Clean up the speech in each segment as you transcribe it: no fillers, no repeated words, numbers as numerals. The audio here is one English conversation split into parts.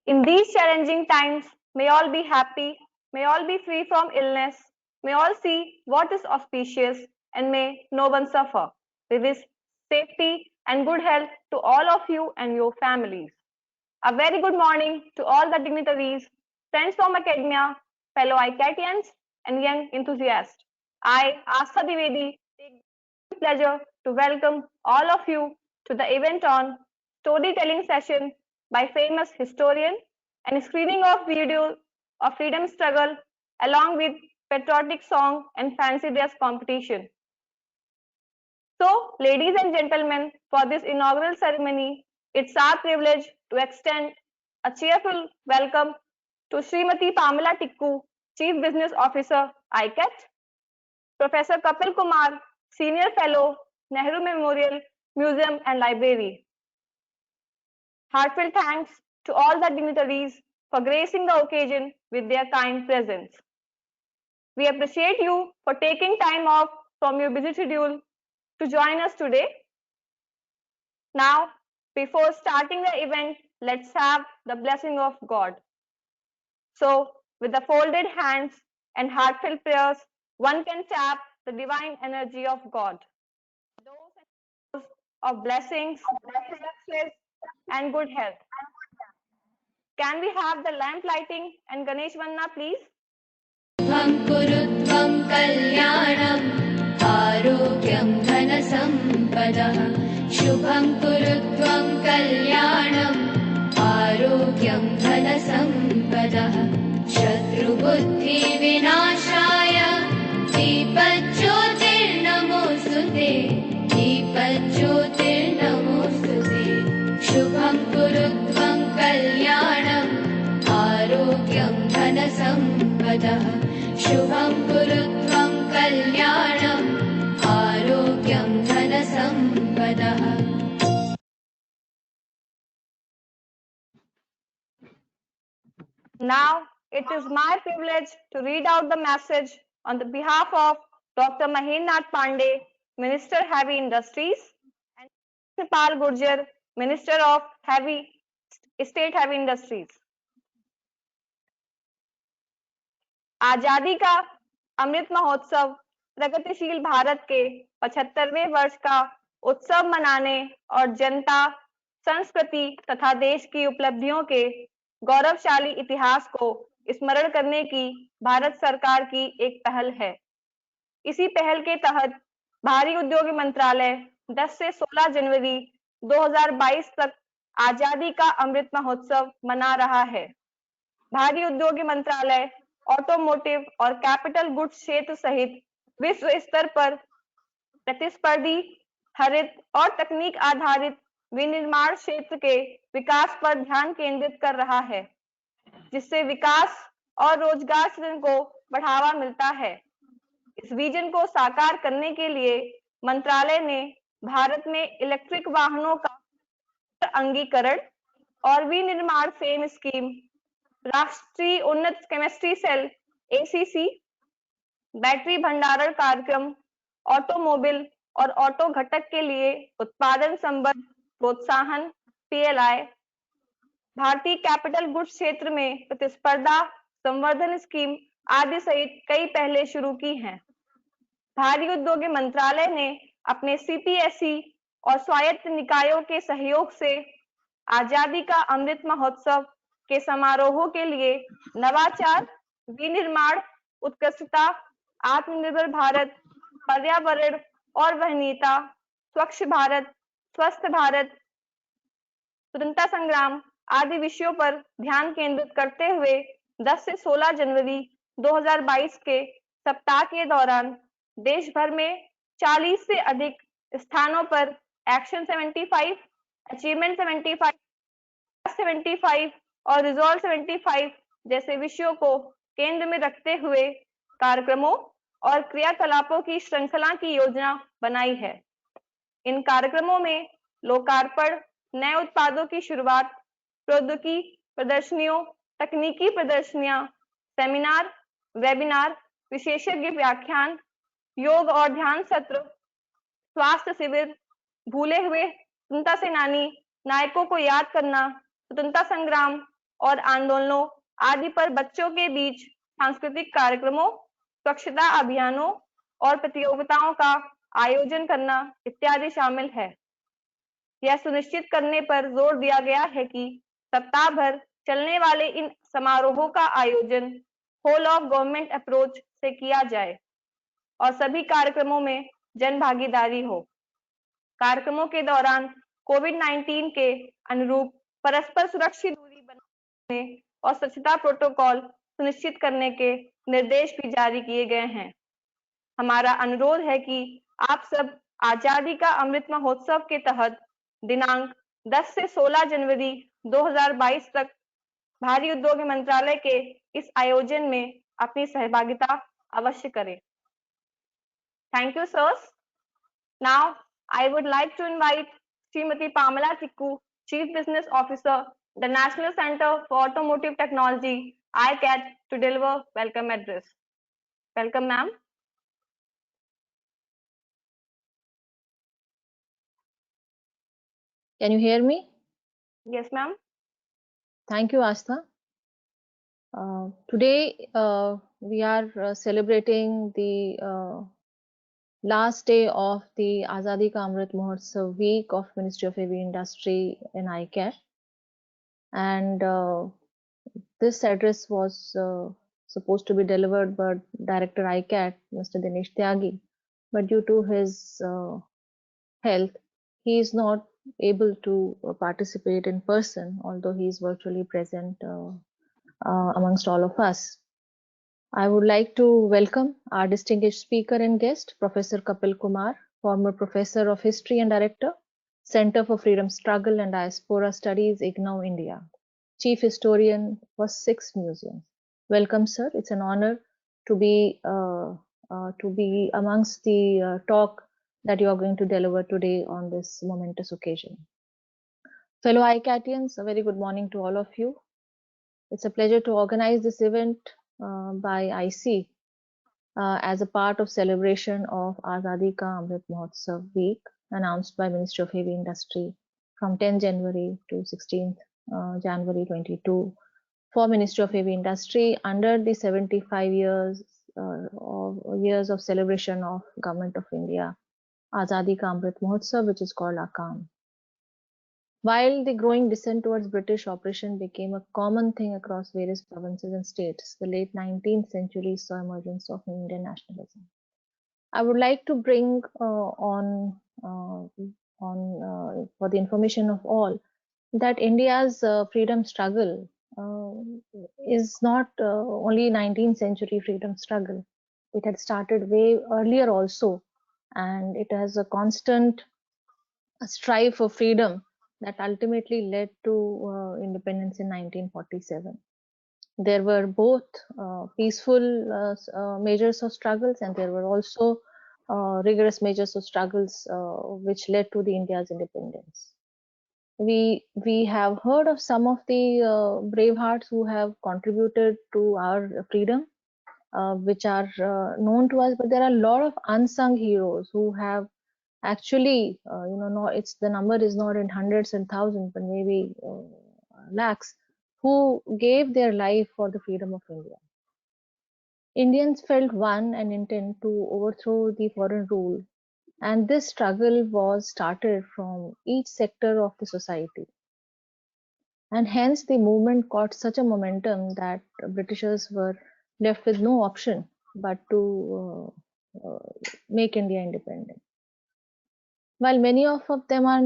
In these challenging times, may all be happy, may all be free from illness, may all see what is auspicious, and may no one suffer. We wish safety and good health to all of you and your families. A very good morning to all the dignitaries, friends from academia, fellow ICATians, and young enthusiasts. I, Asta Divedi, take the pleasure to welcome all of you to the event on storytelling session by famous historian and screening of video of freedom struggle along with patriotic song and fancy dress competition. So, ladies and gentlemen, for this inaugural ceremony, it's our privilege to extend a cheerful welcome to Srimati Pamela Tikku, Chief Business Officer, ICAT, Professor Kapil Kumar, Senior Fellow, Nehru Memorial Museum and Library. Heartfelt thanks to all the dignitaries for gracing the occasion with their kind presence. We appreciate you for taking time off from your busy schedule to join us today. Now, before starting the event, let's have the blessing of God. So, with the folded hands and heartfelt prayers, one can tap the divine energy of God. Those of blessings, success, and good health. Can we have the lamp lighting and Ganesh Vanna, please? Shubham kurutvam kalyanam arogyam dhanasampadah. Shubham kurutvam kalyanam arogyam dhanasampadah. Shatru buddhi vinashaya dipajyotirnamostute. Dipajyotirnamostute. Shubham kurutvam kalyanam arogyam dhanasampadah. Shubham kurutvam kalyanam arogyam dhanasampadah. Now, it is my privilege to read out the message on the behalf of Dr. Mahendranath Pandey, Minister Heavy Industries, and Pal Gurjar, Minister of State Heavy Industries. आजादी का अमृत महोत्सव प्रगतिशील भारत के 75वें वर्ष का उत्सव मनाने और जनता, संस्कृति तथा देश की उपलब्धियों के गौरवशाली इतिहास को स्मरण करने की भारत सरकार की एक पहल है। इसी पहल के तहत भारी उद्योग मंत्रालय 10 से 16 जनवरी 2022 तक आजादी का अमृत महोत्सव मना रहा है। भारी उद्योग मंत्रालय ऑटोमोटिव और कैपिटल गुड्स क्षेत्र सहित विश्व स्तर पर प्रतिस्पर्धी, हरित और तकनीक आधारित विनिर्माण क्षेत्र के विकास पर ध्यान केंद्रित कर रहा है, जिससे विकास और रोजगार सृजन को बढ़ावा मिलता है। इस विजन को साकार करने के लिए मंत्रालय ने भारत में इलेक्ट्रिक वाहनों का अंगीकरण और विनिर्माण फेम स्कीम, राष्ट्रीय उन्नत केमिस्ट्री सेल एसीसी, बैटरी भंडारण कार्यक्रम, ऑटोमोबाइल और ऑटो घटक के लिए उत्पादन संबद्ध प्रोत्साहन पीएलआई, भारतीय कैपिटल गुड्स क्षेत्र में प्रतिस्पर्धा संवर्धन स्कीम आदि सहित कई पहले शुरू की हैं। भारी उद्योग मंत्रालय ने अपने सीपीएसई और स्वायत्त निकायों के सहयोग से आजादी का अमृत महोत्सव के समारोहों के लिए नवाचार, विनिर्माण, उत्कृष्टता, आत्मनिर्भर भारत, पर्यावरण और वहनीयता, स्वच्छ भारत, स्वस्थ भारत, स्वतंत्रता संग्राम आदि विषयों पर ध्यान केंद्रित करते हुए 10 से 16 जनवरी 2022 के सप्ताह के दौरान देश भर में 40 से अधिक स्थानों पर एक्शन 75, अचीवमेंट 75, 75 और रिजॉल्व 75 जैसे विषयों को केंद्र में रखते हुए कार्यक्रमों और क्रियाकलापों की श्रृंखला की योजना बनाई है। इन कार्यक्रमों में लोकार्पण, नए उत्पादों की शुरुआत, प्रौद्योगिकी प्रदर्शनियों, तकनीकी प्रदर्शनियां, सेमिनार, वेबिनार, विशेषज्ञ व्याख्यान, योग और ध्यान सत्र, स्वास्थ्य शिविर, भूले हुए स्वतंत्रता सेनानी नायकों को याद करना, स्वतंत्रता संग्राम और आंदोलनों आदि पर बच्चों के बीच सांस्कृतिक कार्यक्रमों, स्वच्छता अभियानों और प्रतियोगिताओं का आयोजन करना इत्यादि शामिल है। यह सुनिश्चित करने पर जोर दिया गया है कि सप्ताह भर चलने वाले इन समारोहों का आयोजन होल ऑफ गवर्नमेंट अप्रोच से किया जाए और सभी कार्यक्रमों में जन भागीदारी हो। कार्यक्रमों के दौरान कोविड-19 के अनुरूप परस्पर सुरक्षित दूरी बनाने और स्वच्छता प्रोटोकॉल सुनिश्चित करने के निर्देश भी जारी किए गए हैं। हमारा अनुरोध है कि आप सब आजादी का अमृत महोत्सव के तहत दिनांक 10 से 16 जनवरी 2022 तक भारी उद्योग मंत्रालय के इस आयोजन में अपनी सहभागिता अवश्य करें। Thank you, sirs. Now, I would like to invite Srimati Pamela Tikku, Chief Business Officer, the National Center for Automotive Technology, ICAT, to deliver welcome address. Welcome, ma'am. Can you hear me? Yes, ma'am. Thank you, Astha. Today, we are celebrating the last day of the Azadi Ka Amrit Mahotsav week of Ministry of Heavy Industry in ICAT. And this address was supposed to be delivered by Director ICAT, Mr. Dinesh Tyagi. But due to his health, he is not able to participate in person, although he is virtually present amongst all of us. I would like to welcome our distinguished speaker and guest, Professor Kapil Kumar, former Professor of History and Director, Center for Freedom Struggle and Diaspora Studies, IGNOU, India, Chief Historian for 6 museums. Welcome, sir. It's an honor to be amongst the talk that you are going to deliver today on this momentous occasion. Fellow ICATians, a very good morning to all of you. It's a pleasure to organize this event by IC as a part of celebration of Azadi Ka Amrit Mahotsav week announced by Ministry of Heavy Industry from 10 January to 16th January 22 for Ministry of Heavy Industry under the 75 years of celebration of Government of India Azadi Ka Amrit Mahotsav, which is called AKAM. While the growing descent towards British oppression became a common thing across various provinces and states, the late 19th century saw emergence of Indian nationalism. I would like to bring for the information of all that India's freedom struggle is not only 19th century freedom struggle. It had started way earlier also, and it has a constant strive for freedom that ultimately led to independence in 1947. There were both peaceful measures of struggles, and there were also rigorous measures of struggles which led to the India's independence. We have heard of some of the brave hearts who have contributed to our freedom, which are known to us, but there are a lot of unsung heroes who have actually, it's the number is not in hundreds and thousands, but maybe lakhs, who gave their life for the freedom of India. Indians felt one and intent to overthrow the foreign rule, and this struggle was started from each sector of the society. And hence the movement caught such a momentum that Britishers were left with no option but to make India independent. While many of them are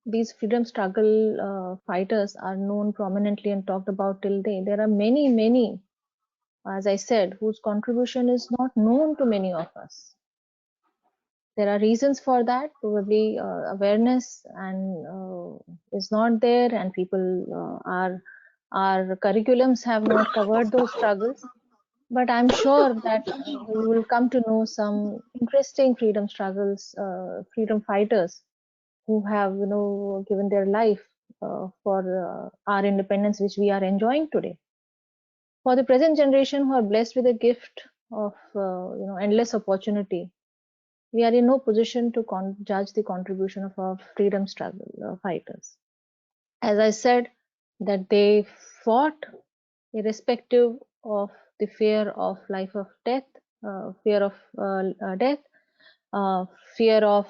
these freedom struggle fighters are known prominently and talked about till day, there are many, as I said, whose contribution is not known to many of us. There are reasons for that. Probably awareness and is not there, and people our curriculums have not covered those struggles. But I'm sure that you will come to know some interesting freedom struggles, freedom fighters who have given their life for our independence, which we are enjoying today. For the present generation who are blessed with a gift of endless opportunity, we are in no position to judge the contribution of our freedom struggle fighters. As I said, that they fought irrespective of the fear of life of death, fear of death, uh, fear of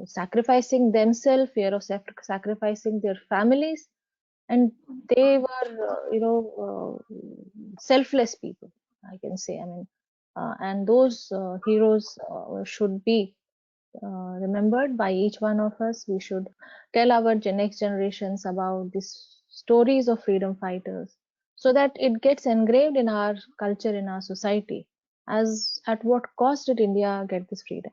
sacrificing themselves, fear of sacrificing their families, and they were selfless people, I can say. I mean, and those heroes should be remembered by each one of us. We should tell our next generations about these stories of freedom fighters so that it gets engraved in our culture, in our society, as at what cost did India get this freedom.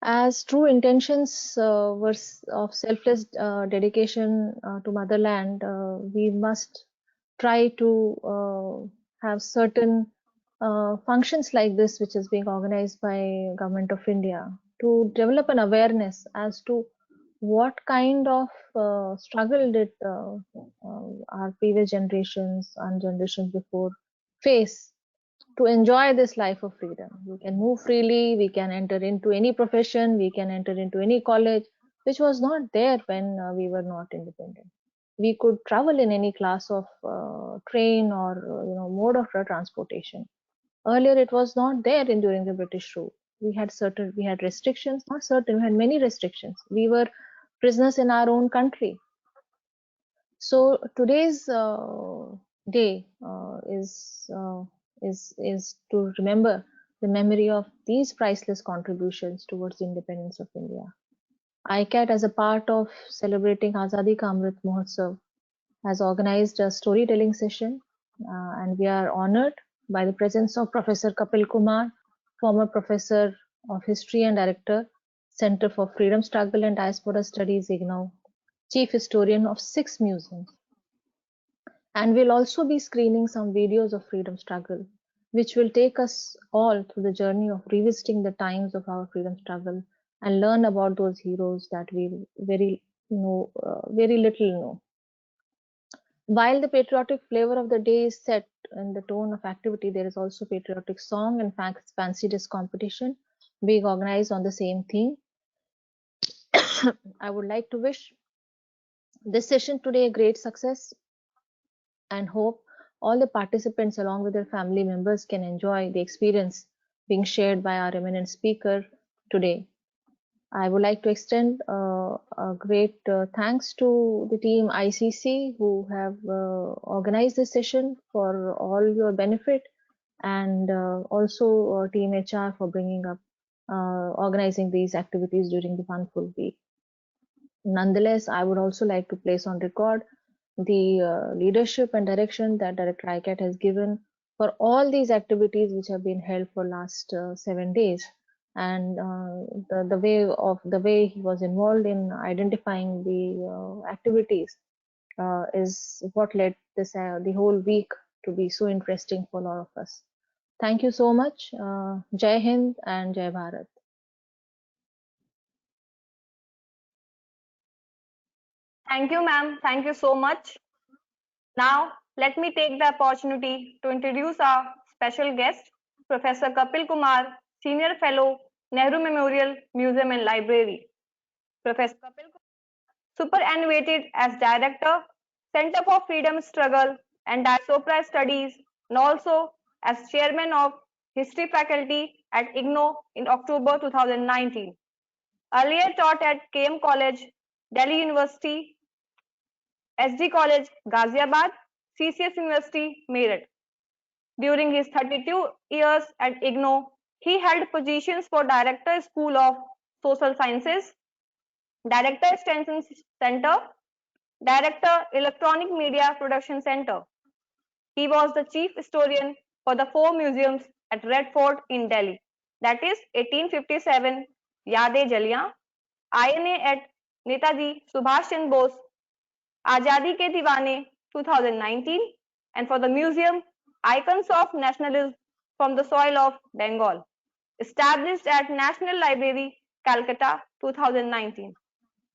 As true intentions were of selfless dedication to motherland, we must try to have certain functions like this, which is being organized by Government of India, to develop an awareness as to what kind of struggle did our previous generations and generations before face to enjoy this life of freedom. We can move freely, we can enter into any profession, we can enter into any college, which was not there when we were not independent. We could travel in any class of train or mode of transportation. Earlier, it was not there in during the British rule. We had restrictions, not certain, we had many restrictions. We were prisoners in our own country. So today's day is to remember the memory of these priceless contributions towards the independence of India. ICAT, as a part of celebrating Azadi Ka Amrit Mahotsav, has organized a storytelling session, and we are honored by the presence of Professor Kapil Kumar, former professor of history and director, Center for Freedom Struggle and Diaspora Studies, IGNOU, chief historian of 6 museums. And we'll also be screening some videos of freedom struggle, which will take us all through the journey of revisiting the times of our freedom struggle and learn about those heroes that we very little know. While the patriotic flavor of the day is set in the tone of activity, there is also patriotic song and fancy dress competition being organized on the same theme. I would like to wish this session today a great success and hope all the participants along with their family members can enjoy the experience being shared by our eminent speaker today. I would like to extend a great thanks to the team ICC who have organized this session for all your benefit, and also team HR for bringing up organizing these activities during the Funful Week. Nonetheless, I would also like to place on record the leadership and direction that Director ICAT has given for all these activities which have been held for last 7 days, and the way he was involved in identifying the activities is what led this the whole week to be so interesting for all of us. Thank you so much. Jai Hind and Jai Bharat. Thank you, ma'am. Thank you so much. Now, let me take the opportunity to introduce our special guest, Professor Kapil Kumar, Senior Fellow, Nehru Memorial Museum and Library. Professor Kapil Kumar, superannuated as Director, Center for Freedom Struggle and Diaspora Studies, and also as Chairman of History Faculty at IGNOU in October 2019. Earlier taught at AKAM College, Delhi University, SD College, Ghaziabad, CCS University, Meerut. During his 32 years at IGNOU, he held positions for Director School of Social Sciences, Director Extension Center, Director Electronic Media Production Center. He was the chief historian for the 4 museums at Red Fort in Delhi, that is 1857, Yad-e-Jalian, INA at Netaji Subhash Chandra Bose, Azadi Ke Diwane 2019, and for the museum Icons of Nationalism from the Soil of Bengal, established at National Library, Calcutta 2019,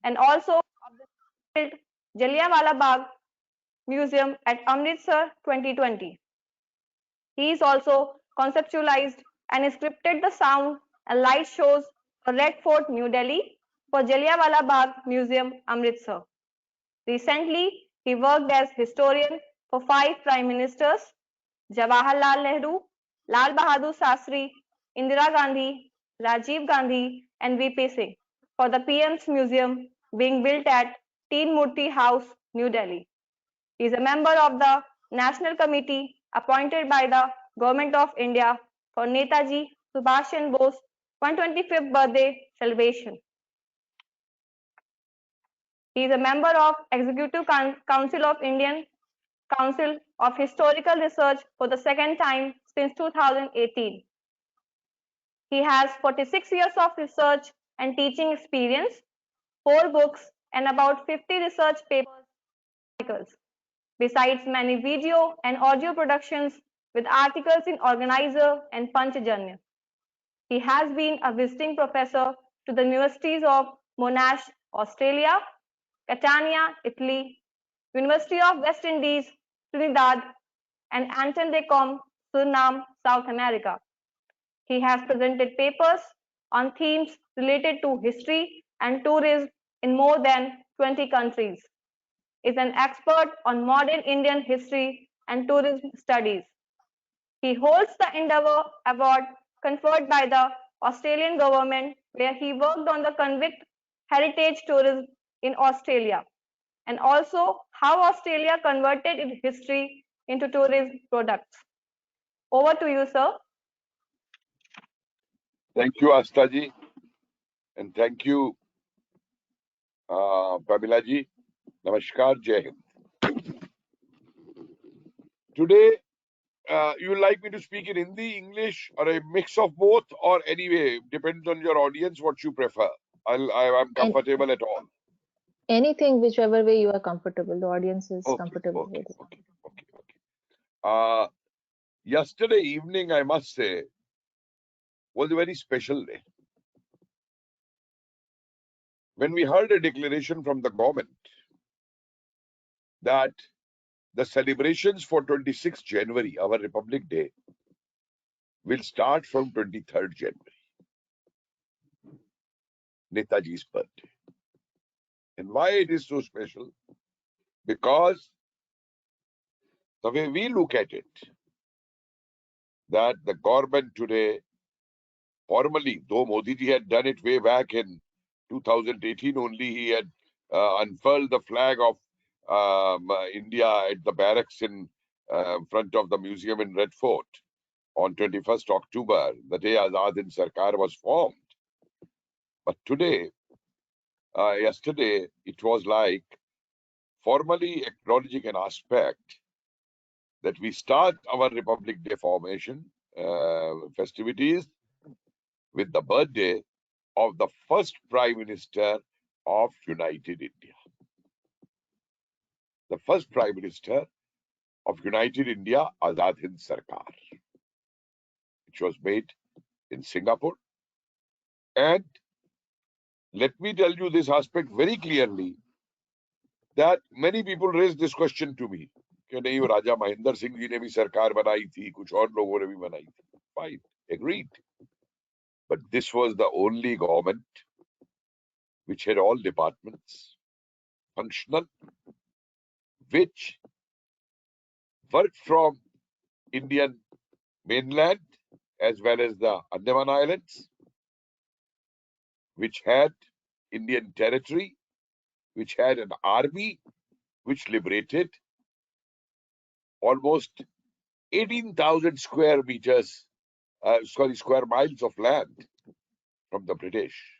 and also of the built Jallianwala Bagh Museum at Amritsar 2020. He is also conceptualized and scripted the sound and light shows for Red Fort, New Delhi, for Jallianwala Bagh Museum, Amritsar. Recently, He worked as historian for 5 prime ministers: Jawaharlal Nehru, Lal Bahadur Shastri, Indira Gandhi, Rajiv Gandhi, and VP Singh, for the PM's museum being built at Teen Murti House, New Delhi. He is a member of the National Committee appointed by the Government of India for Netaji Subhash Chandra Bose 125th birthday celebration. He is a member of Executive Council of Indian Council of Historical Research for the second time since 2018. He has 46 years of research and teaching experience, 4 books, and about 50 research papers and articles, besides many video and audio productions with articles in Organizer and Punch Journal. He has been a visiting professor to the universities of Monash, Australia, Catania, Italy, University of West Indies, Trinidad, and Anton de Com, Suriname, South America. He has presented papers on themes related to history and tourism in more than 20 countries. Is an expert on modern Indian history and tourism studies. He holds the Endeavour Award conferred by the Australian government, where he worked on the convict heritage tourism in Australia, and also how Australia converted its history into tourism products. Over to you, sir. Thank you, Astaji, and thank you, Pamela ji. Namaskar, Jai Hind. Today, you like me to speak in Hindi, English, or a mix of both, or anyway, depends on your audience what you prefer. I'm comfortable at all. Anything, whichever way you are comfortable. The audience is comfortable with it. Okay. Yesterday evening, I must say, was a very special day. When we heard a declaration from the government that the celebrations for 26th January, our Republic Day, will start from 23rd January, Netaji's birthday. And why it is so special? Because the way we look at it, that the government today, formally, though Modi ji had done it way back in 2018 only, he had unfurled the flag of India at the barracks in front of the museum in Red Fort on 21st October, the day Azadi Sarkar was formed. But today, yesterday, it was like formally acknowledging an aspect that we start our Republic Day formation festivities with the birthday of the first Prime Minister of United India. The first Prime Minister of United India, Azadi Sarkar, which was made in Singapore. And let me tell you this aspect very clearly, that many people raised this question to me, कि नहीं वो राजा महेंद्र सिंह जी ने भी सरकार बनाई थी, कुछ और लोगों ने भी बनाई थी. Fine, agreed. But this was the only government which had all departments functional, which worked from Indian mainland as well as the Andaman Islands, which had Indian territory, which had an army, which liberated almost 18,000 square miles of land from the British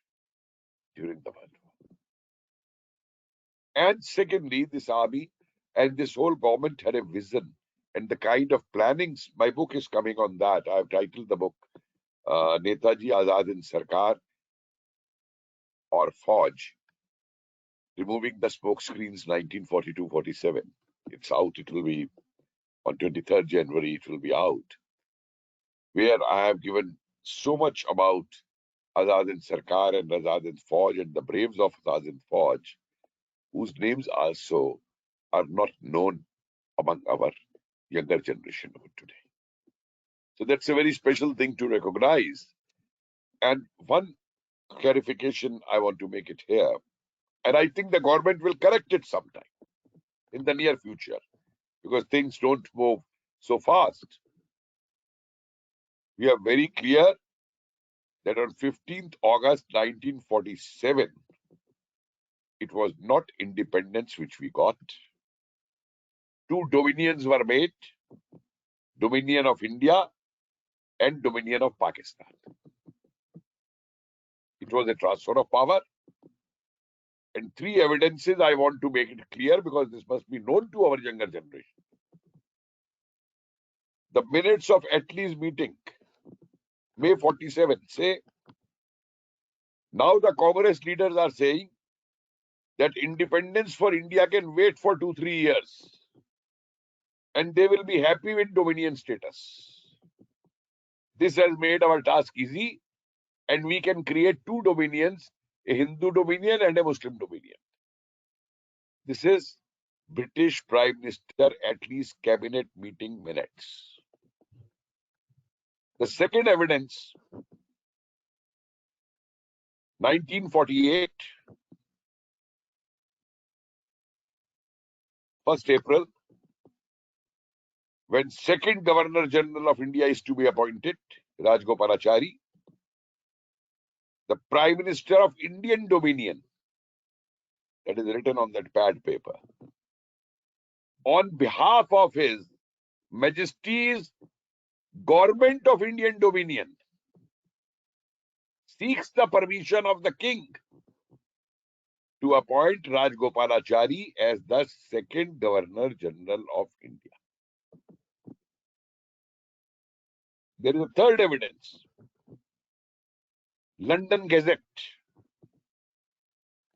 during the World War. And secondly, this army and this whole government had a vision and the kind of plannings. My book is coming on that. I have titled the book Netaji Azadi Sarkar or Fauj, Removing the Smoke Screens 1942-47. It's out. It will be on 23rd January. It will be out, where I have given so much about Azadi Sarkar and Azadi Fauj and the braves of Azadi Fauj, whose names also are not known among our younger generation of today. So that's a very special thing to recognize. And one clarification I want to make it here, and I think the government will correct it sometime. in the near future, because things don't move so fast. We are very clear that on 15th August 1947, it was not independence which we got. Two dominions were made, Dominion of India and Dominion of Pakistan. It was a transfer of power. And three evidences I want to make it clear, because this must be known to our younger generation. The minutes of Attlee's meeting, May 47, say, now the Congress leaders are saying that independence for India can wait for 2-3 years. And they will be happy with dominion status. This has made our task easy, and we can create two dominions, a Hindu dominion and a Muslim dominion. This is British Prime Minister Attlee's cabinet meeting minutes. The second evidence, 1948, 1st April, when second Governor General of India is to be appointed, Rajgopalachari, the Prime Minister of Indian Dominion, that is written on that pad paper, on behalf of His Majesty's Government of Indian Dominion, seeks the permission of the King to appoint Rajgopalachari as the second Governor General of India. There is a third evidence, London Gazette,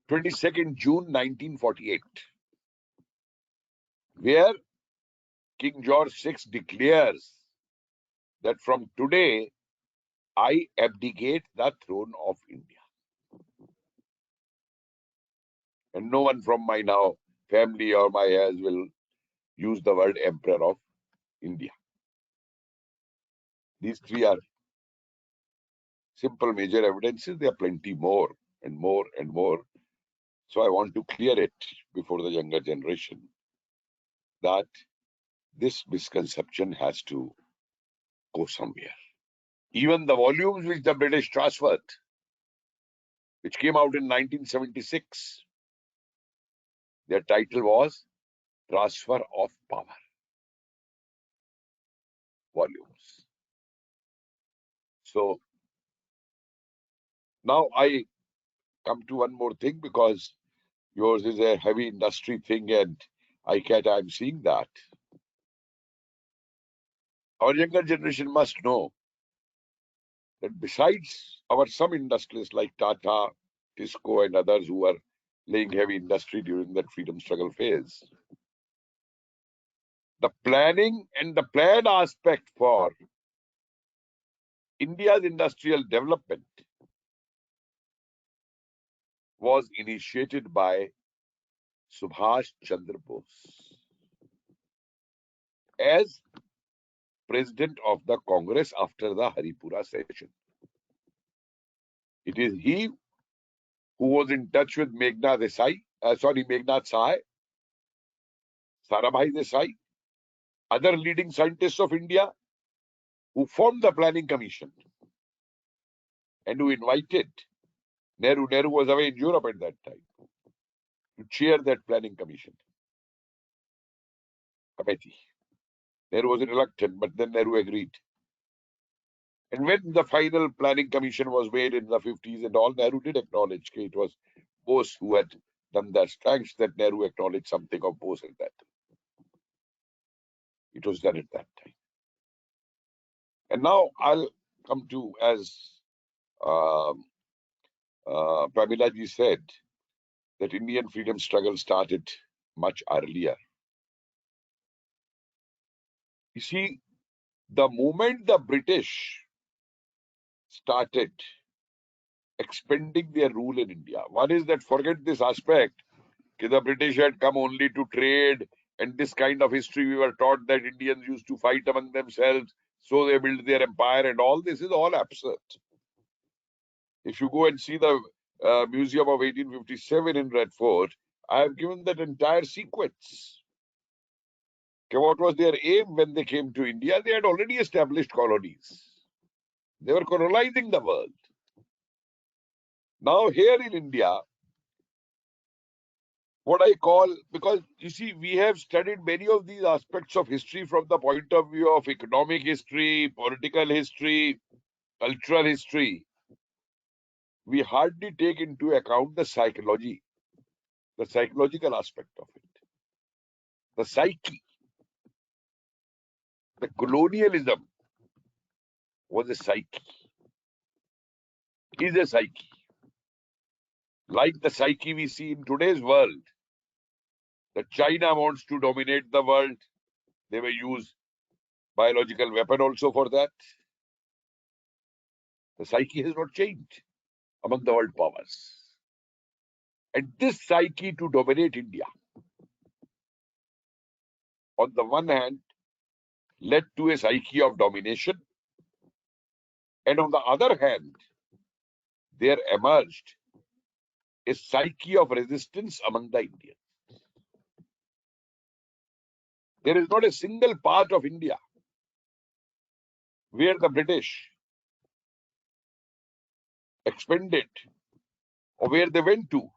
22nd June 1948, where King George VI declares that from today I abdicate the throne of India. And no one from my now family or my heirs will use the word Emperor of India. These three are simple major evidences. There are plenty more and more and more. So I want to clear it before the younger generation that this misconception has to go somewhere. Even the volumes which the British transferred, which came out in 1976, their title was Transfer of Power. Volumes. So now I come to one more thing, because yours is a heavy industry thing, and ICAT, I'm seeing that. Our younger generation must know that besides our some industrialists like Tata, Tisco and others who were laying heavy industry during that freedom struggle phase, the planning and the planned aspect for India's industrial development was initiated by Subhash Chandra Bose as president of the Congress after the Haripura session. It is he who was in touch with Meghnad Desai, Meghnad Sahay, Sarabhai Desai, other leading scientists of India, who formed the planning commission and who invited Nehru. Nehru was away in Europe at that time, to chair that planning committee. Nehru was reluctant, but then Nehru agreed. And when the final planning commission was made in the 50s and all, Nehru did acknowledge that it was Bose who had done that. Thanks that Nehru acknowledged something of Bose at that time. It was done at that time. And now I'll come to, as Pramila ji said, that Indian freedom struggle started much earlier. You see, the moment the British started expanding their rule in India, one is that, forget this aspect, that the British had come only to trade, and this kind of history we were taught that Indians used to fight among themselves, so they built their empire, and all this is all absurd. If you go and see the Museum of 1857 in Red Fort, I have given that entire sequence. What was their aim when they came to India? They had already established colonies. They were colonizing the world. Now here in India, what I call, because you see, we have studied many of these aspects of history from the point of view of economic history, political history, cultural history. We hardly take into account the psychology, the psychological aspect of it, the psyche. The colonialism was a psyche, is a psyche. Like the psyche we see in today's world, that China wants to dominate the world. They may use biological weapon also for that. The psyche has not changed among the world powers. And this psyche to dominate India, on the one hand, led to a psyche of domination. And on the other hand, there emerged a psyche of resistance among the Indians. There is not a single part of India where the British expended or where they went to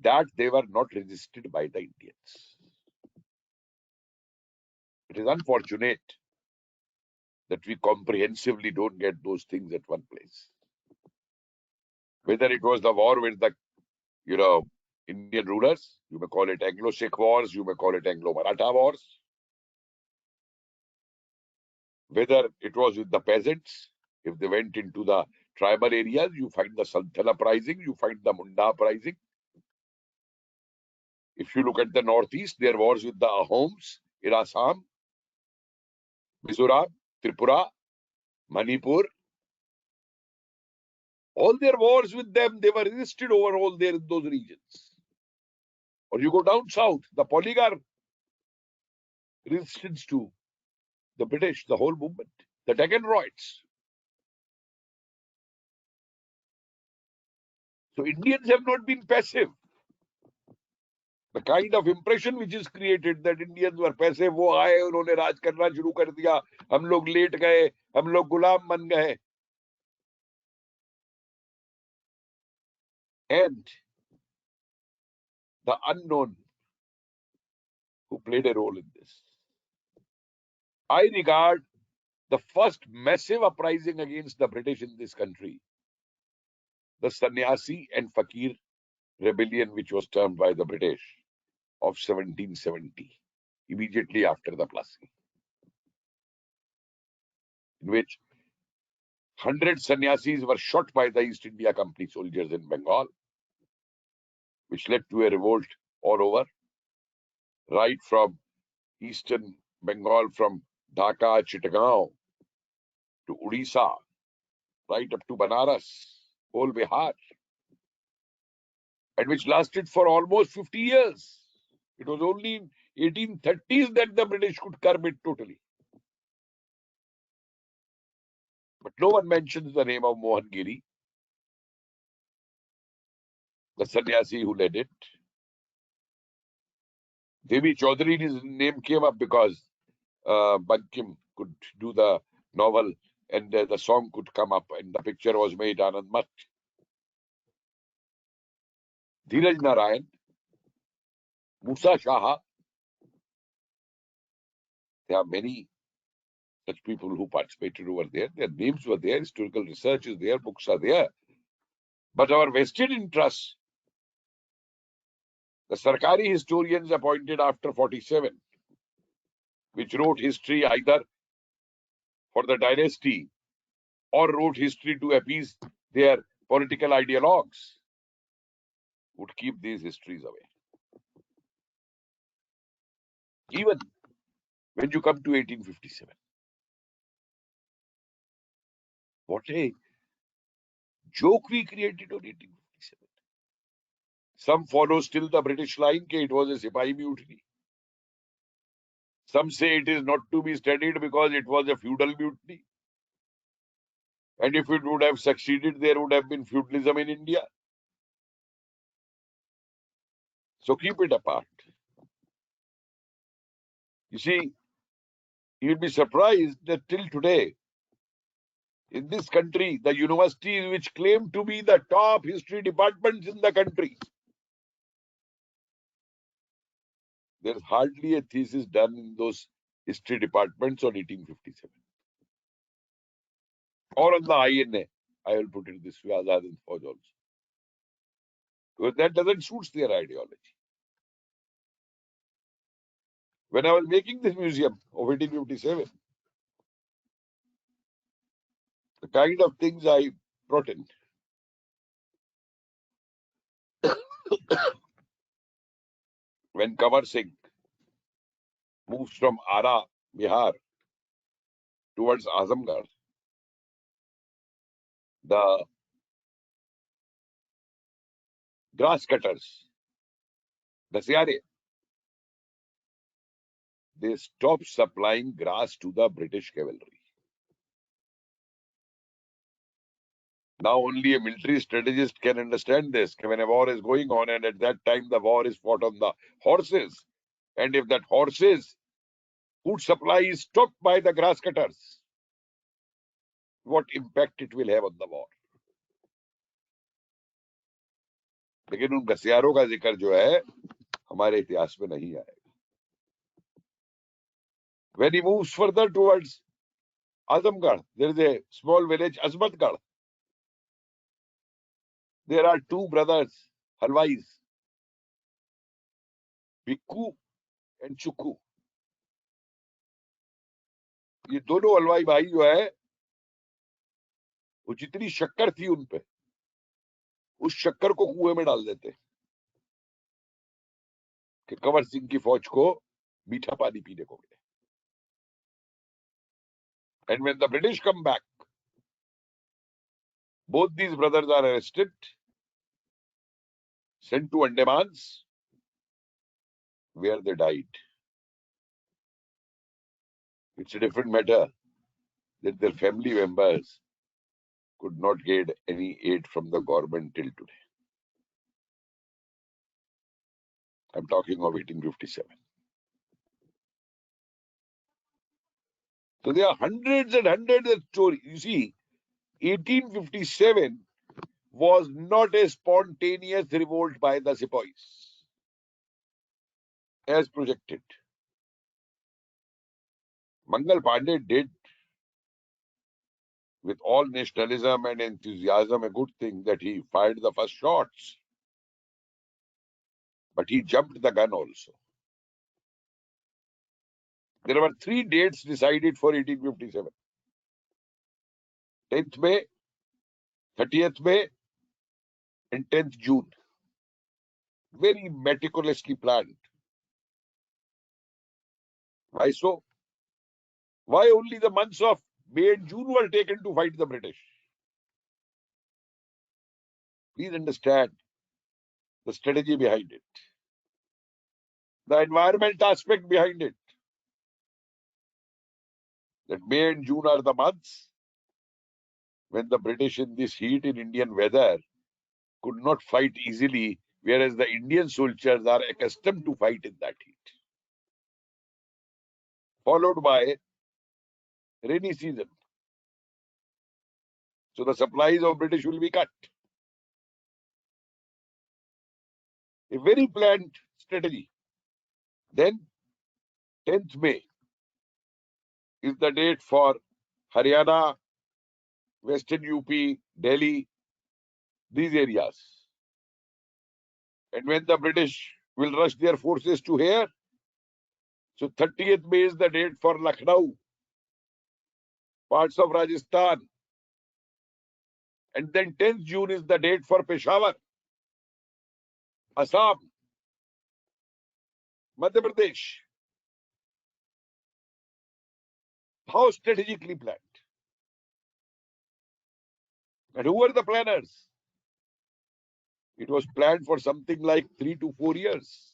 that they were not resisted by the Indians. It is unfortunate that we comprehensively don't get those things at one place. Whether it was the war with the, Indian rulers, you may call it Anglo-Sikh wars, you may call it Anglo-Maratha wars. Whether it was with the peasants, if they went into the tribal areas, you find the Santhal uprising, you find the Munda uprising. If you look at the northeast, there wars with the Ahoms in Assam, Mizoram, Tripura, Manipur. All their wars with them, they were resisted overall there in those regions. Or you go down south, the polygar resistance to the British, the whole movement, the Dagenroids. So Indians have not been passive. The kind of impression which is created that Indians were passive, वो आए उन्होंने राज करना शुरू कर दिया, हम लोग late गए, हम लोग गुलाम बन गए. And the unknown who played a role in this. I regard the first massive uprising against the British in this country, the Sannyasi and Fakir rebellion, which was termed by the British, of 1770, immediately after the Plassey, in which 100 sannyasis were shot by the East India Company soldiers in Bengal, which led to a revolt all over, right from eastern Bengal, from Dhaka, Chittagong to Odisha, right up to Banaras, whole Bihar, and which lasted for almost 50 years. It was only in 1830s that the British could curb it totally. But no one mentions the name of Mohangiri, the sannyasi who led it. Devi Chaudhary's name came up because Bankim could do the novel and the song could come up and the picture was made Anand Mat. Dheeraj Narayan, Musa Shah. There are many such people who participated over there. Their names were there, historical research is there, books are there. But our vested interests, the Sarkari historians appointed after 47, which wrote history either for the dynasty or wrote history to appease their political ideologues, would keep these histories away. Even when you come to 1857, what a joke we created on 1857. Some follow still the British line, it was a Sipahi mutiny. Some say it is not to be studied because it was a feudal mutiny. And if it would have succeeded, there would have been feudalism in India. So keep it apart. You see, you'll be surprised that till today, in this country, the universities which claim to be the top history departments in the country, there's hardly a thesis done in those history departments on 1857. Or on the INA. I will put it this way, Azadi and Fauj also. Because that doesn't suit their ideology. When I was making this museum of 1857, the kind of things I brought in, when Kamar Singh moves from Ara, Bihar, towards Azamgarh, the grass cutters, the Siare, they stopped supplying grass to the British cavalry. Now only a military strategist can understand this. When a war is going on, and at that time the war is fought on the horses, and if that horses food supply is stopped by the grass cutters, what impact it will have on the war. लेकिन उन घसियारों का जिक्र जो है हमारे इतिहास में नहीं आएगा. When he moves further towards Azamgarh, there is a small village, Azmatgarh. There are two brothers, Halwais, Bikku and Chukku. ये दोनों हलवाई भाई जो है वो जितनी शक्कर थी उन पे, उस शक्कर को कुएं में डाल देते कि कंवर सिंह की फौज को मीठा पानी पीने को मिले. And when the British come back, both these brothers are arrested, sent to Andamans, where they died. It's a different matter that their family members could not get any aid from the government till today. I'm talking of 1857. So there are hundreds and hundreds of stories. You see, 1857 was not a spontaneous revolt by the sepoys, as projected. Mangal Pandey did, with all nationalism and enthusiasm, a good thing that he fired the first shots. But he jumped the gun also. There were 3 dates decided for 1857. 10th May, 30th May, and 10th June. Very meticulously planned. Why so? Why only the months of May and June were taken to fight the British? Please understand the strategy behind it, the environment aspect behind it. That May and June are the months when the British in this heat in Indian weather could not fight easily, whereas the Indian soldiers are accustomed to fight in that heat. Followed by rainy season. So the supplies of British will be cut. A very planned strategy. Then 10th May is the date for Haryana, Western UP, Delhi, these areas. And when the British will rush their forces to here, so 30th May is the date for Lucknow, parts of Rajasthan. And then 10th June is the date for Peshawar, Assam, Madhya Pradesh. How strategically planned? And who were the planners? It was planned for something like 3 to 4 years.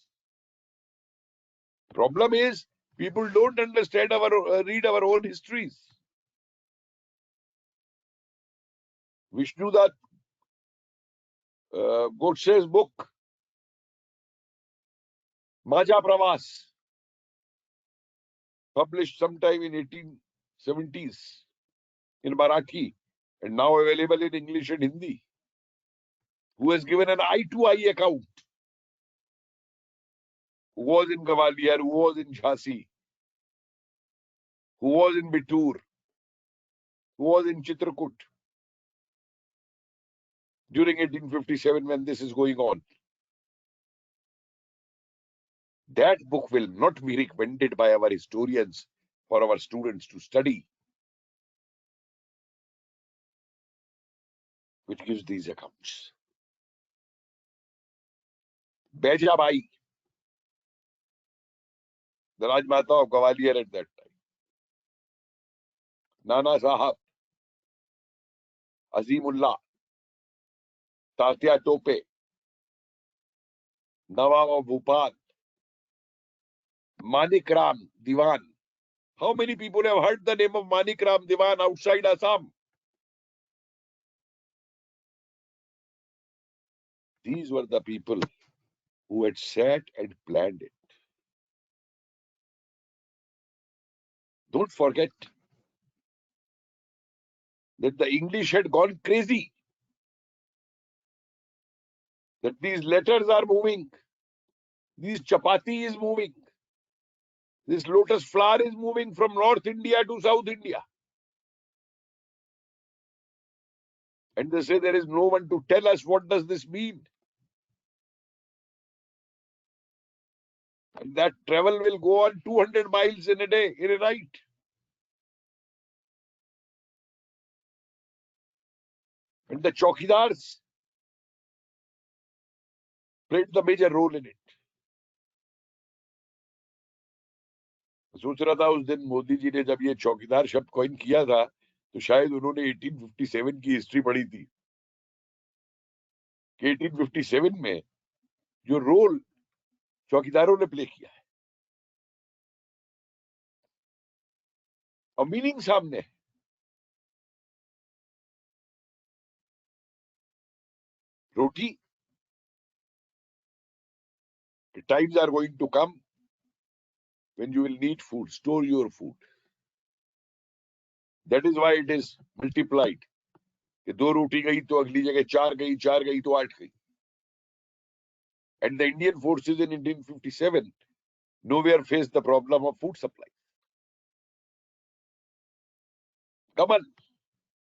Problem is, people don't understand read our own histories. Vishnudat Godse's book, Maja Pravas, published sometime in 1870s in Marathi and now available in English and Hindi, who has given an eye-to-eye account, who was in Gwalior, who was in Jhansi, who was in Bittur, who was in Chitrakoot during 1857 when this is going on. That book will not be recommended by our historians for our students to study, which gives these accounts. Bejabai, the Rajmata of Gwalior at that time. Nana Sahab, Azimullah, Tatya Tope, Nawab of Bhopal, Manik Ram Diwan. How many people have heard the name of Manik Ram Diwan outside Assam? These were the people who had sat and planned it. Don't forget that the English had gone crazy, that these letters are moving, this chapati is moving, this lotus flower is moving from North India to South India. And they say there is no one to tell us what does this mean. And that travel will go on 200 miles in a day, in a night. And the chowkidars played the major role in it. सोच रहा था उस दिन मोदी जी ने जब ये चौकीदार शब्द कॉइन किया था तो शायद उन्होंने 1857 की हिस्ट्री पढ़ी थी कि 1857 में जो रोल चौकीदारों ने प्ले किया है और मीनिंग सामने है. रोटी, the times are going to come when you will need food, store your food. That is why it is multiplied. कि 2 रोटी गई तो अगली जगह 4 गई, 4 गई तो 8 गई. And the Indian forces in 1857 nowhere faced the problem of food supply. Kamal,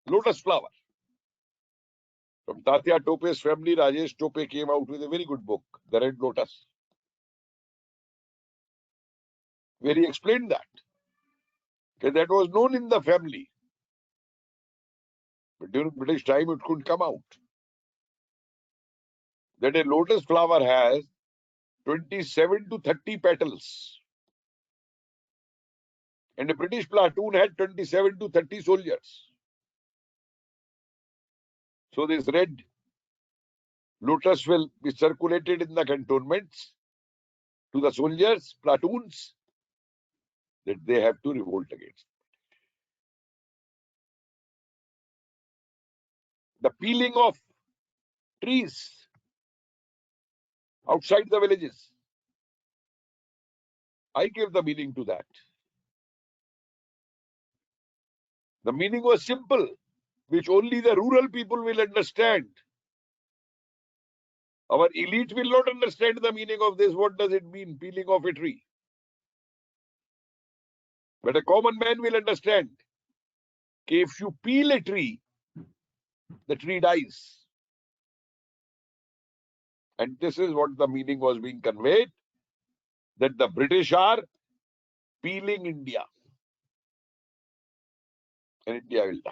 lotus flower. From Tatya Tope's family, Rajesh Tope came out with a very good book, The Red Lotus, where he explained that was known in the family. But during British time, it couldn't come out. That a lotus flower has 27 to 30 petals. And a British platoon had 27 to 30 soldiers. So this red lotus will be circulated in the cantonments to the soldiers, platoons, that they have to revolt against. The peeling of trees outside the villages. I gave the meaning to that. The meaning was simple, which only the rural people will understand. Our elite will not understand the meaning of this. What does it mean, peeling of a tree? But a common man will understand. If you peel a tree, the tree dies. And this is what the meaning was being conveyed, that the British are peeling India. And India will die.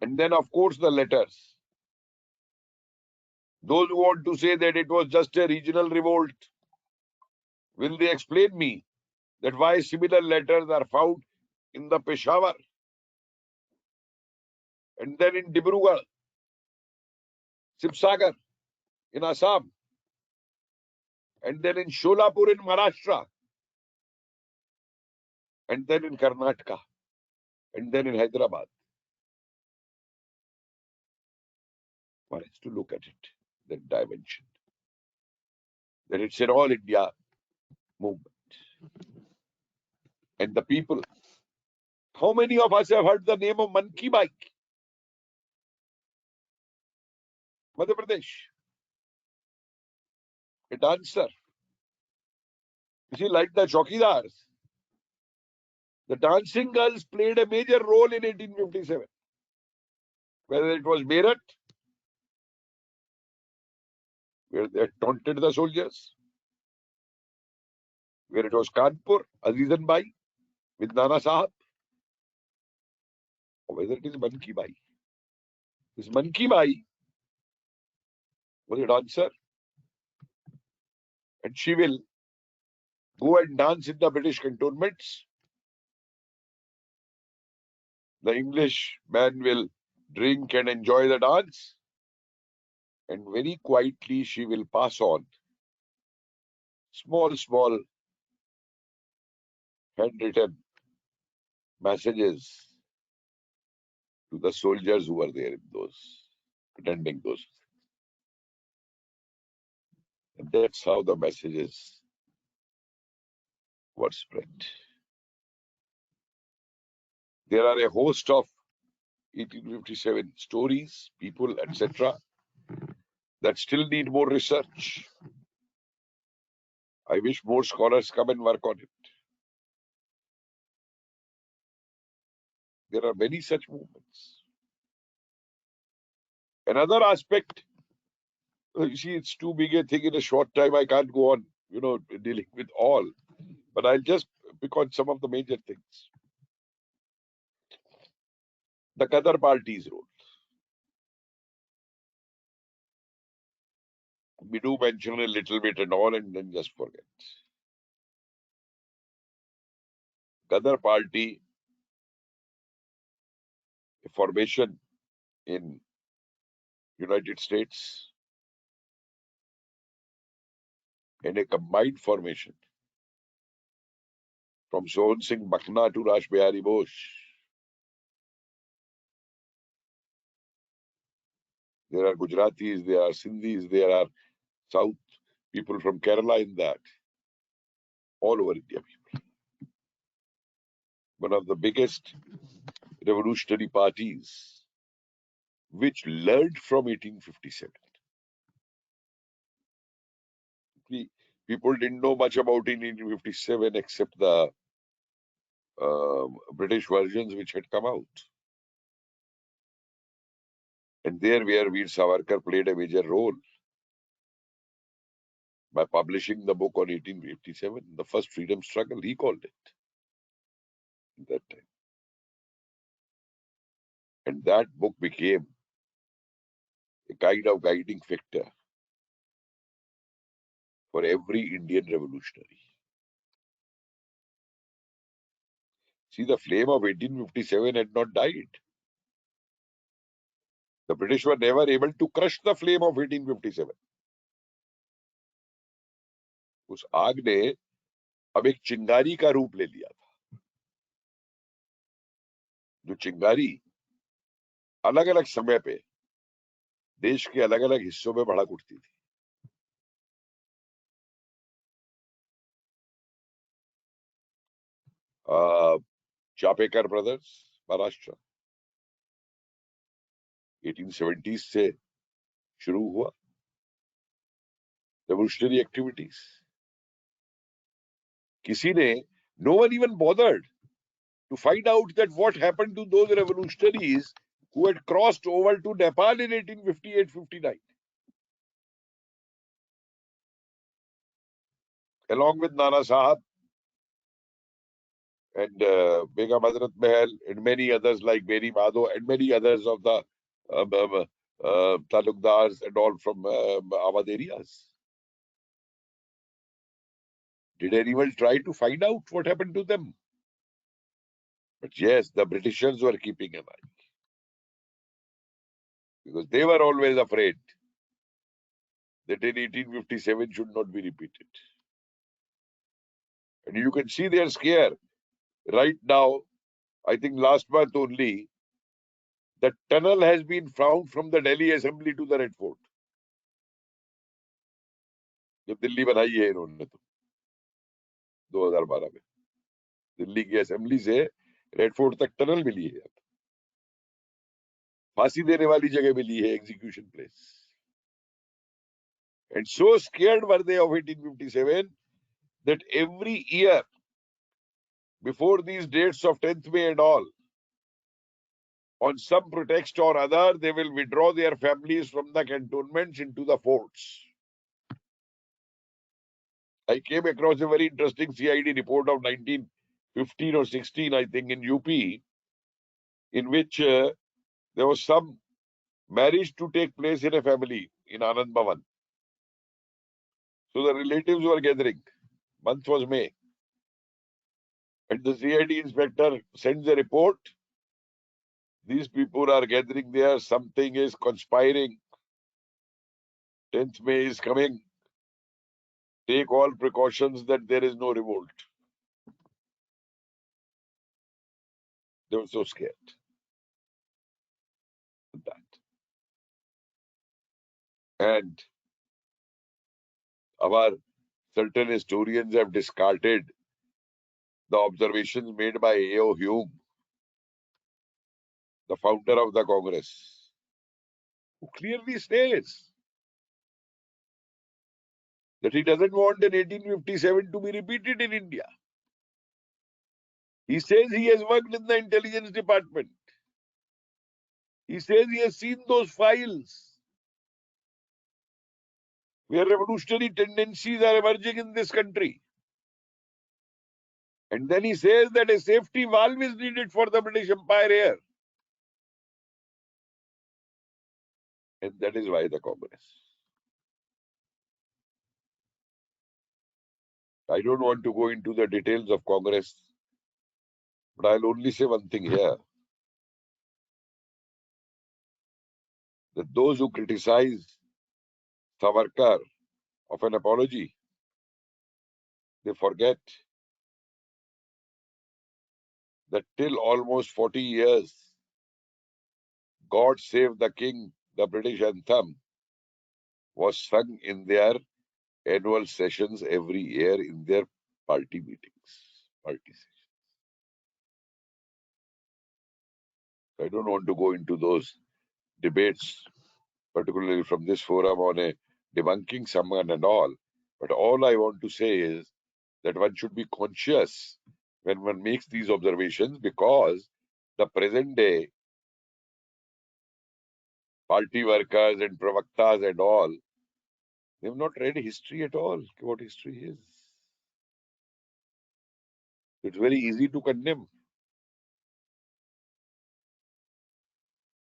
And then, of course, the letters. Those who want to say that it was just a regional revolt, will they explain me that why similar letters are found in the Peshawar and then in Dibrugarh, Sibsagar in Assam, and then in Sholapur in Maharashtra, and then in Karnataka, and then in Hyderabad. One has to look at it, that dimension, that it's an all India movement. And the people. How many of us have heard the name of Monkey Bike? Madhya Pradesh. A dancer. You see, like the Chokidars, the dancing girls played a major role in 1857. Whether it was Meerut, where they taunted the soldiers, where it was Kanpur, Azizan Bai, with Nana Sahab, or whether it is Monkey Bai. This Monkey Bai was a dancer, and she will go and dance in the British cantonments. The English man will drink and enjoy the dance, and very quietly she will pass on small handwritten messages to the soldiers who were there in those, attending those. And that's how the messages were spread. There are a host of 1857 stories, people, etc., that still need more research. I wish more scholars come and work on it. There are many such movements. Another aspect, you see, it's too big a thing in a short time. I can't go on, dealing with all. But I'll just pick on some of the major things. The Qadar party's role. We do mention a little bit and all, and then just forget. Qadar party, a formation in United States, and a combined formation from Unsung to Rash Bihari Bose. There are Gujaratis, there are Sindhis, there are South people from Kerala in that. All over India people. One of the biggest revolutionary parties which learned from 1857. People didn't know much about 1857 except the British versions which had come out. And there where Veer Savarkar played a major role by publishing the book on 1857, the first freedom struggle, he called it at that time. And that book became a kind of guiding factor for every Indian revolutionary. See, the flame of 1857 had not died. The British were never able to crush the flame of 1857. उस आग ने अब एक चिंगारी का रूप ले लिया था, जो चिंगारी अलग अलग समय पे देश के अलग अलग हिस्सों में भड़क उठती थी. चापेकर ब्रदर्स, महाराष्ट्र, 1870s से शुरू हुआ revolutionary activities. किसी ने, no one even bothered to find out that what happened to those revolutionaries who had crossed over to Nepal in 1858-59, along with Nana Sahab and Begum Hazrat Mahal and many others like Beri Madho and many others of the talukdars and all from Awadh areas. Did anyone try to find out what happened to them? But yes, the Britishers were keeping an eye, because they were always afraid that in 1857 should not be repeated. And you can see their scare. Right now, I think last month only, the tunnel has been found from the Delhi Assembly to the Red Fort. जब दिल्ली बनाई है इन्होंने तो. 2012 में दिल्ली की assembly से red fort तक tunnel मिली है, फांसी देने वाली जगह मिली है, execution place. And so scared were they of 1857 that every year before these dates of 10th May and all, on some pretext or other, they will withdraw their families from the cantonments into the forts. I came across a very interesting CID report of 1915 or 16, I think, in UP, in which there was some marriage to take place in a family in Anand Bhavan. So the relatives were gathering. Month was May. And the CID inspector sends a report. These people are gathering there. Something is conspiring. 10th May is coming. Take all precautions that there is no revolt. They were so scared of that. And our certain historians have discarded the observations made by A.O. Hume, the founder of the Congress, who clearly says that he doesn't want an 1857 to be repeated in India. He says he has worked in the intelligence department. He says he has seen those files where revolutionary tendencies are emerging in this country. And then he says that a safety valve is needed for the British Empire here. And that is why the Congress. I don't want to go into the details of Congress, but I'll only say one thing here. That those who criticize Savarkar of an apology, they forget that till almost 40 years, God Save the King, the British anthem, was sung in their annual sessions every year in their party meetings, party sessions. I don't want to go into those debates, particularly from this forum on a debunking someone and all. But all I want to say is that one should be conscious when one makes these observations, because the present day party workers and pravaktas and all, they have not read history at all, what history is. It's very easy to condemn.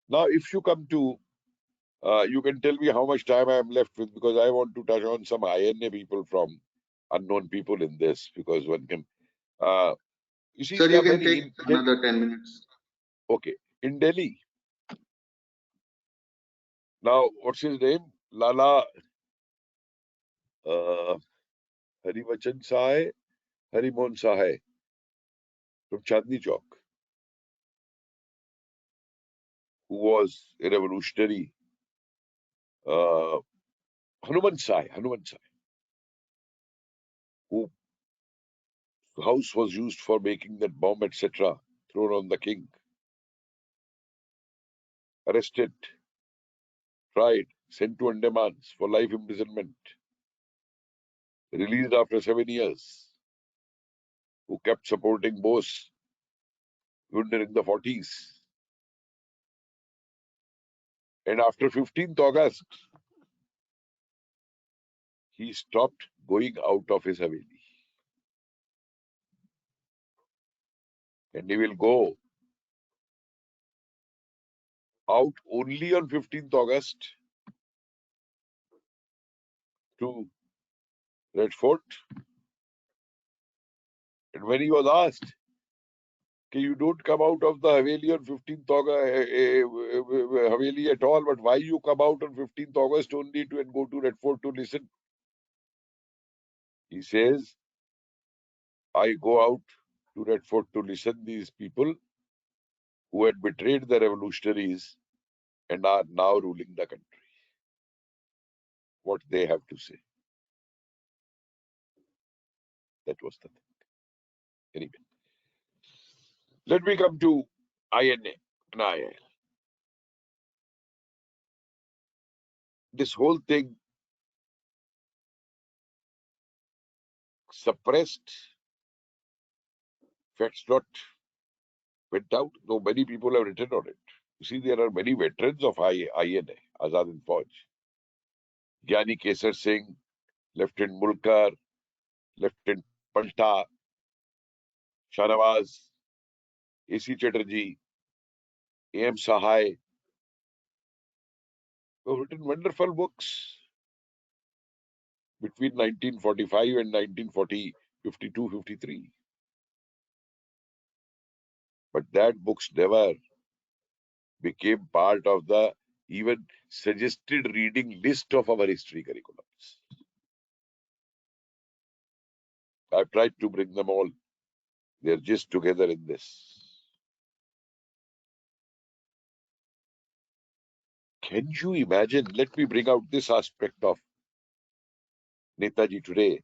Now, if you come to, you can tell me how much time I am left with, because I want to touch on some INA people from unknown people in this, because one can, you see, Sir, there you are can many take in another 10 minutes. Okay, in Delhi. Now, what's his name? Lala Harivachan Sahai, Harimohan Sahai from Chandni Chowk, who was a revolutionary. Hanuman Sahai, whose house was used for making that bomb, etc., thrown on the king. Arrested, tried, sent to Andamans for life imprisonment. Released after 7 years. Who kept supporting Bose even during the 40s. And after 15th August, he stopped going out of his Haveli. And he will go out only on 15th August to Red Fort. And when he was asked, okay, you don't come out of the Haveli on 15th August, Haveli at all, but why you come out on 15th August only to and go to Red Fort to listen? He says, I go out to Red Fort to listen these people who had betrayed the revolutionaries and are now ruling the country. What they have to say. That was the thing. Anyway, let me come to INA and IL. This whole thing suppressed, facts not went out, though many people have written on it. You see, there are many veterans of INA, Azad and Fauj. Gyani Kesar Singh, Lieutenant Mulkar, Lieutenant Palta, Shanawaz, A.C. Chatterjee, A.M. Sahai, who have written wonderful books between 1945 and 1940, 52, 53. But that books never became part of the even suggested reading list of our history curriculums. I've tried to bring them all. They're just together in this. Can you imagine? Let me bring out this aspect of Netaji today.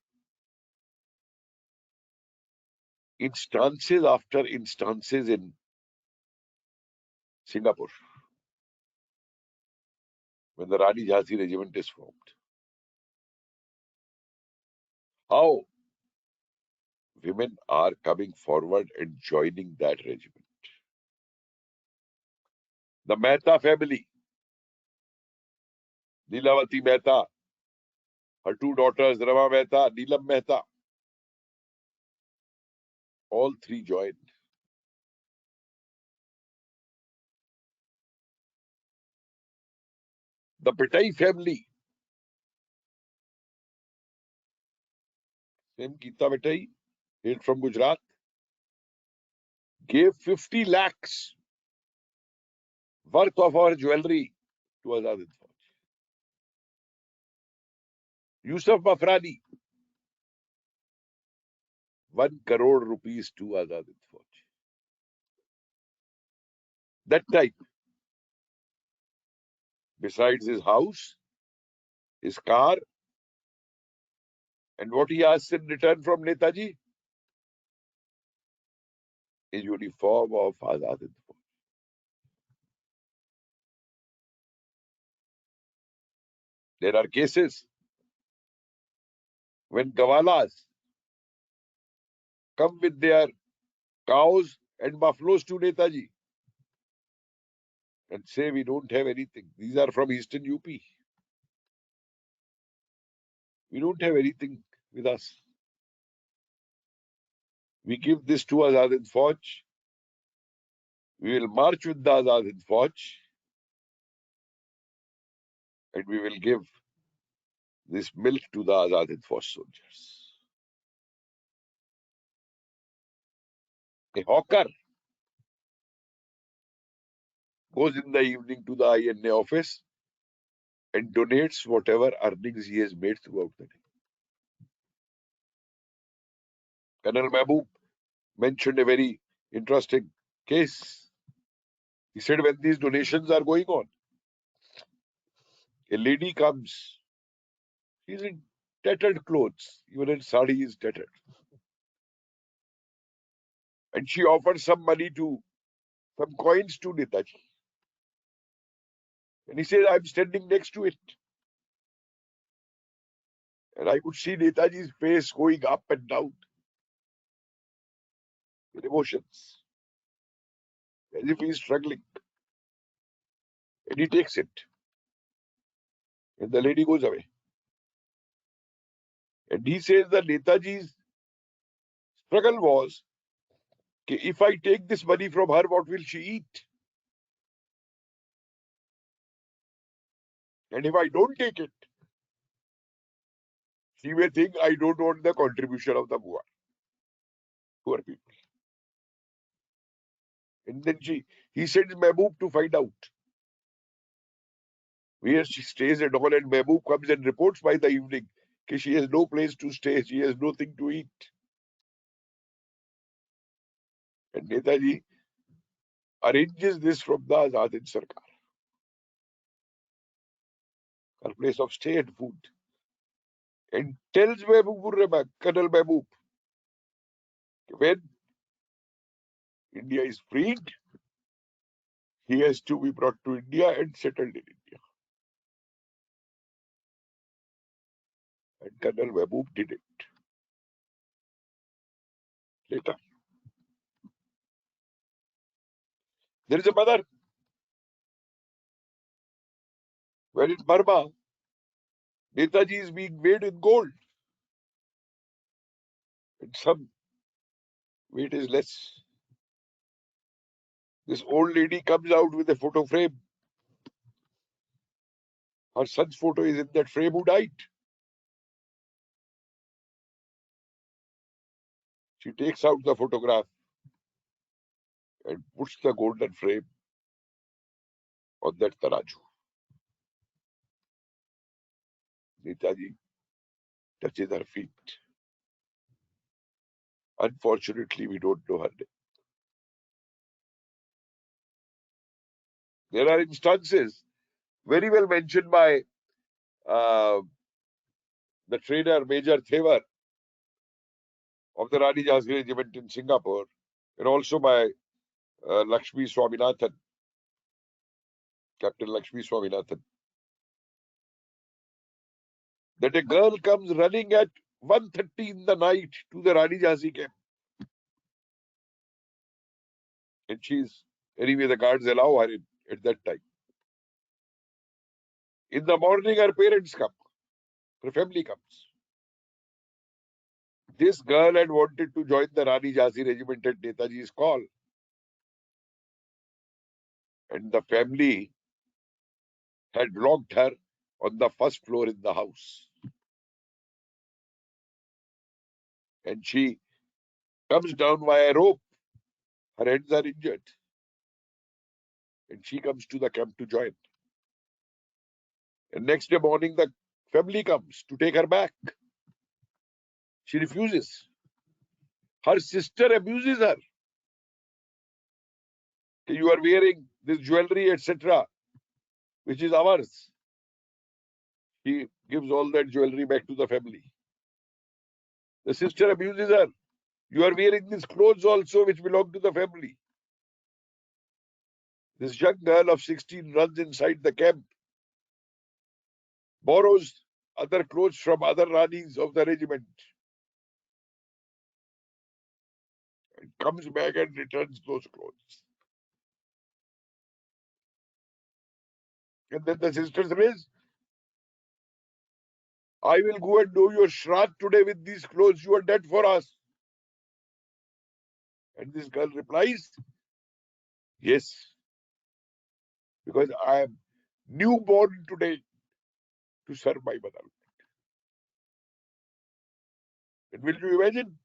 Instances after instances in Singapore, when the Rani Jhansi regiment is formed. How women are coming forward and joining that regiment. The Mehta family, Nilavati Mehta, her two daughters, Rama Mehta, Neelam Mehta, all three joined. The Pitai family, same Geeta Pitai, hailed from Gujarat, gave 50 lakhs worth of our jewelry to Azad Hind Fauj. Yusuf Mafrani, 1 crore rupees to Azad Hind Fauj. That time, besides his house, his car, and what he asks in return from Netaji, a uniform of Azad Hind Fauj. There are cases when Gawalas come with their cows and buffaloes to Netaji and say, we don't have anything. These are from Eastern UP. We don't have anything with us. We give this to Azad Hind Fauj. We will march with the Azad Hind Fauj and we will give this milk to the Azad Hind Fauj soldiers. A hawker goes in the evening to the INA office and donates whatever earnings he has made throughout the day. Colonel Mahbub mentioned a very interesting case. He said, when these donations are going on, a lady comes. She's in tattered clothes, even in sari is tattered. And she offers some money some coins to Netaji. And he says, I'm standing next to it. And I could see Netaji's face going up and down with emotions, as if he's struggling. And he takes it. And the lady goes away. And he says that Netaji's struggle was, if I take this money from her, what will she eat? And if I don't take it, she may think I don't want the contribution of the poor people. And then he sends Mahbub to find out where she stays and all, and Mahbub comes and reports by the evening that she has no place to stay, she has nothing to eat. And Netaji arranges this from the Azad Hind Sarkar, her place of stay and food, and tells Mahbubur Rahman, Colonel Mahbub, when India is freed, he has to be brought to India and settled in India. And Colonel Mahbub did it later. There is a mother where in Burma, Netaji is being weighed in gold. And some weight is less. This old lady comes out with a photo frame. Her son's photo is in that frame who died. She takes out the photograph and puts the golden frame on that taraju. Netaji touches her feet. Unfortunately, we don't know her name. There are instances very well mentioned by the trainer Major Thevar of the Rani Jhansi Regiment in Singapore, and also by Lakshmi Swaminathan, Captain Lakshmi Swaminathan, that a girl comes running at 1:30 in the night to the Rani Jhansi camp. And anyway, the guards allow her in at that time. In the morning, her parents come, her family comes. This girl had wanted to join the Rani Jhansi Regiment at Netaji's call. And the family had locked her on the first floor in the house. And she comes down via rope. Her hands are injured. And she comes to the camp to join. And next day morning, the family comes to take her back. She refuses. Her sister abuses her. You are wearing this jewelry, etc., which is ours. He gives all that jewelry back to the family. The sister abuses her. You are wearing these clothes also, which belong to the family. This young girl of 16 runs inside the camp, borrows other clothes from other Ranis of the regiment, and comes back and returns those clothes. And then the sister says, I will go and do your shraddh today with these clothes. You are dead for us. And this girl replies, yes, because I am newborn today to serve my mother. And will you imagine?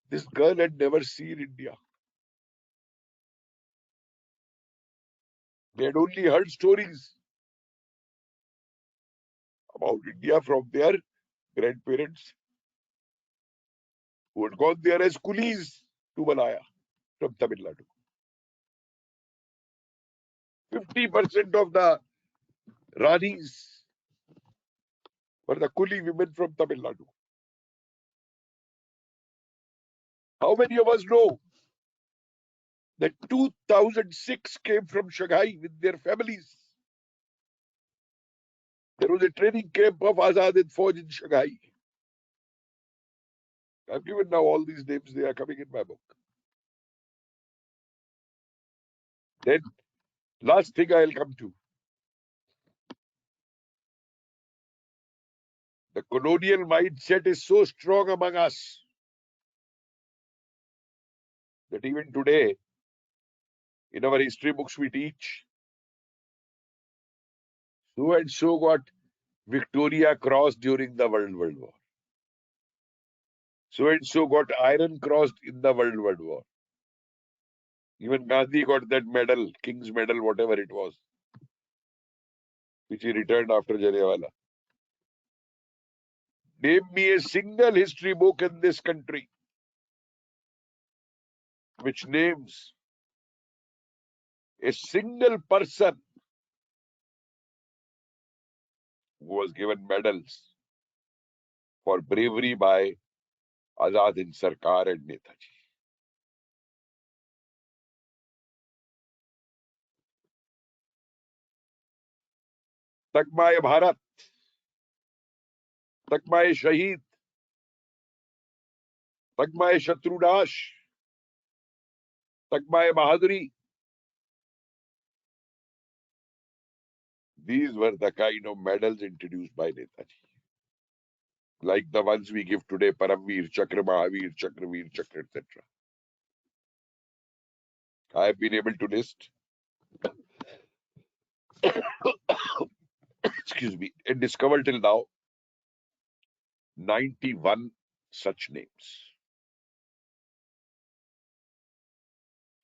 This girl had never seen India. They had only heard stories about India from their grandparents who had gone there as coolies to Malaya from Tamil Nadu. 50% of the Ranis were the coolie women from Tamil Nadu. How many of us know that 2006 came from Shanghai with their families? There was a training camp of Azadi Fauj in Shanghai. I've given now all these names, they are coming in my book. Then, last thing I'll come to. The colonial mindset is so strong among us that even today, in our history books, we teach so and so got Victoria Cross during the World War. So and so got Iron Cross in the World War. Even Gandhi got that medal, King's Medal, whatever it was, which he returned after Jallianwala. Name me a single history book in this country which names a single person who was given medals for bravery by Azad Hind Sarkar and Netaji. तकमाए भारत, तकमाए शहीद, तकमाए शत्रुनाश, तकमाए बहादुरी. These were the kind of medals introduced by Netaji, like the ones we give today, Paramveer Chakra, Mahavir Chakra, Veer Chakra, etc. I have been able to list, excuse me, and discover till now 91 such names,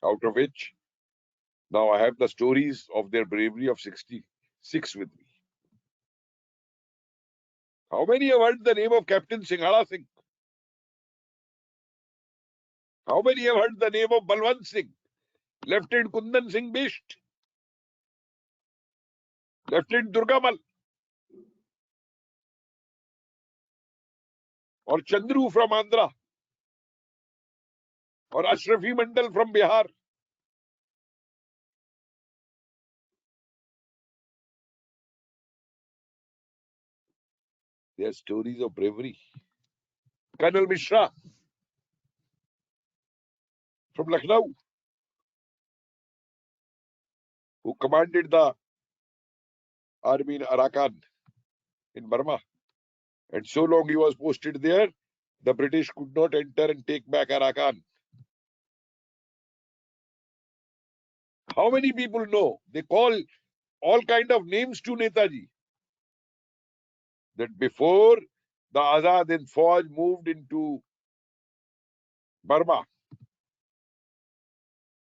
out of which now I have the stories of their bravery of 66 with me. How many have heard the name of Captain Singhara Singh? How many have heard the name of Balwant Singh, Lieutenant Kundan Singh Bisht, Lieutenant Durgamal, or Chandru from Andhra, or Ashrafi Mandal from Bihar? They are stories of bravery. Colonel Mishra from Lucknow, who commanded the army in Arakan in Burma. And so long he was posted there, the British could not enter and take back Arakan. How many people know? They call all kind of names to Netaji. That before the Azad and Fauj moved into Burma,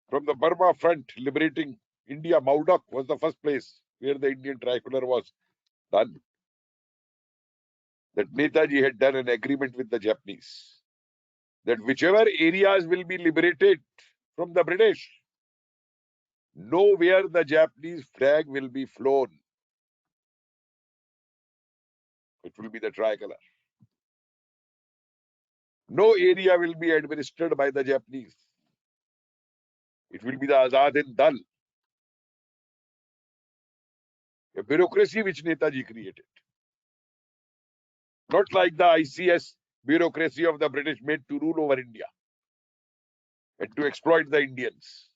from the Burma front liberating India, Maudak was the first place where the Indian tricolor was done. That Netaji had done an agreement with the Japanese that whichever areas will be liberated from the British, nowhere the Japanese flag will be flown. It will be the tricolor. No area will be administered by the Japanese. It will be the Azad Hind Dal, a bureaucracy which Netaji created. Not like the ICS bureaucracy of the British made to rule over India and to exploit the Indians.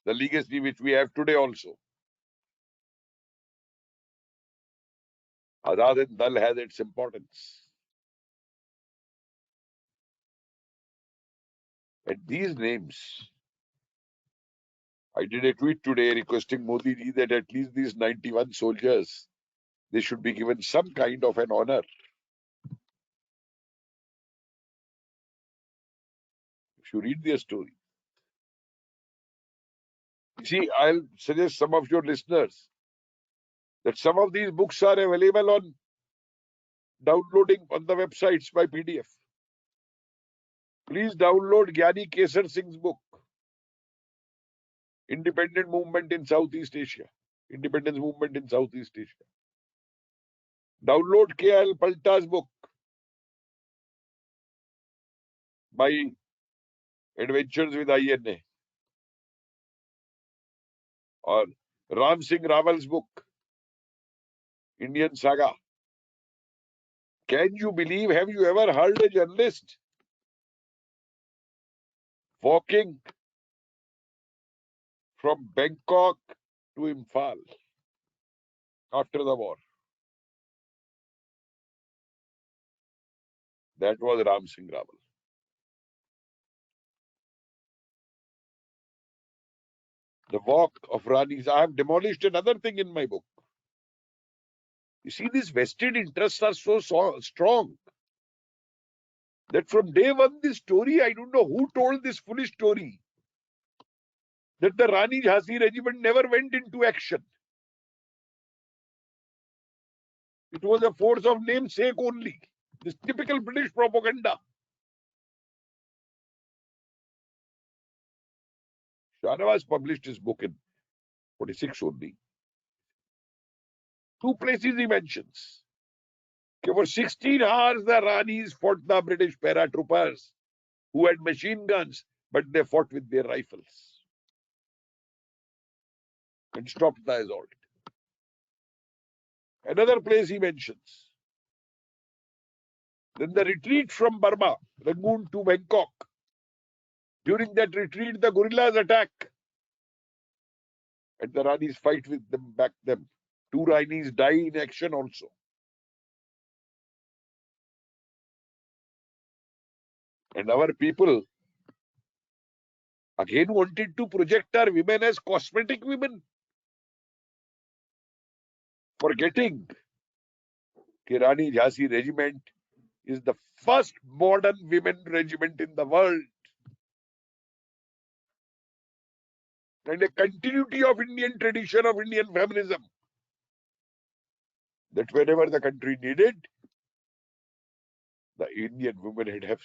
The legacy which we have today also. Azad Hind Dal has its importance. And these names, I did a tweet today requesting Modi ji that at least these 91 soldiers, they should be given some kind of an honor. If you read their story. See, I'll suggest some of your listeners that some of these books are available on downloading on the websites by PDF. Please download Gyani Kesar Singh's book, Independent Movement in Southeast Asia. Independence Movement in Southeast Asia. Download K.L. Palta's book, My Adventures with INA. Or Ram Singh Rawal's book, Indian Saga. Can you believe, have you ever heard a journalist walking from Bangkok to Imphal after the war? That was Ram Singh Rawal. The walk of Ranis. I have demolished another thing in my book. You see, these vested interests are so strong that from day one, this story, I don't know who told this foolish story, that the Rani Jhansi regiment never went into action. It was a force of namesake only. This typical British propaganda. Shahnawaz published his book in 46 only. Two places he mentions. For 16 hours, the Ranis fought the British paratroopers who had machine guns, but they fought with their rifles and stopped the assault. Another place he mentions. Then the retreat from Burma, Rangoon to Bangkok. During that retreat, the guerrillas attack. And the Ranis fight with them, back them. 2 Ranis die in action also. And our people again wanted to project our women as cosmetic women, forgetting that Rani Jhansi regiment is the first modern women regiment in the world and a continuity of Indian tradition of Indian feminism. That whenever the country needed, the Indian women had have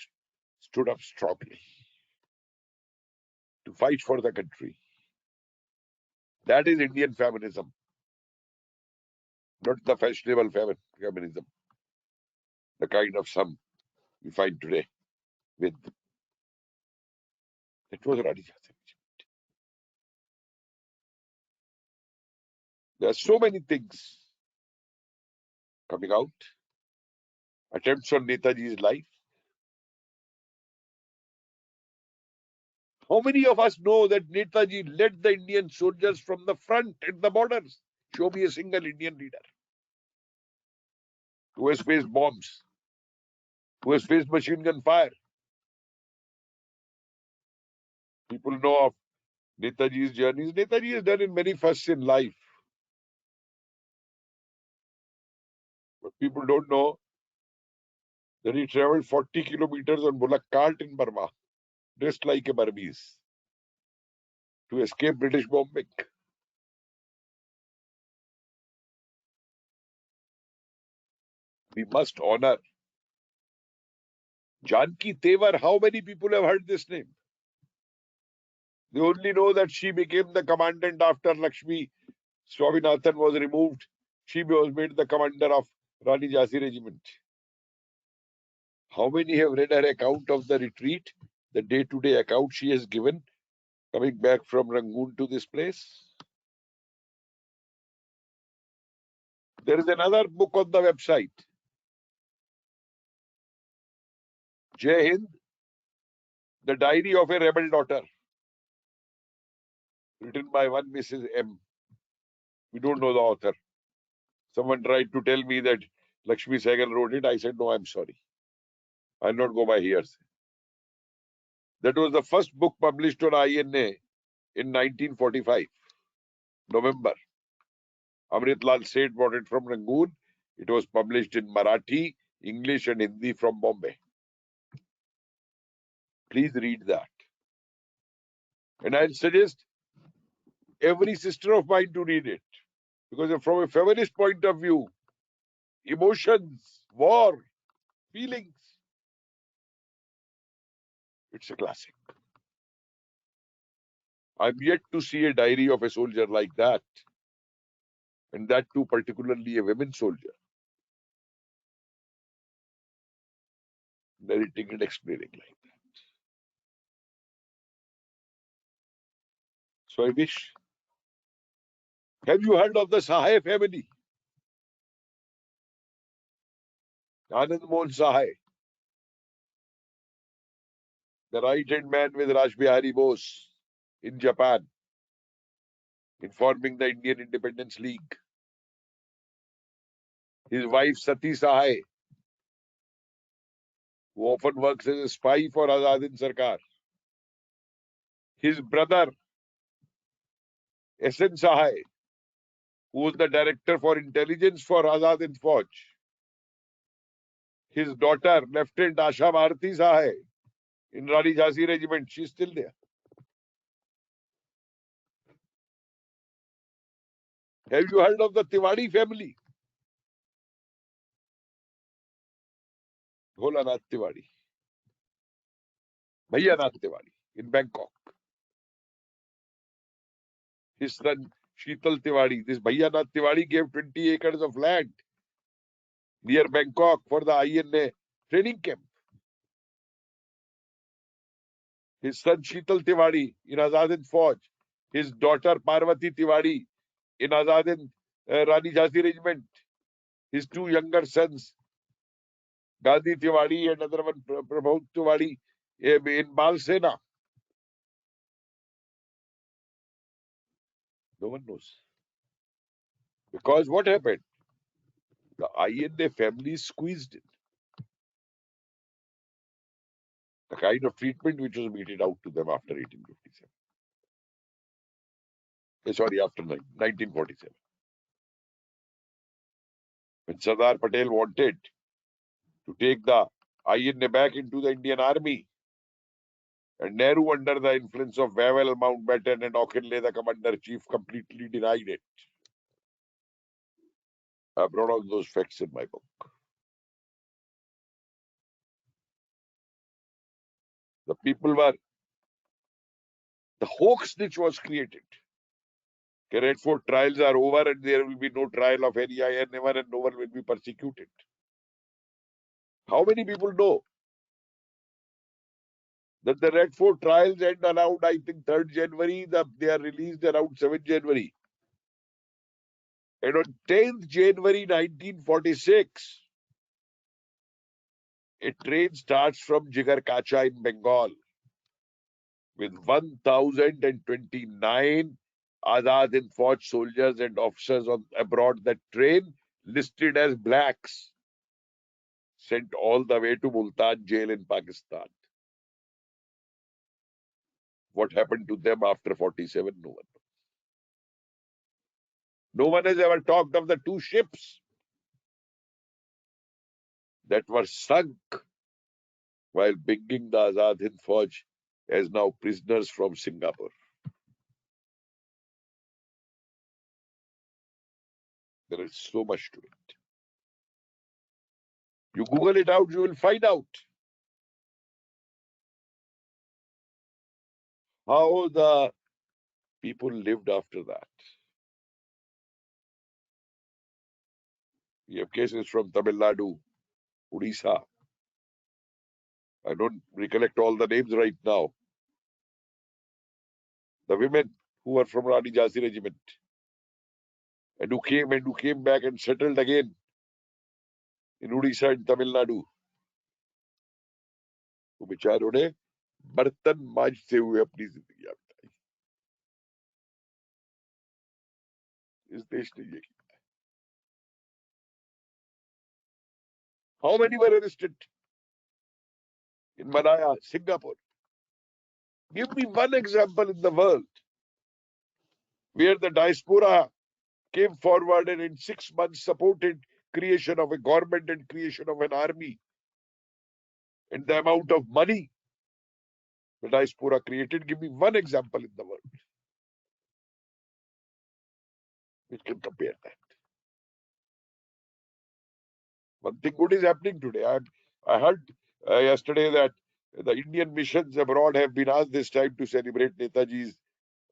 stood up strongly to fight for the country. That is Indian feminism, not the fashionable feminism, the kind of some we find today with. It was Rani Jhansi. There are so many things coming out. Attempts on Netaji's life. How many of us know that Netaji led the Indian soldiers from the front at the borders? Show me a single Indian leader who has faced bombs, who has faced machine gun fire. People know of Netaji's journeys. Netaji has done in many firsts in life. But people don't know that he traveled 40 kilometers on bullock cart in Burma, dressed like a Burmese, to escape British bombing. We must honor Janki Tevar. How many people have heard this name? They only know that she became the commandant after Lakshmi Swaminathan was removed. She was made the commander of Rani Jhansi regiment. How many have read her account of the retreat, the day-to-day account she has given, coming back from Rangoon to this place? There is another book on the website, Jai Hind, the diary of a rebel daughter, written by one Mrs. M. We don't know the author. Someone tried to tell me that Lakshmi Sehgal wrote it. I said, no, I'm sorry. I'll not go by hearsay. That was the first book published on INA in 1945, November. Amrit Lal Seth brought it from Rangoon. It was published in Marathi, English and Hindi from Bombay. Please read that. And I'll suggest every sister of mine to read it. Because from a feminist point of view, emotions, war, feelings, it's a classic. I'm yet to see a diary of a soldier like that. And that too, particularly a women soldier. Narrating and explaining like that. So I wish. Have you heard of the Sahai family? Anand Mohan Sahai, the right-hand man with Raj Bihari Bose in Japan, in forming the Indian Independence League. His wife Sati Sahai, who often works as a spy for Azadi Sarkar. His brother S.N. Sahai, who was the director for intelligence for Azad Fauj. His daughter, Lieutenant Asha Bharati Sahai, in Rani Jhansi regiment, she's still there. Have you heard of the Tiwari family? Bholanath Tiwari, Bhaiyanath Tiwari in Bangkok. His son Sheetal Tiwari, this Bhaiyanath Tiwari gave 20 acres of land near Bangkok for the INA training camp. His son Sheetal Tiwari in Azad Fauj, his daughter Parvati Tiwari in Azad Rani Jhansi regiment. his two younger sons, Gandhi Tiwari and another one, Prabhu Tiwari, in Bal Sena. No one knows. Because what happened? The INA family squeezed it. The kind of treatment which was meted out to them after 1857. Sorry, after 1947. When Sardar Patel wanted to take the INA back into the Indian Army, and Nehru, under the influence of Wavell, Mountbatten and Auchinleck, the commander-chief, completely denied it. I brought out those facts in my book. The people were, the hoax which was created. Red Fort trials are over and there will be no trial of any INA and no one will be persecuted. How many people know that the Red Fort trials end around, I think, 3rd January, they are released around 7th January. And on 10th January 1946, a train starts from Jigarkacha in Bengal with 1,029 Azad Hind Fauj soldiers and officers on aboard that train, listed as blacks, sent all the way to Multan jail in Pakistan. What happened to them after 47? No one knows. No one has ever talked of the two ships that were sunk while bringing the Azad Hind Fauj as now prisoners from Singapore. There is so much to it. You Google it out, you will find out how the people lived after that. We have cases from Tamil Nadu, Odisha. I don't recollect all the names right now. The women who were from Rani Jhansi regiment and who came back and settled again in Odisha and Tamil Nadu. वो बेचारों ने बर्तन मांजते हुए अपनी जिंदगी बिताई. इस देश ने ये किया. How many were arrested in Malaya, Singapore? Give me one example in the world where the diaspora came forward and in 6 months supported creation of a government and creation of an army. And the amount of money the diaspora created, give me one example in the world which can compare that. One thing good is happening today. I heard yesterday that the Indian missions abroad have been asked this time to celebrate Netaji's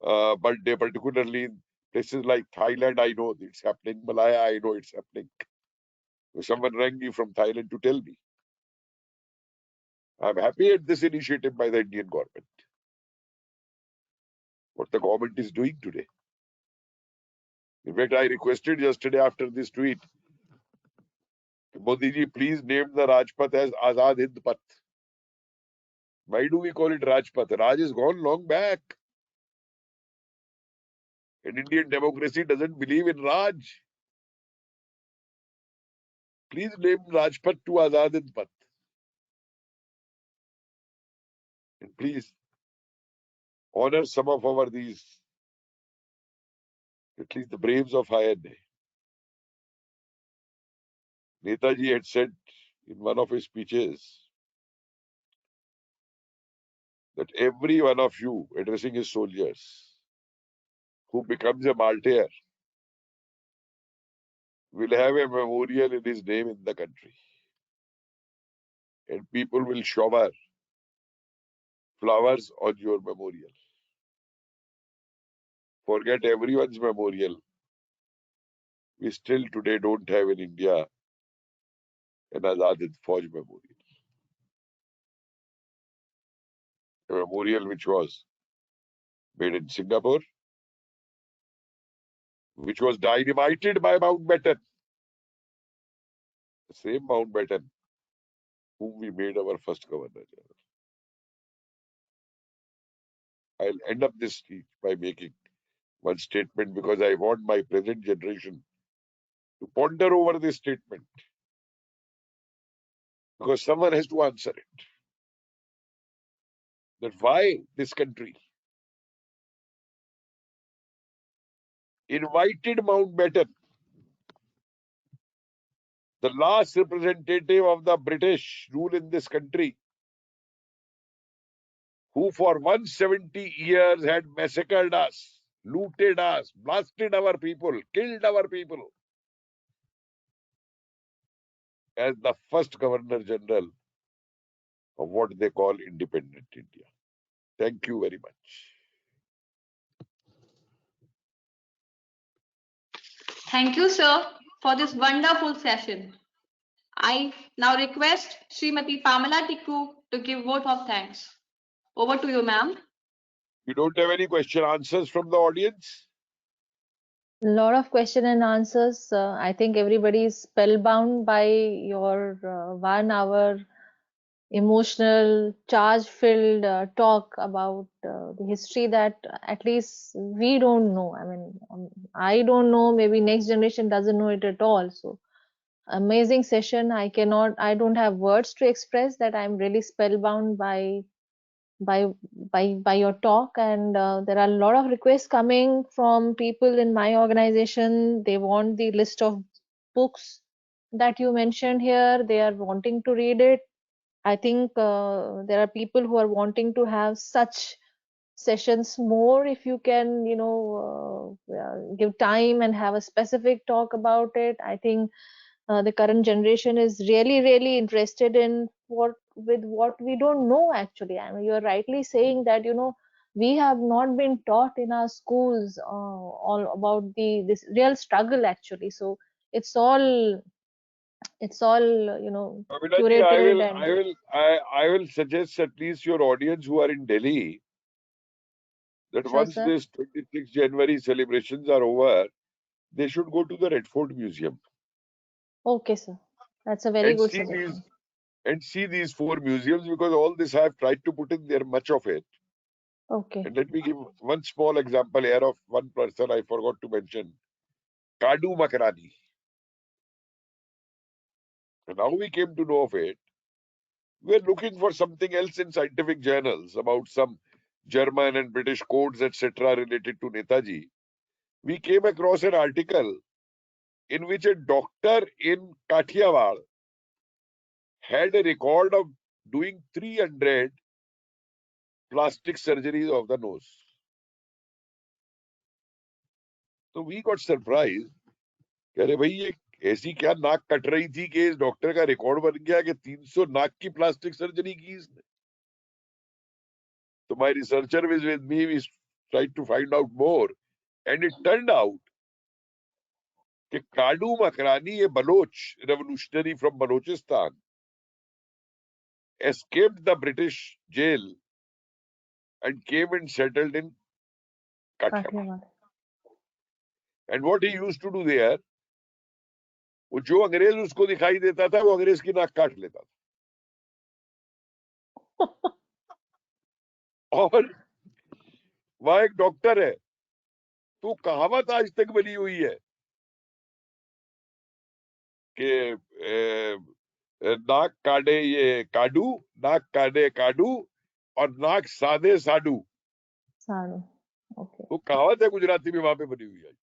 birthday, particularly in places like Thailand. I know it's happening. Malaya, I know it's happening. Someone rang me from Thailand to tell me. I'm happy at this initiative by the Indian government. What the government is doing today. In fact, I requested yesterday after this tweet, Modi ji, please name the Rajpath as Azad Hind Path. Why do we call it Rajpath? Raj is gone long back. And Indian democracy doesn't believe in Raj. Please name Rajpath to Azad Hind Path. And please honor some of our these, at least the braves of INA. Netaji had said in one of his speeches that every one of you, addressing his soldiers, who becomes a martyr will have a memorial in his name in the country. And people will shower flowers on your memorial. Forget everyone's memorial. We still today don't have in India an Azad Hind Fauj memorial. A memorial which was made in Singapore, which was dynamited by Mountbatten. The same Mountbatten whom we made our first Governor General. I'll end up this speech by making one statement because I want my present generation to ponder over this statement. Because someone has to answer it. That why this country invited Mountbatten, the last representative of the British rule in this country, who for 170 years had massacred us, looted us, blasted our people, killed our people, as the first Governor General of what they call independent India. Thank you very much. Thank you, sir, for this wonderful session. I now request Srimati Pamela Tikku to give vote of thanks. Over to you, ma'am. You don't have any question answers from the audience? A lot of question and answers. I think everybody is spellbound by your 1 hour emotional, charge-filled talk about the history that at least we don't know. I mean, I don't know. Maybe next generation doesn't know it at all. So amazing session. I don't have words to express that. I'm really spellbound by by your talk, and there are a lot of requests coming from people in my organization. They want the list of books that you mentioned here. They are wanting to read it. I think there are people who are wanting to have such sessions more. If you can, give time and have a specific talk about it, I think the current generation is really, really interested in what we don't know actually. I mean, you are rightly saying that, we have not been taught in our schools all about this real struggle actually. So it's all Amina ji, curated and I will suggest at least your audience who are in Delhi that sure, once sir. this 26th January celebrations are over, they should go to the Red Fort Museum Okay, sir. That's a very and good see suggestion. these 4 museums, because all this I have tried to put in there, much of it. Okay. And let me give one small example here of one person I forgot to mention, Kadu Makarani. And how we came to know of it, we were looking for something else in scientific journals about some German and British codes, etc., related to Netaji. We came across an article in which a doctor in Kathiawar had a record of doing 300 plastic surgeries of the nose. So we got surprised. अरे भाई ये ऐसी क्या नाक cut रही थी कि इस डॉक्टर का रिकॉर्ड बन गया कि 300 नाक की प्लास्टिक सर्जरी की इसने. So my researcher was with me. We tried to find out more, and it turned out कि काडू Makrani, a Baloch revolutionary from Balochistan, escaped the British jail and came and settled in Kathiawar. Kathiawar. And what he used to do there, वो जो अंग्रेज उसको दिखाई देता था वो अंग्रेज की नाक काट लेता था. और वहां एक डॉक्टर है, तो कहावत आज तक बनी हुई है कि नाक काटे ये काडू, नाक काटे काडू और नाक सादे साडू. Sadu. Okay. वो कहावत है गुजराती में, वहां पे बनी हुई है.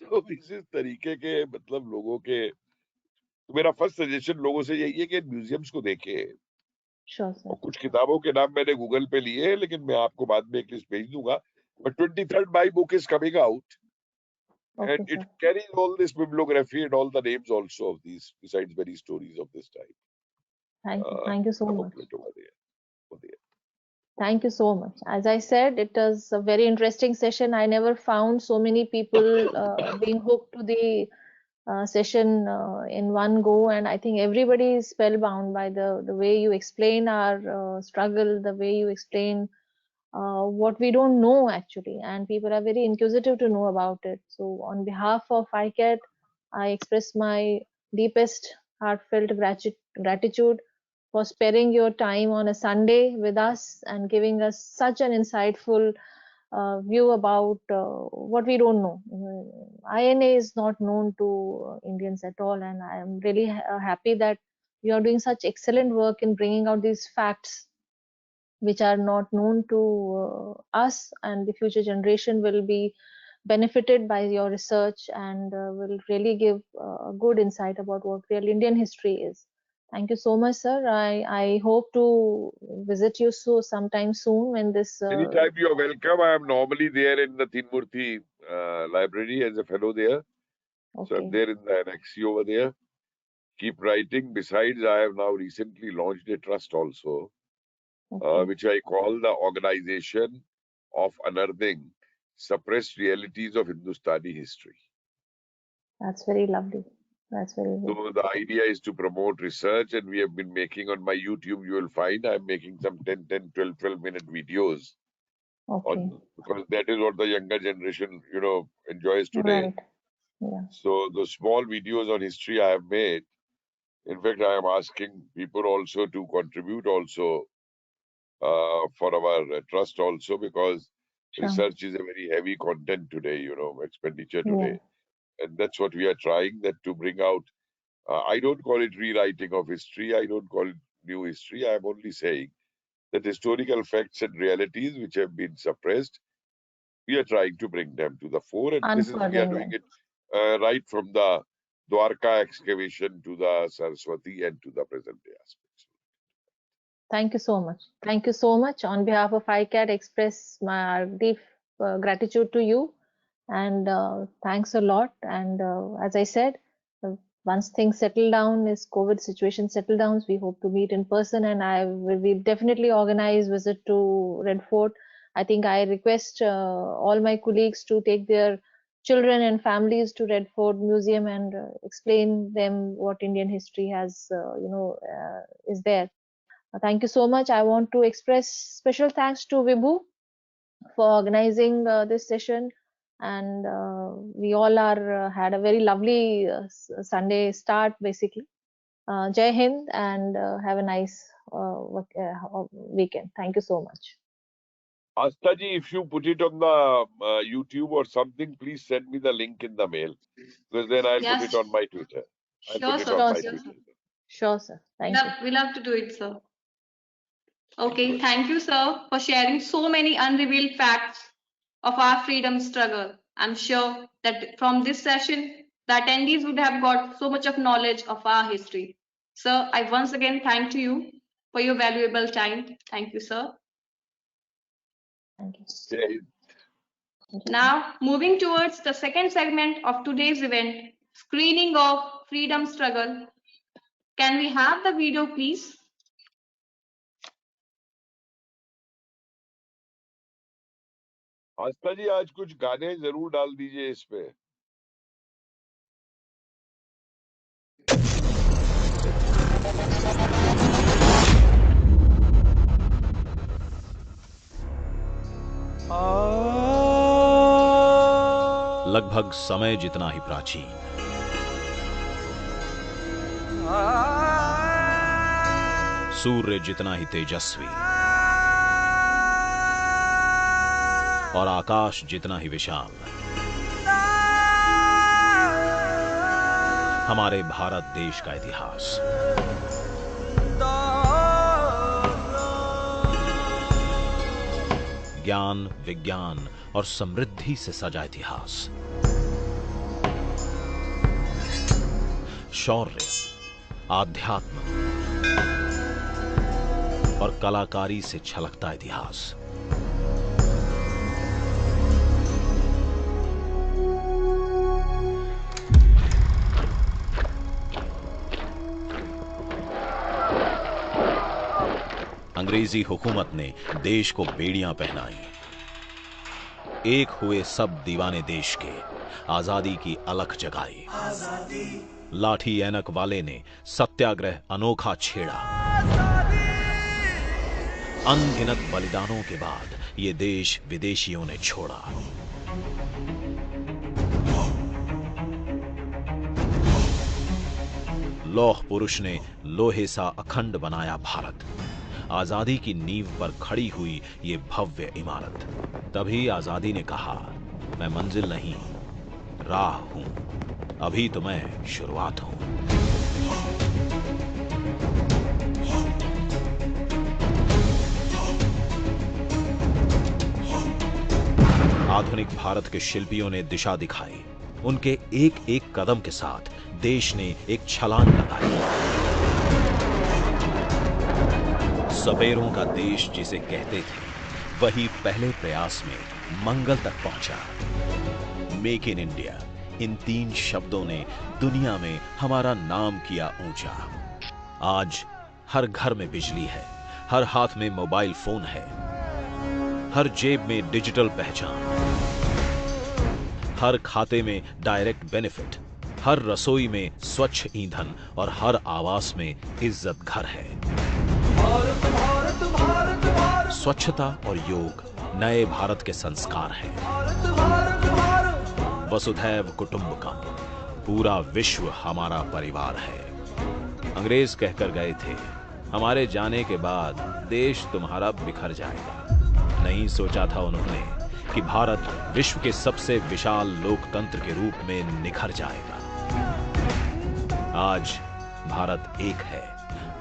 तो इस तरीके के मतलब लोगों के, तो मेरा फर्स्ट सजेशन लोगों से यही है कि म्यूजियम्स को देखें. Sure, sir. और कुछ किताबों के नाम मैंने गूगल पे लिए हैं, लेकिन मैं आपको बाद में एक लिस्ट भेज दूंगा. But 23rd my book is coming out, Okay, and it sir. carries all this bibliography and all the names also of these, besides many stories of this time. Thank you. Thank you so The much. booklet over there. Thank you so much. As I said, it was a very interesting session. I never found so many people being hooked to the session in one go, and I think everybody is spellbound by the way you explain our struggle, the way you explain what we don't know actually, and people are very inquisitive to know about it. So, on behalf of ICAT, I express my deepest heartfelt gratitude for sparing your time on a Sunday with us and giving us such an insightful view about what we don't know. INA is not known to Indians at all, and I am really happy that you are doing such excellent work in bringing out these facts which are not known to us, and the future generation will be benefited by your research and will really give a good insight about what real Indian history is. Thank you so much, sir. I hope to visit you sometime soon when this. Anytime you are welcome. I am normally there in the Tinmurti library as a fellow there. So I'm Okay. there in the annexi over there. Keep writing. Besides, I have now recently launched a trust also, Okay. which I call the Organization of Unearthing Suppressed Realities of Hindustani History. That's very lovely. That's very good. So the idea is to promote research, and we have been making on my YouTube, you will find I'm making some 10, 12 minute videos Okay. on, because that is what the younger generation, enjoys today. Right. Yeah. So the small videos on history I have made. In fact, I am asking people also to contribute also for our trust also, because Sure. research is a very heavy content today, expenditure Yeah. today. And that's what we are trying, that to bring out. I don't call it rewriting of history. I don't call it new history. I am only saying that historical facts and realities which have been suppressed, we are trying to bring them to the fore. And this is, we are Unfurling doing them. it right from the Dwarka excavation to the Saraswati and to the present day aspects. Thank you so much. Thank you so much. On behalf of ICAT, express my deep gratitude to you, and thanks a lot. And as I said, once things settle down, as COVID situation settle down, we hope to meet in person, and I will definitely organize visit to Red Fort. I think I request all my colleagues to take their children and families to Red Fort Museum and explain them what Indian history has, is there. Thank you so much. I want to express special thanks to Vibhu for organizing this session, and we all are had a very lovely Sunday start basically. Jai Hind, and have a nice weekend. Thank you so much. Astaji, if you put it on the YouTube or something, please send me the link in the mail, because then I'll put it Yes. on my Twitter. I'll Sure, put it sir. on Sure, my sir. Twitter. Sure, sir. Thank you. We love to do it, sir. Okay, you. thank you, sir, for sharing so many unrevealed facts of our freedom struggle. I'm sure that from this session, the attendees would have got so much of knowledge of our history. Sir, I once again thank to you for your valuable time. Thank you, sir. Thank you. Okay. Now, moving towards the second segment of today's event, screening of freedom struggle. Can we have the video, please? आस्था जी आज कुछ गाने जरूर डाल दीजिए इस पे. लगभग समय जितना ही प्राचीन, सूर्य जितना ही तेजस्वी और आकाश जितना ही विशाल, हमारे भारत देश का इतिहास। ज्ञान, विज्ञान और समृद्धि से सजा इतिहास। शौर्य, आध्यात्म और कलाकारी से छलकता इतिहास। अंग्रेजी हुकूमत ने देश को बेड़ियां पहनाई। एक हुए सब दीवाने देश के, आजादी की अलख जगाई। लाठी ऐनक वाले ने सत्याग्रह अनोखा छेड़ा। अनगिनत बलिदानों के बाद ये देश विदेशियों ने छोड़ा। लौह पुरुष ने लोहे सा अखंड बनाया भारत। आजादी की नींव पर खड़ी हुई ये भव्य इमारत। तभी आजादी ने कहा, मैं मंजिल नहीं, राह हूं, अभी तो मैं शुरुआत हूं। आधुनिक भारत के शिल्पियों ने दिशा दिखाई। उनके एक एक कदम के साथ देश ने एक छलांग लगाई। सपेरों का देश जिसे कहते थे, वही पहले प्रयास में मंगल तक पहुंचा। मेक इन इंडिया, इन 3 शब्दों ने दुनिया में हमारा नाम किया ऊंचा। आज हर घर में बिजली है, हर हाथ में मोबाइल फोन है, हर जेब में डिजिटल पहचान, हर खाते में डायरेक्ट बेनिफिट, हर रसोई में स्वच्छ ईंधन और हर आवास में इज्जत घर है। स्वच्छता और योग नए भारत के संस्कार हैं। वसुधैव कुटुंबकम, पूरा विश्व हमारा परिवार है। अंग्रेज कहकर गए थे, हमारे जाने के बाद देश तुम्हारा बिखर जाएगा। नहीं सोचा था उन्होंने कि भारत विश्व के सबसे विशाल लोकतंत्र के रूप में निखर जाएगा। आज भारत एक है,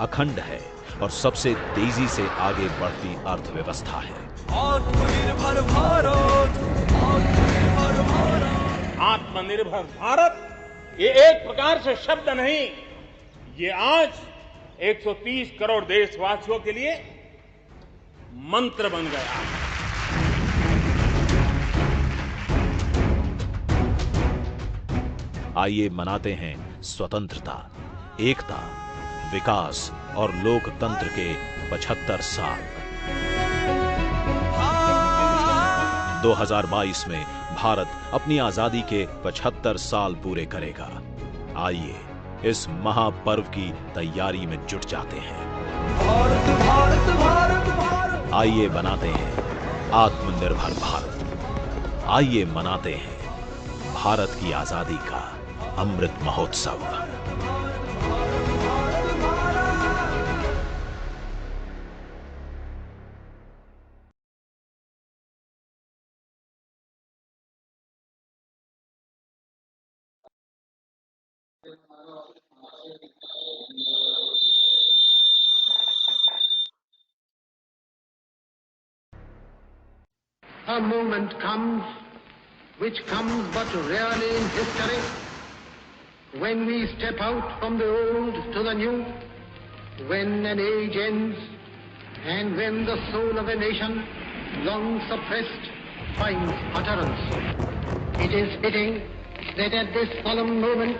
अखंड है और सबसे तेजी से आगे बढ़ती अर्थव्यवस्था है। आत्मनिर्भर भारत, आत्मनिर्भर भारत। आत्मनिर्भर भारत ये एक प्रकार से शब्द नहीं, ये आज 130 करोड़ देशवासियों के लिए मंत्र बन गया है। आइए मनाते हैं स्वतंत्रता, एकता, विकास और लोकतंत्र के 75 साल। 2022 में भारत अपनी आजादी के 75 साल पूरे करेगा। आइए इस महापर्व की तैयारी में जुट जाते हैं। भारत भारत भारत भारत। आइए बनाते हैं आत्मनिर्भर भारत। आइए मनाते हैं भारत की आजादी का Amrit Mahotsav. A moment comes, which comes but rarely in history, when we step out from the old to the new, when an age ends, and when the soul of a nation, long suppressed, finds utterance. It is fitting that at this solemn moment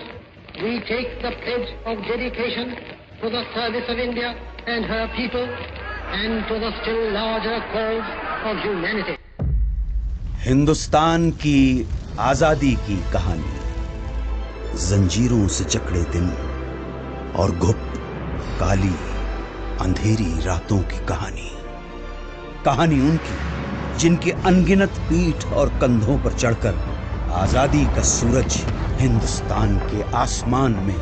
we take the pledge of dedication to the service of India and her people, and to the still larger cause of humanity. Hindustan की आजादी की कहानी, जंजीरों से जकड़े दिन और गुप्त काली अंधेरी रातों की कहानी। कहानी उनकी जिनकी अनगिनत पीठ और कंधों पर चढ़कर आजादी का सूरज हिंदुस्तान के आसमान में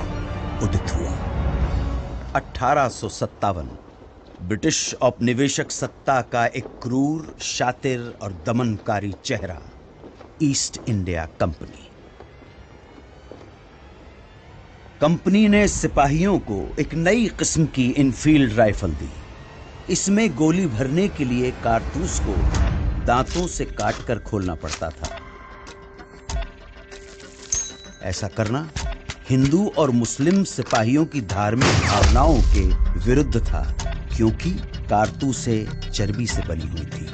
उदित हुआ। 1857 ब्रिटिश औपनिवेशिक सत्ता का एक क्रूर, शातिर और दमनकारी चेहरा, ईस्ट इंडिया कंपनी। कंपनी ने सिपाहियों को एक नई किस्म की इनफील्ड राइफल दी। इसमें गोली भरने के लिए कारतूस को दांतों से काटकर खोलना पड़ता था। ऐसा करना हिंदू और मुस्लिम सिपाहियों की धार्मिक भावनाओं के विरुद्ध था, क्योंकि कारतूसें चर्बी से बनी हुई थी।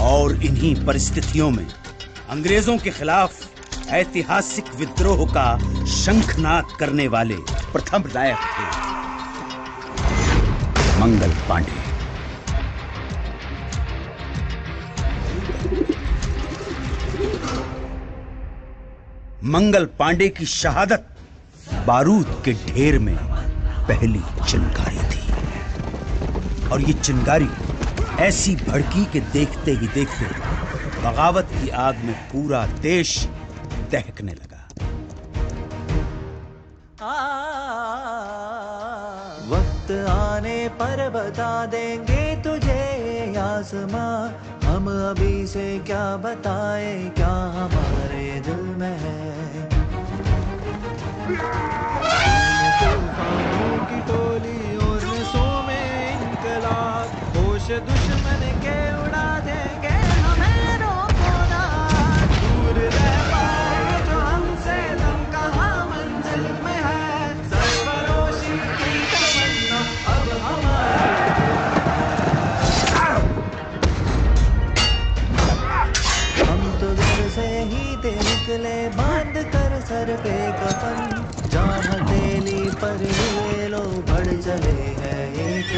और इन्हीं परिस्थितियों में अंग्रेजों के खिलाफ ऐतिहासिक विद्रोह का शंखनाद करने वाले प्रथम नायक थे मंगल पांडे। मंगल पांडे की शहादत बारूद के ढेर में पहली चिंगारी थी, और ये चिंगारी ऐसी भड़की कि देखते ही देखते बगावत की आग में पूरा देश दहकने लगा। वक्त आने पर बता देंगे तुझे आसमां, हम अभी से क्या बताए क्या हमारे दिल में है। तूफानों की टोली और नसों में इनकलाब, होश दुश्मन के उड़ा देंगे हमें रोको ना। दूर रह पाए जो हमसे तुम कहाँ मंजिल में है, सरफरोशी की तमन्ना अब हमारे से ही ते निकले बांध कर सर पे कफन, जहाँ हथेली पर ये लो बढ़ चले हैं एक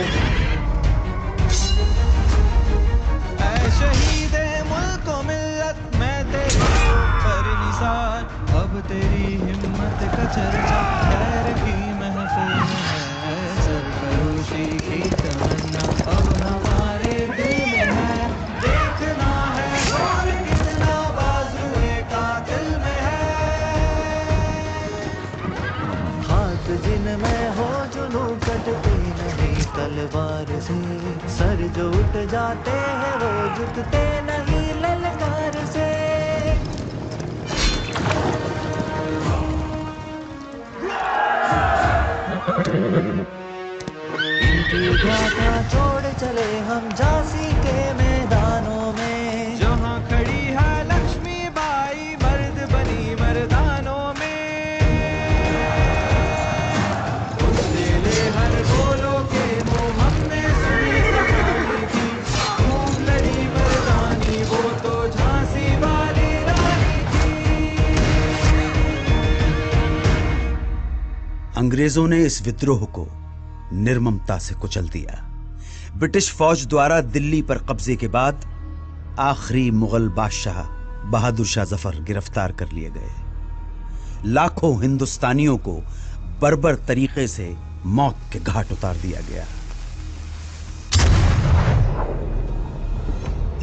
ऐ शहीदे मुल्क व मिल्लत, मैं तेरे ऊपर निसार, अब तेरी हिम्मत का चर्चा खैर की महफिल है, सरफरोशी की तमन्ना अब हमारे दिल में है, देखना है और कितना बाजुए कातिल में है। हाथ जिनमें हो जुनू कटते नहीं तलवार से, सर जो उठ जाते हैं वो झुकते नहीं ललकार से। इनकी गाथा छोड़ चले हम झांसी के मैदानों में, जहाँ खड़ी है लक्ष्मी बाई मर्द बनी मर्दानों में। उसने ले हर गोलों के मुंह हमने सुनी कहानी थी, खूब लड़ी मर्दानी वो तो झांसी वाली रानी थी। अंग्रेजों ने इस विद्रोह को निर्ममता से कुचल दिया। ब्रिटिश फौज द्वारा दिल्ली पर कब्जे के बाद आखिरी मुगल बादशाह बहादुर शाह जफर गिरफ्तार कर लिए गए। लाखों हिंदुस्तानियों को बर्बर तरीके से मौत के घाट उतार दिया गया।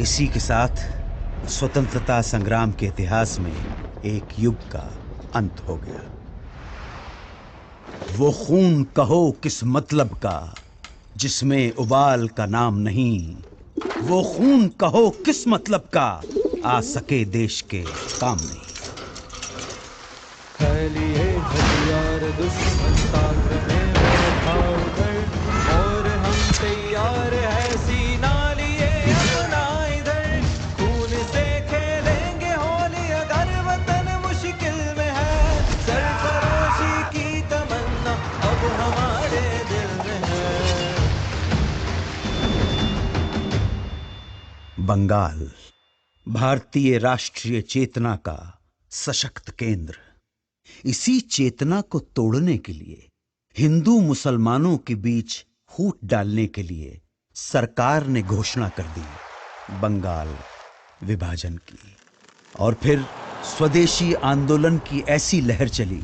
इसी के साथ स्वतंत्रता संग्राम के इतिहास में एक युग का अंत हो गया। वो खून कहो किस मतलब का जिसमें उबाल का नाम नहीं, वो खून कहो किस मतलब का आ सके देश के काम नहीं। लिए हथियार दुश्मन ताक में बैठा उधर, और हम तैयार है सीना लिए अपना इधर, खून से खेलेंगे होली अगर वतन मुश्किल में है, सरफरोशी की तमन्ना अब हमारे दिल में है। बंगाल भारतीय राष्ट्रीय चेतना का सशक्त केंद्र। इसी चेतना को तोड़ने के लिए, हिंदू मुसलमानों के बीच फूट डालने के लिए सरकार ने घोषणा कर दी बंगाल विभाजन की। और फिर स्वदेशी आंदोलन की ऐसी लहर चली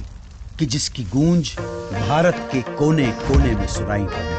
कि जिसकी गूंज भारत के कोने कोने में सुनाई पड़ी।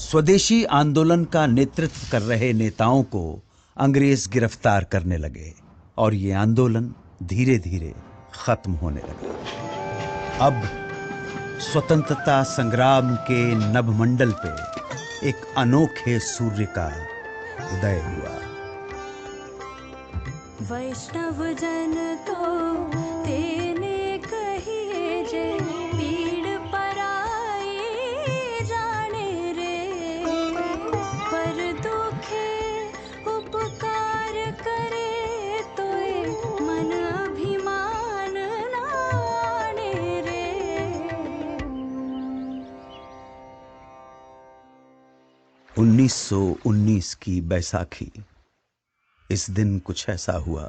स्वदेशी आंदोलन का नेतृत्व कर रहे नेताओं को अंग्रेज गिरफ्तार करने लगे और ये आंदोलन धीरे धीरे खत्म होने लगा। अब स्वतंत्रता संग्राम के नभमंडल पे एक अनोखे सूर्य का उदय हुआ। वैष्णव जन तो तेने कहिए जे पीड़ पराई जाने रे, पर दुखे उपकार करे तो मन अभिमान नाने रे। 1919 की बैसाखी। इस दिन कुछ ऐसा हुआ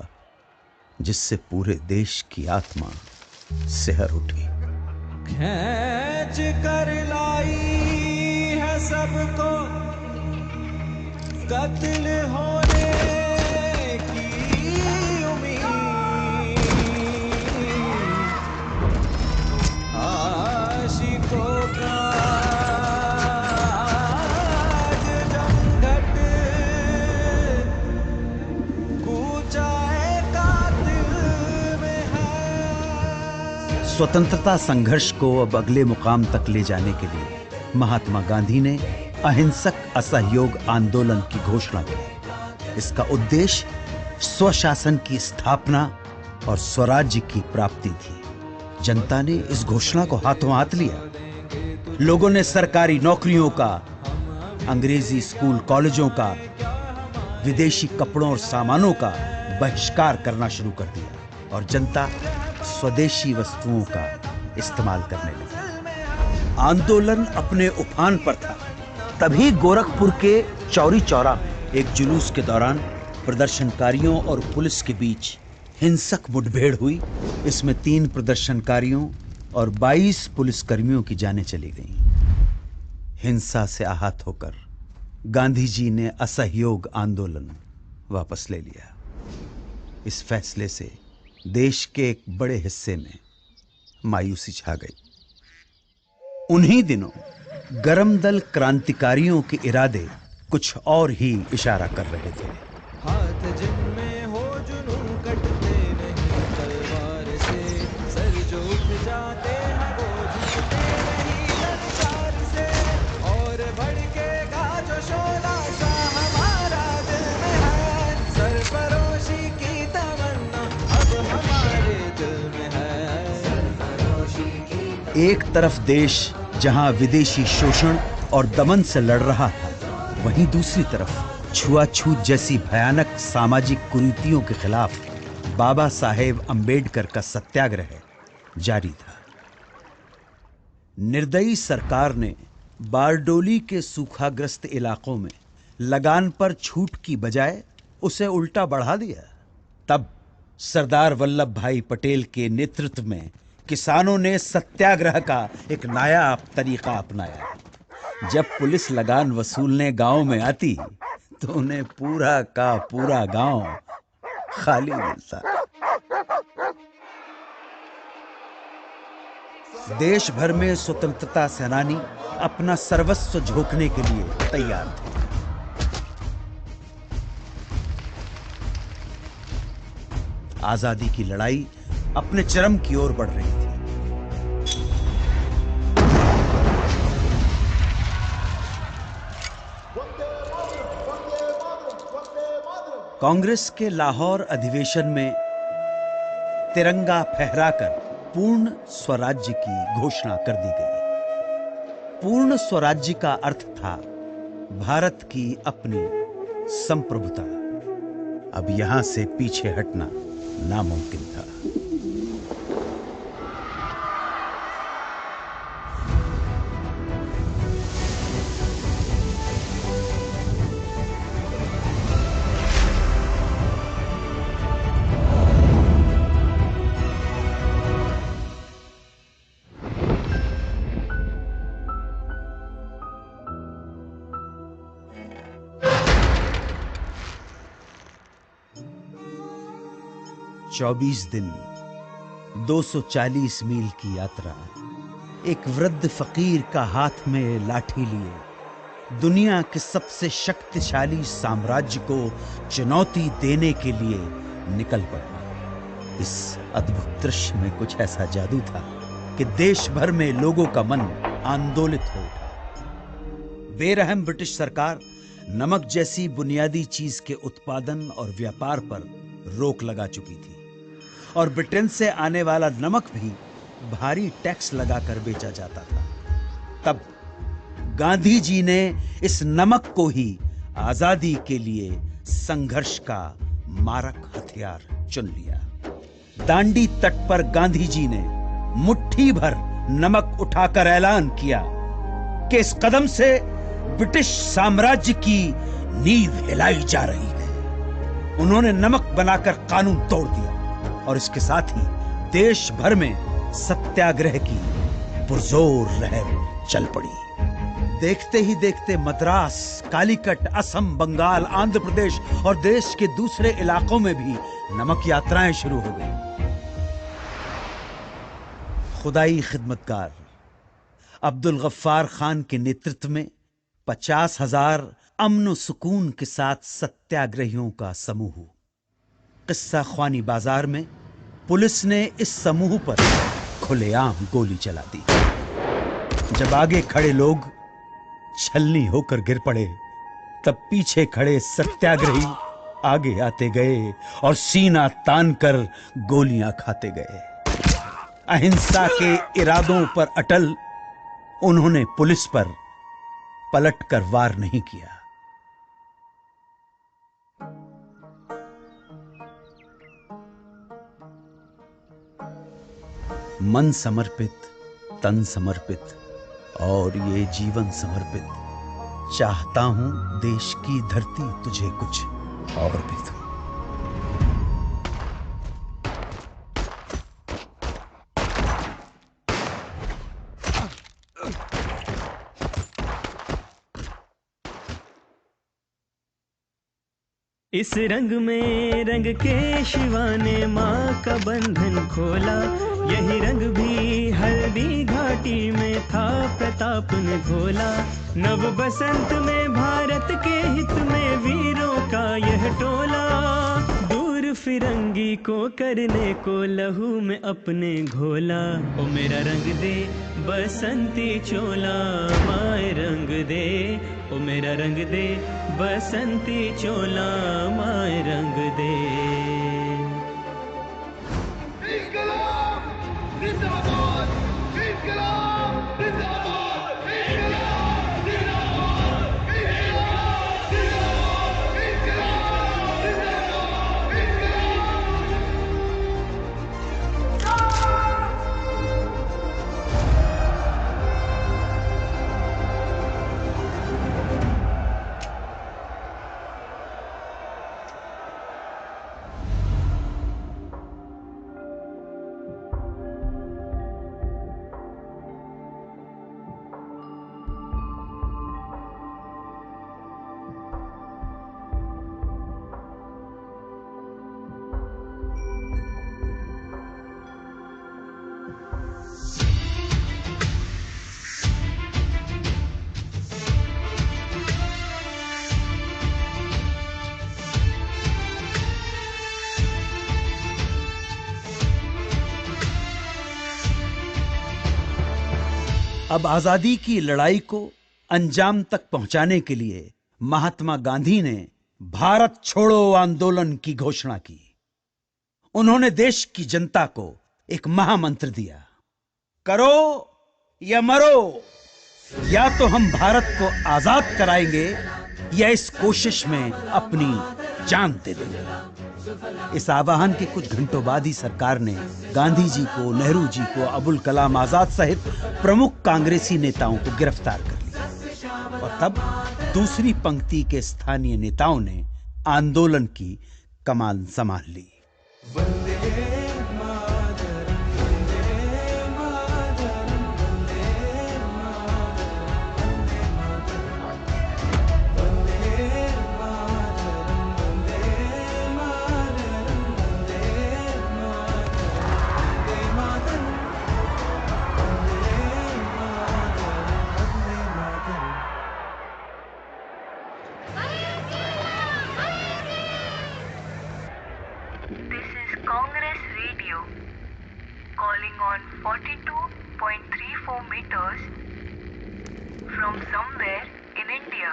जिससे पूरे देश की आत्मा सिहर उठी। खींच कर लाई है सबको कत्ल होने की उम्मीद, आशिकों का स्वतंत्रता संघर्ष को अब अगले मुकाम तक ले जाने के लिए महात्मा गांधी ने अहिंसक असहयोग आंदोलन की घोषणा की। इसका उद्देश्य स्वशासन की स्थापना और स्वराज्य की प्राप्ति थी। जनता ने इस घोषणा को हाथों हाथ लिया। लोगों ने सरकारी नौकरियों का, अंग्रेजी स्कूल कॉलेजों का, विदेशी कपड़ों और सामानों का बहिष्कार करना शुरू कर दिया और जनता स्वदेशी वस्तुओं का इस्तेमाल करने लगी। आंदोलन अपने उफान पर था। तभी गोरखपुर के चौरी चौरा में एक जुलूस के दौरान प्रदर्शनकारियों और पुलिस के बीच हिंसक मुठभेड़ हुई। इसमें 3 प्रदर्शनकारियों और 22 पुलिसकर्मियों की जानें चली गईं। हिंसा से आहत होकर गांधी जी ने असहयोग आंदोलन वापस ले लिया। इस फैसले से देश के एक बड़े हिस्से में मायूसी छा गई। उन्हीं दिनों गरम दल क्रांतिकारियों के इरादे कुछ और ही इशारा कर रहे थे। हाथ जिनमें हो जुनून कटते नहीं तलवार से, सर जो उठ जाते हैं वो झुकते नहीं ललकार से, और भड़केगा जो शोला सा हमारा दिल में है, सरफरोशी की तमन्ना अब हमारे दिल में है, सरफरोशी की। एक तरफ देश जहां विदेशी शोषण और दमन से लड़ रहा था, वहीं दूसरी तरफ छुआछूत जैसी भयानक सामाजिक कुरीतियों के खिलाफ बाबा साहेब अंबेडकर का सत्याग्रह जारी था। निर्दयी सरकार ने बारडोली के सूखाग्रस्त इलाकों में लगान पर छूट की बजाय उसे उल्टा बढ़ा दिया। तब सरदार वल्लभ भाई पटेल के नेतृत्व में किसानों ने सत्याग्रह का एक नायाब तरीका अपनाया। जब पुलिस लगान वसूलने गांव में आती तो उन्हें पूरा का पूरा गांव खाली मिलता। देश भर में स्वतंत्रता सेनानी अपना सर्वस्व झोंकने के लिए तैयार थे। आजादी की लड़ाई अपने चरम की ओर बढ़ रही थी। कांग्रेस के लाहौर अधिवेशन में तिरंगा फहराकर पूर्ण स्वराज्य की घोषणा कर दी गई। पूर्ण स्वराज्य का अर्थ था भारत की अपनी संप्रभुता। अब यहां से पीछे हटना नामुमकिन था। चौबीस दिन 240 मील की यात्रा, एक वृद्ध फकीर का हाथ में लाठी लिए दुनिया के सबसे शक्तिशाली साम्राज्य को चुनौती देने के लिए निकल पड़ा। इस अद्भुत दृश्य में कुछ ऐसा जादू था कि देश भर में लोगों का मन आंदोलित हो उठा। बेरहम ब्रिटिश सरकार नमक जैसी बुनियादी चीज के उत्पादन और व्यापार पर रोक लगा चुकी थी और ब्रिटेन से आने वाला नमक भी भारी टैक्स लगाकर बेचा जाता था। तब गांधी जी ने इस नमक को ही आजादी के लिए संघर्ष का मारक हथियार चुन लिया। दांडी तट पर गांधी जी ने मुट्ठी भर नमक उठाकर ऐलान किया कि इस कदम से ब्रिटिश साम्राज्य की नींव हिलाई जा रही है। उन्होंने नमक बनाकर कानून तोड़ दिया और इसके साथ ही देश भर में सत्याग्रह की पुरजोर लहर चल पड़ी। देखते ही देखते मद्रास, कालीकट, असम, बंगाल, आंध्र प्रदेश और देश के दूसरे इलाकों में भी नमक यात्राएं शुरू हो गई। खुदाई खिदमतगार अब्दुल गफ्फार खान के नेतृत्व में 50,000 अमन सुकून के साथ सत्याग्रहियों का समूह। किस्सा ख्वानी बाजार में पुलिस ने इस समूह पर खुलेआम गोली चला दी। जब आगे खड़े लोग छलनी होकर गिर पड़े, तब पीछे खड़े सत्याग्रही आगे आते गए और सीना तानकर गोलियां खाते गए। अहिंसा के इरादों पर अटल उन्होंने पुलिस पर पलटकर वार नहीं किया। मन समर्पित, तन समर्पित और ये जीवन समर्पित, चाहता हूं देश की धरती तुझे कुछ और भी दूं। इस रंग में रंग के शिवा ने माँ का बंधन खोला, यही रंग भी हल्दी घाटी में था प्रताप ने घोला। नव बसंत में भारत के हित में वीरों का यह टोला, दूर फिरंगी को करने को लहू में अपने घोला। ओ मेरा रंग दे बसंती चोला, माए रंग दे, ओ मेरा रंग दे बसंती चोला, माए रंग दे। अब आजादी की लड़ाई को अंजाम तक पहुंचाने के लिए महात्मा गांधी ने भारत छोड़ो आंदोलन की घोषणा की। उन्होंने देश की जनता को एक महामंत्र दिया, करो या मरो, या तो हम भारत को आजाद कराएंगे या इस कोशिश में अपनी जान दे देंगे। इस आह्वान के कुछ घंटों बाद ही सरकार ने गांधी जी को, नेहरू जी को, अबुल कलाम आजाद सहित प्रमुख कांग्रेसी नेताओं को गिरफ्तार कर लिया और तब दूसरी पंक्ति के स्थानीय नेताओं ने आंदोलन की कमान संभाल ली। Congress from somewhere in India.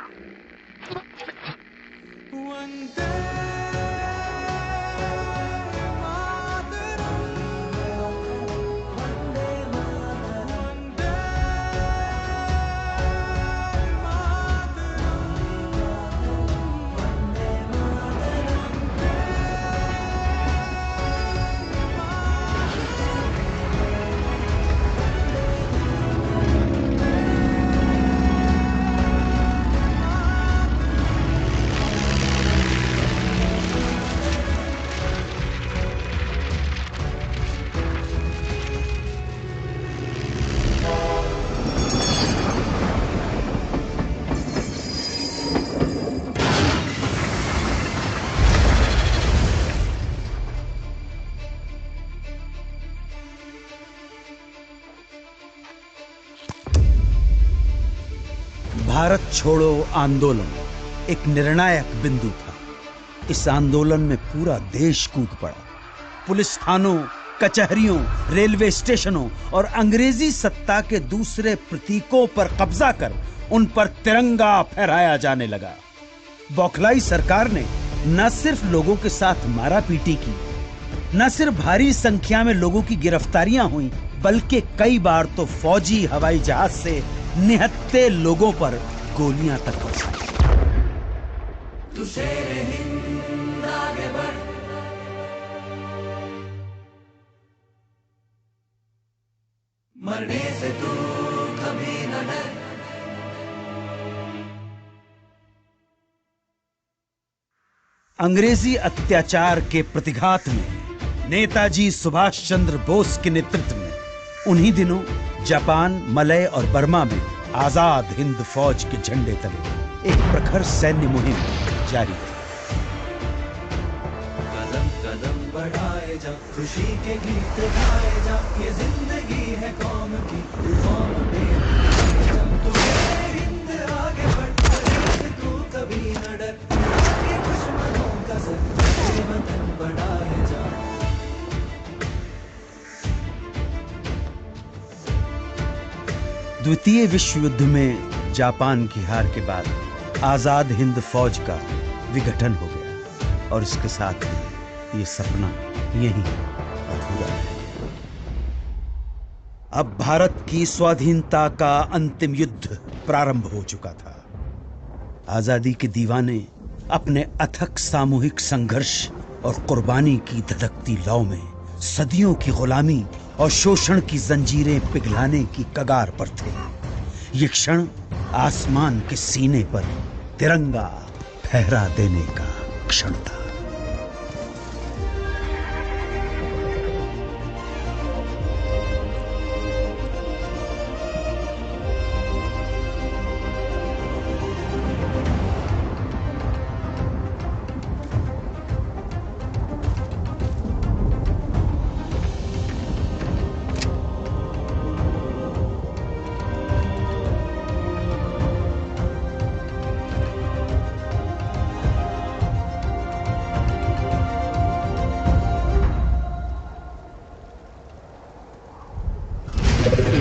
Bharat छोड़ो आंदोलन एक निर्णायक बिंदु था। इस आंदोलन में पूरा देश कूद पड़ा। पुलिस थानों, कचहरियों, रेलवे स्टेशनों और अंग्रेजी सत्ता के दूसरे प्रतीकों पर कब्जा कर उन पर तिरंगा फहराया जाने लगा। बौखलाई सरकार ने न सिर्फ लोगों के साथ मारापीटी की, न सिर्फ भारी संख्या में लोगों की गिरफ्तारियां हुई, बल्कि कई बार तो फौजी हवाई जहाज से निहत्थे लोगों पर गोलियां तक बरसाई। तू शेरे हिंद आगे बढ़, मरने से तू कभी न डर। अंग्रेजी अत्याचार के प्रतिघात में नेताजी सुभाष चंद्र बोस के नेतृत्व में उन्हीं दिनों जापान, मलय और बर्मा में आजाद हिंद फौज के झंडे तले एक प्रखर सैन्य मुहिम जारी है। कदम कदम बढ़ाए जा, खुशी के गीत गाए जा, ये जिंदगी है कौम की, तू कौम पे तू शेरे हिंद आगे बढ़, तू कभी न डर, ये दुश्मनों का सर तेरे वतन बढ़ाए जा। द्वितीय विश्व युद्ध में जापान की हार के बाद आजाद हिंद फौज का विघटन हो गया और इसके साथ ही ये सपना यहीं अधूरा है। अब भारत की स्वाधीनता का अंतिम युद्ध प्रारंभ हो चुका था। आजादी के दीवाने अपने अथक सामूहिक संघर्ष और कुर्बानी की धधकती लौ में सदियों की गुलामी और शोषण की जंजीरें पिघलाने की कगार पर थे। ये क्षण आसमान के सीने पर तिरंगा फहरा देने का क्षण था।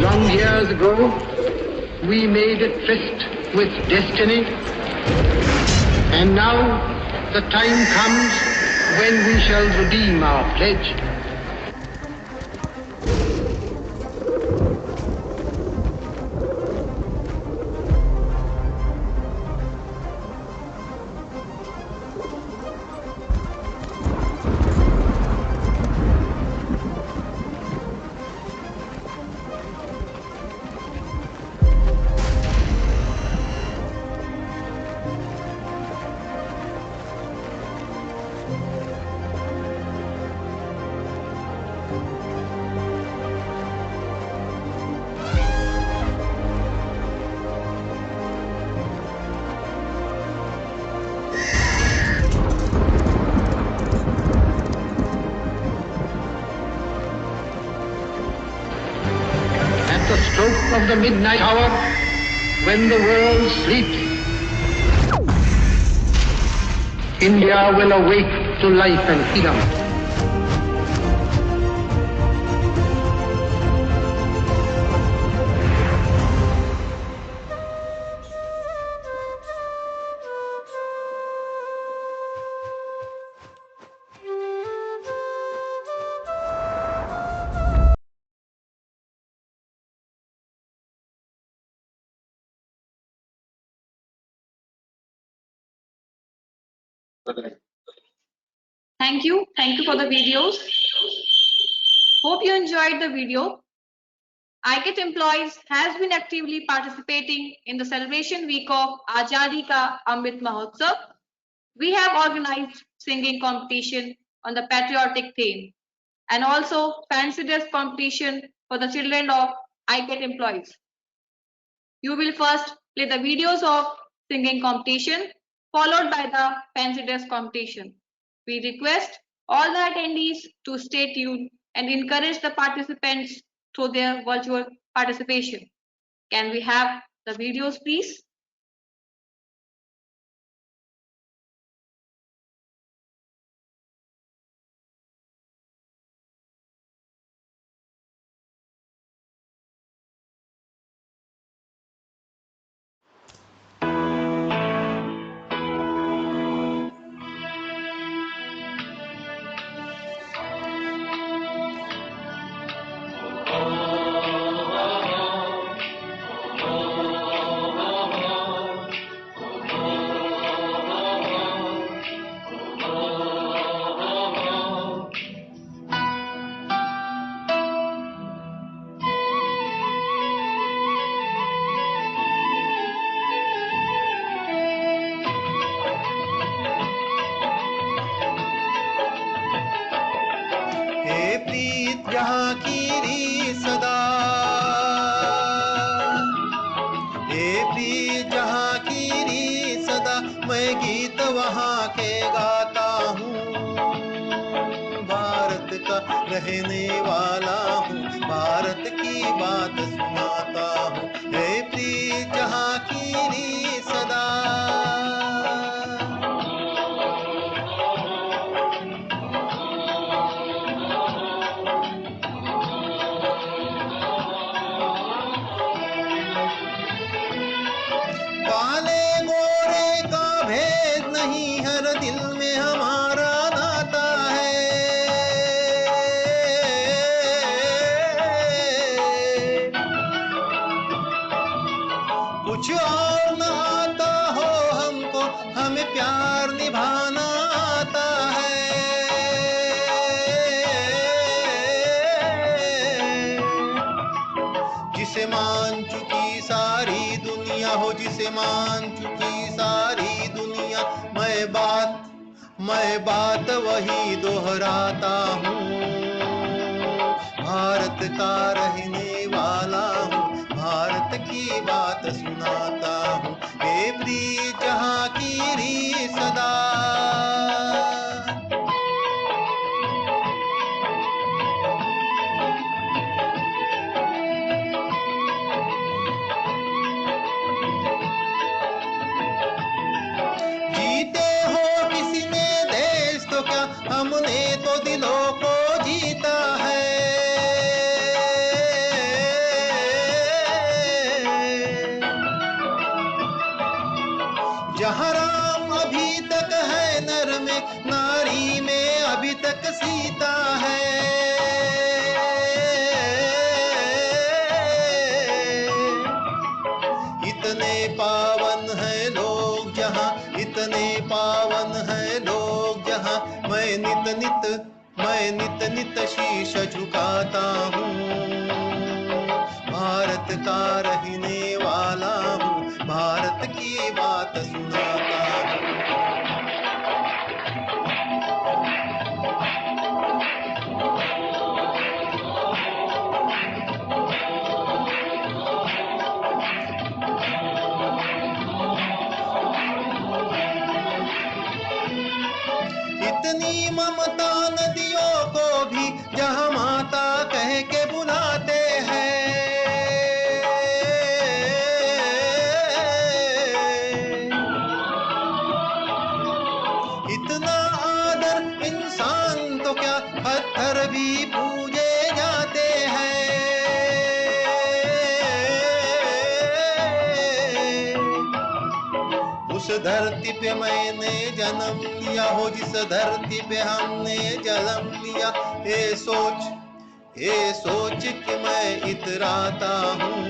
Long years ago, we made a tryst with destiny, and now the time comes when we shall redeem our pledge. At the stroke of the midnight hour, when the world sleeps, India will awake to life and freedom. Thank you for the videos. Hope you enjoyed the video. ICAT employees has been actively participating in the celebration week of Azadi ka Amrit Mahotsav. We have organized singing competition on the patriotic theme and also fancy dress competition for the children of ICAT employees. You will first play the videos of singing competition followed by the fancy dress competition. We request all the attendees to stay tuned and encourage the participants through their virtual participation. Can we have the videos, please? जहाँ की री सदा प्रीत जहाँ की री सदा मैं गीत वहाँ के गाता हूँ भारत का रहने वाला हूँ भारत की बात सुनाता हूँ प्रीत जहाँ की री सदा कुछ और न आता हो हमको हमें प्यार निभाना आता है जिसे मान चुकी सारी दुनिया हो जिसे मान चुकी सारी दुनिया मैं बात वही दोहराता हूँ भारत का रहने वाला हूँ भारत की बात सुनाता हूँ प्रीत जहाँ की री सदा जीते हो किसी ने देश तो क्या हमने तो दिलों को जीता है जहाँ राम अभी तक है नर में नारी में अभी तक सीता है इतने पावन है लोग जहाँ इतने पावन है लोग जहाँ मैं नित नित शीश झुकाता हूँ भारत का रहने वाला हूँ भारत की बात सुनाता हूँ इतनी ममता नदियों को भी जहाँ माता कह के बुलाते हैं इतना आदर इंसान तो क्या पत्थर भी पूजे जाते हैं उस धरती पे मैंने जन्म लिया हो जिस धरती पे हमने जन्म लिया ये सोच कि मैं इतराता हूँ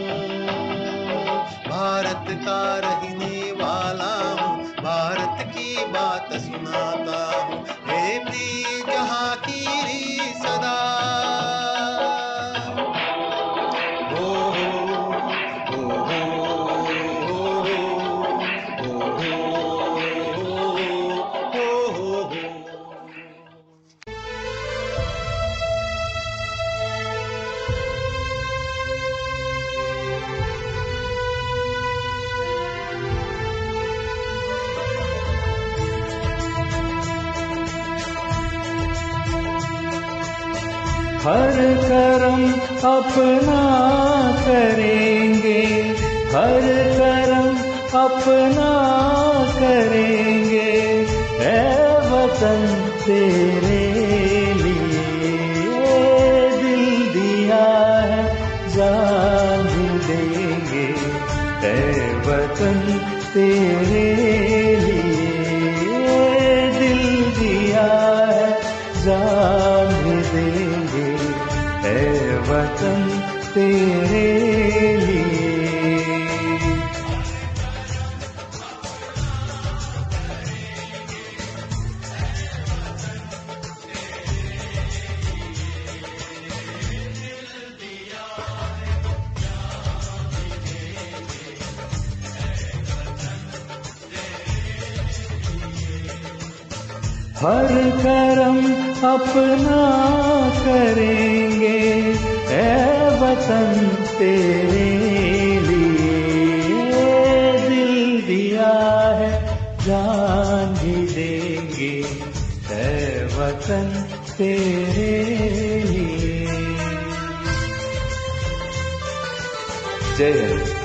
भारत का रहने वाला हूँ भारत की बात सुना हर करम अपना करेंगे, हर करम अपना करेंगे, ऐ वतन तेरे लिए दिल दिया है जान भी देंगे, ऐ वतन तेरे लिए दिल दिया है जान भी देंगे, ऐ वतन तेरे लिए। हर करम अपना करेंगे, ऐ वतन तेरे लिए दिल दिया है जान भी देंगे, ऐ वतन तेरे लिए। जय हिंद।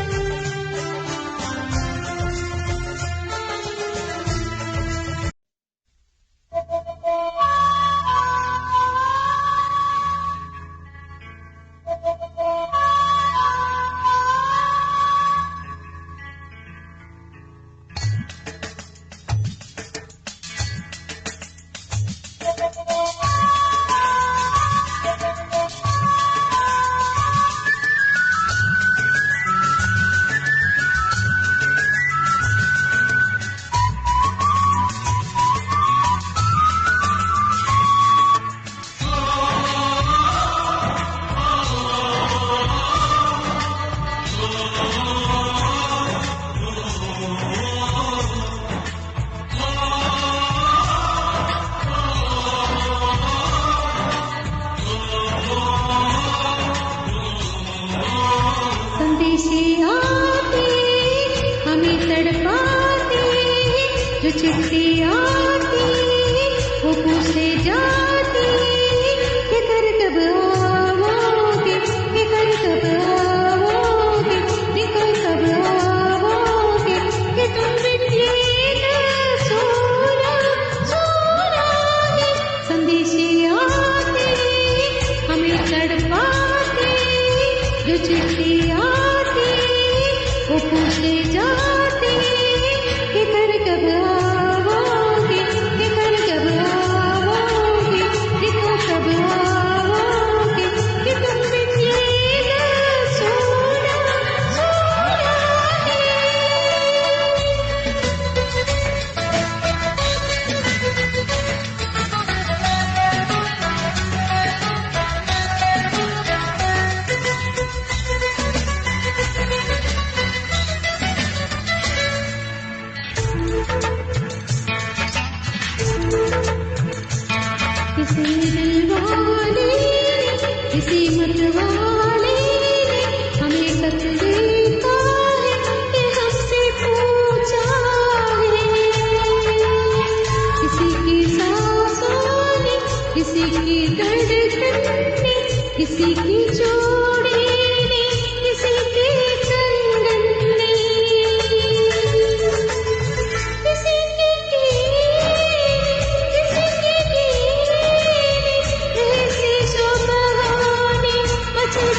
बचे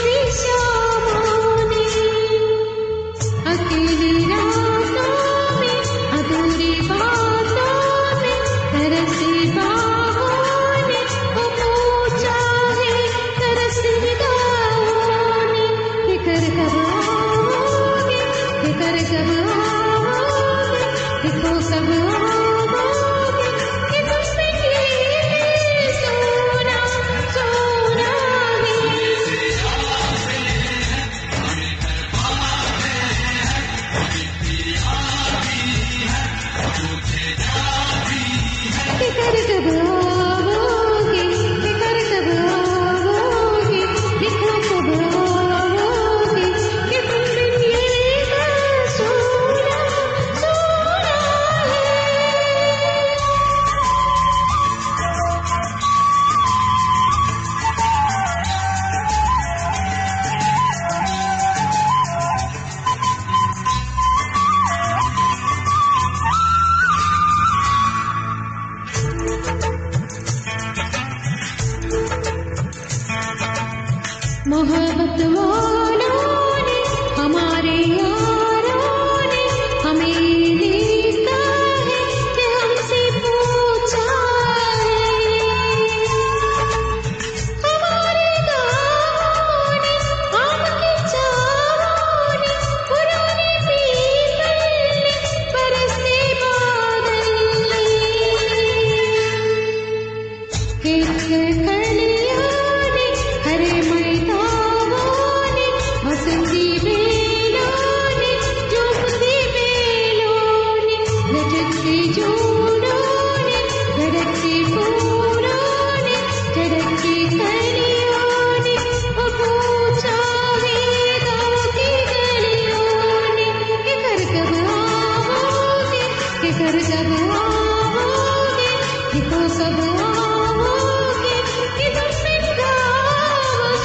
झटके जोड़ों ने धड़कते फूलों ने झड़कती कलियों ने वो पूछा वेदों की गलियों ने कि घर कब आओगे, कि घर कब आओगे, कि तो कब आओगे, कि तुम इनका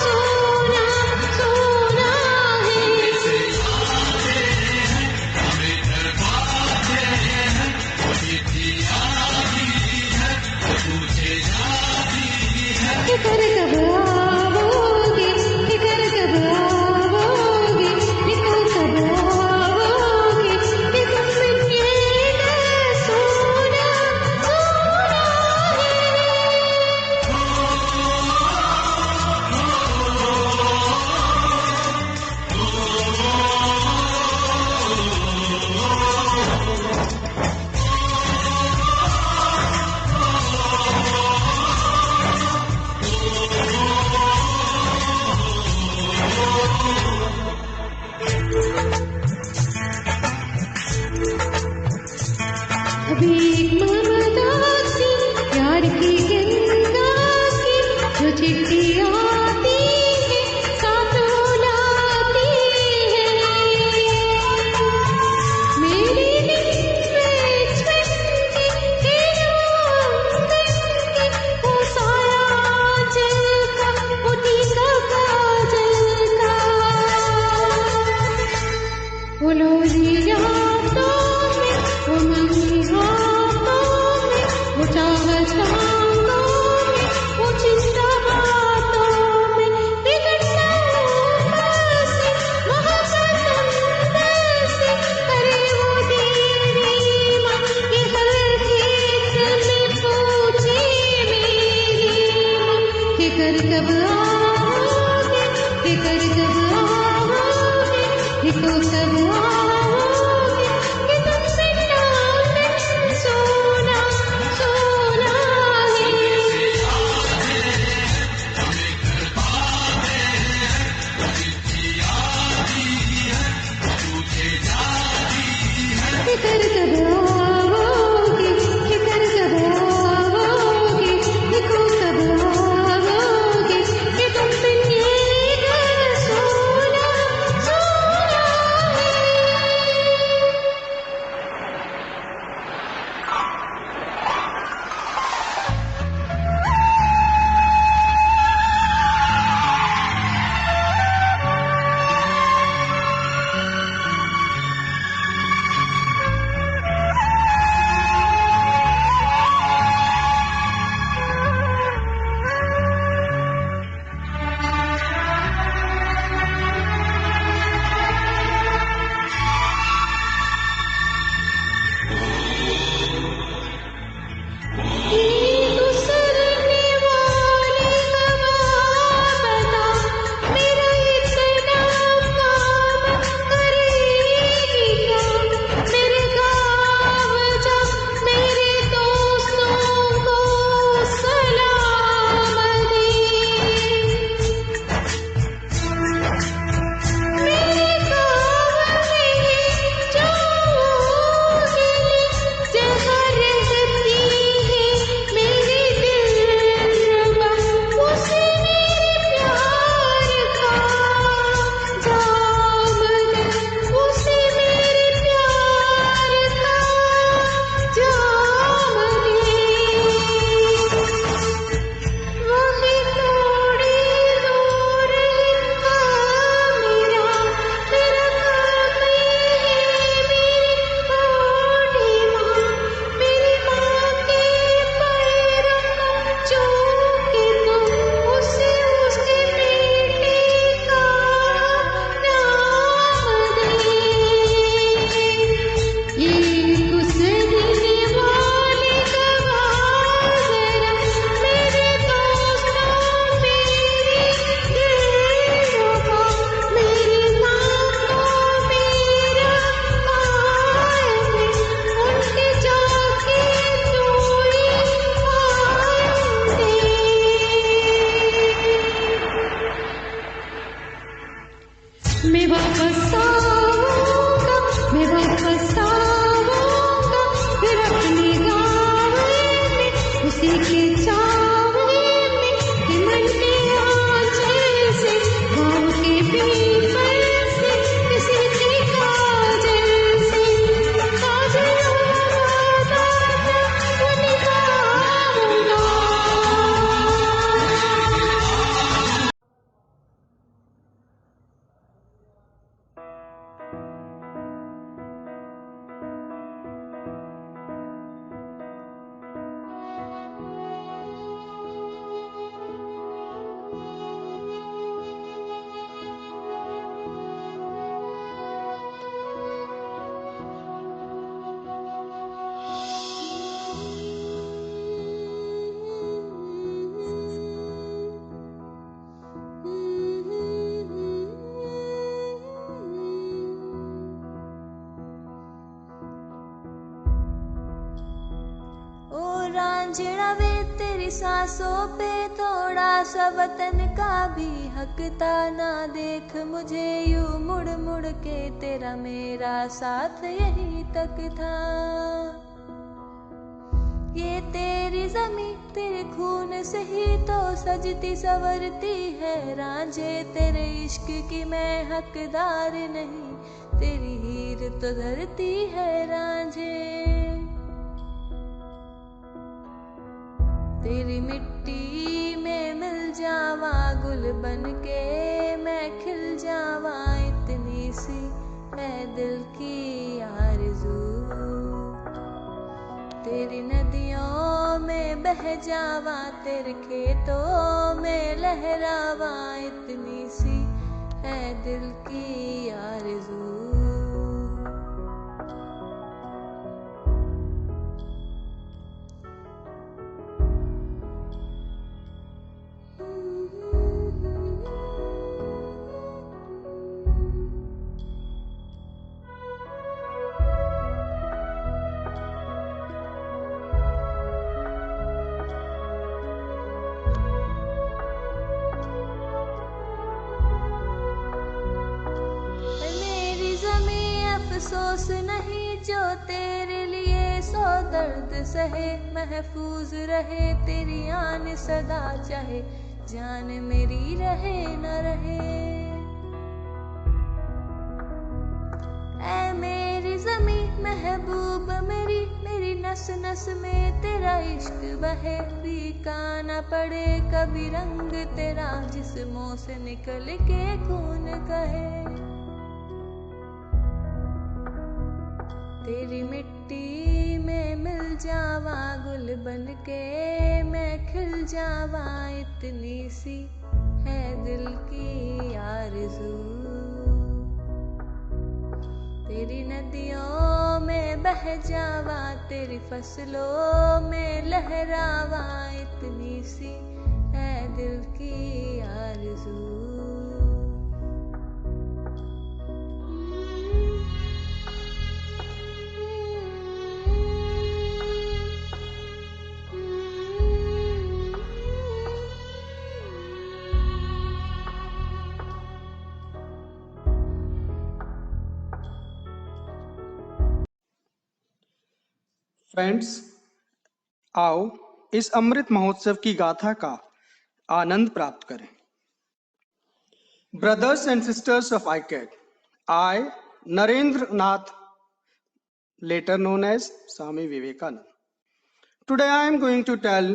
सोना सोना कि घर कब आओगे, कि घर कब आओगे, कि तो कब आओगे, कि तुम मिलिएगा सोना सोना अभी एक ममता सी प्यार की गंगा की जो चिट्ठी आती है साथ बुलाती है मेरे दिल में छुपके वो सारा जल का मोती का काजल का वो लोरी रातों में वो मम्मी हाथों में वो चाहत टांगों में वो चिंता हाथों में बिगड़ना से महापतंग से करे वो तेरी माँ ये हर खेत में पूछे मेरी माँ कि घर कब आओगे, कि घर कब आओगे, कि तो कब आओगे, कि तुम बिना मन सोना सोना है कि घर कब आओगे, कि घर कब आओगे, कि तो कब आओगे, कि तुम बिना सोना सोना के चावे में हिमन के आंचल से गाँव के पीपल से किसी के काजल से काजल वादा वो निभाऊंगा। ओ रांझड़ा वे तेरी सांसों पे थोड़ा सा वतन का भी हक था, ना देख मुझे यूं मुड़ मुड़ के, तेरा मेरा साथ यहीं तक था। ये तेरी जमी तेरे खून से ही तो सजती संवरती है, रांझे तेरे इश्क की मैं हकदार नहीं, तेरी हीर तो धरती है रांझे। तेरी मिट्टी में मिल जावा गुल बन के मैं खिल जावा, इतनी सी है दिल की आरज़ू। तेरी नदियों में बह जावा, तेरे खेतों में लहरावा, इतनी सी है दिल की आरज़ू। मेरी ज़मीं अफसोस नहीं जो तेरे लिए सौ दर्द सहे, महफूज रहे तेरी आन सदा, चाहे जान मेरी रहे न रहे। ऐ मेरी ज़मीं महबूब मेरी, मेरी नस नस में तेरा इश्क बहे, फीका न पड़े कभी रंग तेरा, जिस्मों से निकल के खून कहे। तेरी मिट्टी में मिल जावा गुल बन के मैं खिल जावा, इतनी सी है दिल की आरज़ू। तेरी नदियों में बह जावा, तेरी फसलों में लहरावा, इतनी सी है दिल की आरज़ू। फ्रेंड्स, आओ इस अमृत महोत्सव की गाथा का आनंद प्राप्त करें। Brothers and sisters of ICAT, I, Narendra Nath, later known as Swami Vivekananda. Today I am going to tell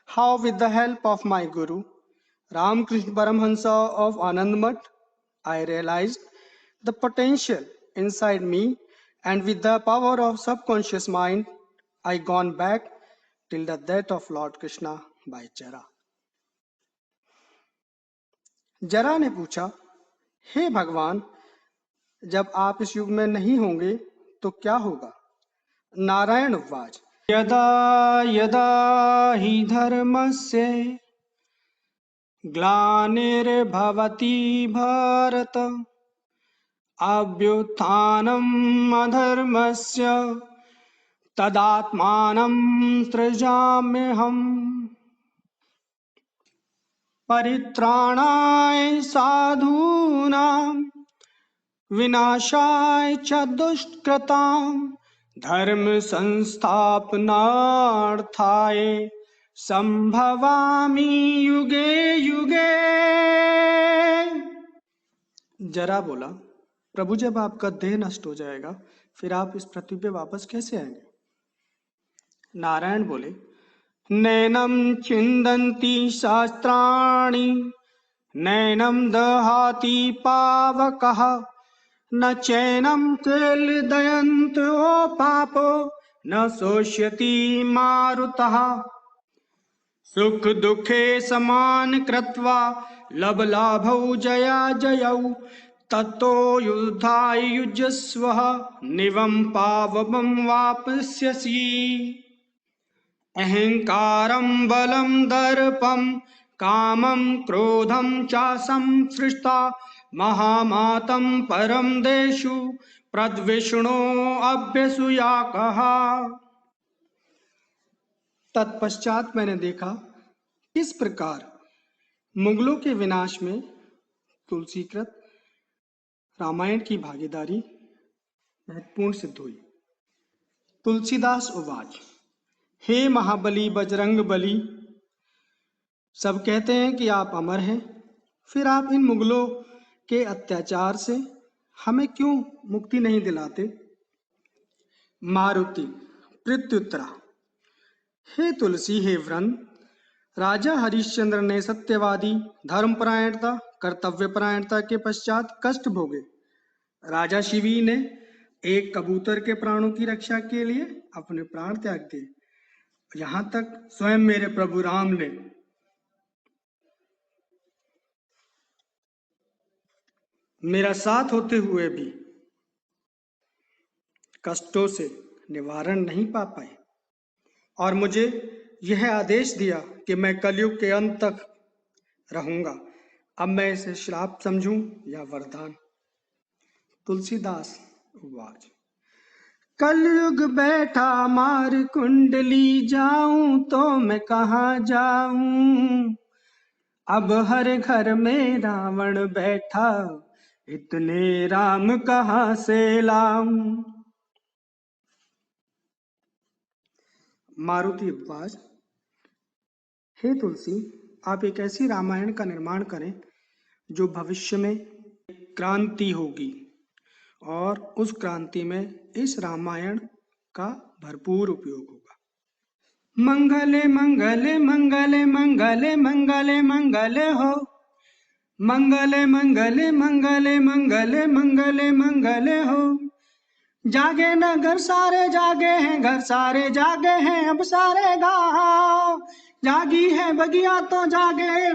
how, with the help of my Guru, Ramakrishna Paramhansa of Anand Math, I realized the potential inside me, and with the power of subconscious mind, I gone back till the death of Lord Krishna by Jara. जरा ने पूछा, हे भगवान, जब आप इस युग में नहीं होंगे तो क्या होगा? नारायण उवाच, यदा यदा हि धर्मस्य ग्लानिर्भवति भारत, अभ्युत्थानम् अधर्मस्य तदात्मानं सृजाम्यहम्। परित्राणाय साधूनां विनाशाय च दुष्कृतां, धर्म संस्थापनार्थाय संभवामि युगे युगे। जरा बोला, प्रभु जब आपका देह नष्ट हो जाएगा फिर आप इस पृथ्वी पे वापस कैसे आएंगे? नारायण बोले, नैनम छिंदन्ति शास्त्राणि नैनम दहाति पावकः न चैनम केलदयन्तो पापो न शोष्यति मारुतः। सुख दुखे समान कृत्वा लभलाभौ जया जयौ ततो युद्धाय युजस्व निवं पावमं वापस्यसि। अहंकारं बलं दर्पं कामं क्रोधं च संसृष्टा महामातं परम देषु प्रद्विष्णो अभ्यसूयाकः। तत्पश्चात मैंने देखा किस प्रकार मुगलों के विनाश में तुलसीकृत रामायण की भागीदारी महत्वपूर्ण सिद्ध हुई। तुलसीदास उवाच, हे महाबली बजरंग बली, सब कहते हैं कि आप अमर हैं, फिर आप इन मुगलों के अत्याचार से हमें क्यों मुक्ति नहीं दिलाते? मारुति प्रत्युत्तरा, हे तुलसी हे वृंद, राजा हरिश्चंद्र ने सत्यवादी धर्मपरायणता कर्तव्यपरायणता के पश्चात कष्ट भोगे। राजा शिवी ने एक कबूतर के प्राणों की रक्षा के लिए अपने प्राण त्याग दिए। यहां तक स्वयं मेरे प्रभु राम ने मेरा साथ होते हुए भी कष्टों से निवारण नहीं पा पाए और मुझे यह आदेश दिया कि मैं कलयुग के अंत तक रहूंगा। अब मैं इसे श्राप समझूं या वरदान? तुलसीदास उवाच, कलयुग बैठा मार कुंडली, जाऊं तो मैं कहाँ जाऊं? अब हर घर में रावण बैठा, इतने राम कहाँ से लाऊं? मारुति उपवास, हे तुलसी, आप एक ऐसी रामायण का निर्माण करें जो भविष्य में क्रांति होगी और उस क्रांति में इस रामायण का भरपूर उपयोग होगा। मंगले मंगले मंगले मंगले मंगले मंगले हो, मंगले मंगले मंगले मंगले मंगले मंगले हो। जागे न घर सारे जागे हैं, घर सारे जागे हैं, अब सारे गाँव। जागी है बगिया तो जागे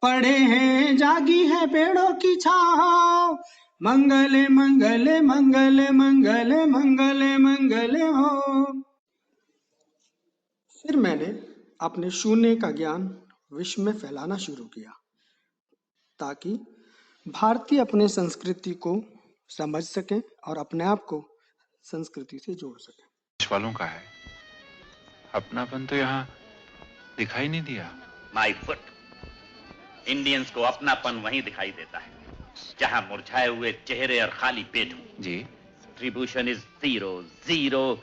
पड़े हैं, जागी है पेड़ों की छाँव। मंगले मंगले मंगले मंगले मंगले मंगले हो। फिर मैंने अपने शून्य का ज्ञान विश्व में फैलाना शुरू किया ताकि भारतीय अपने संस्कृति को समझ सके और अपने आप को संस्कृति से जोड़ सके। देश वालों का है, अपनापन तो यहाँ दिखाई नहीं दिया। माय फुट, इंडियंस को अपनापन वहीं दिखाई देता है जहां मुरझाए हुए चेहरे और खाली पेट हो। जी, ट्रिब्यूशन इज 0 0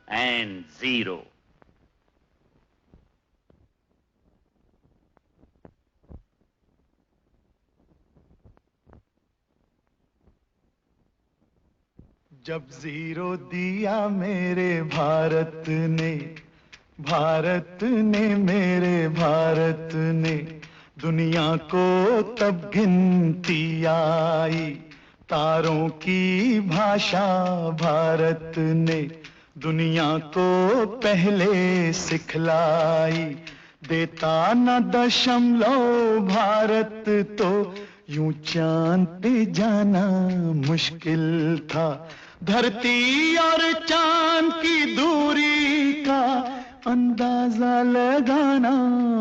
एंड 0। जब 0 दिया मेरे भारत ने, भारत ने मेरे भारत ने, दुनिया को तब गिनती आई। तारों की भाषा भारत ने दुनिया को पहले सिखलाई। देता न दशमलव भारत तो यूं चांद पे जाना मुश्किल था। धरती और चांद की दूरी का अंदाजा लगाना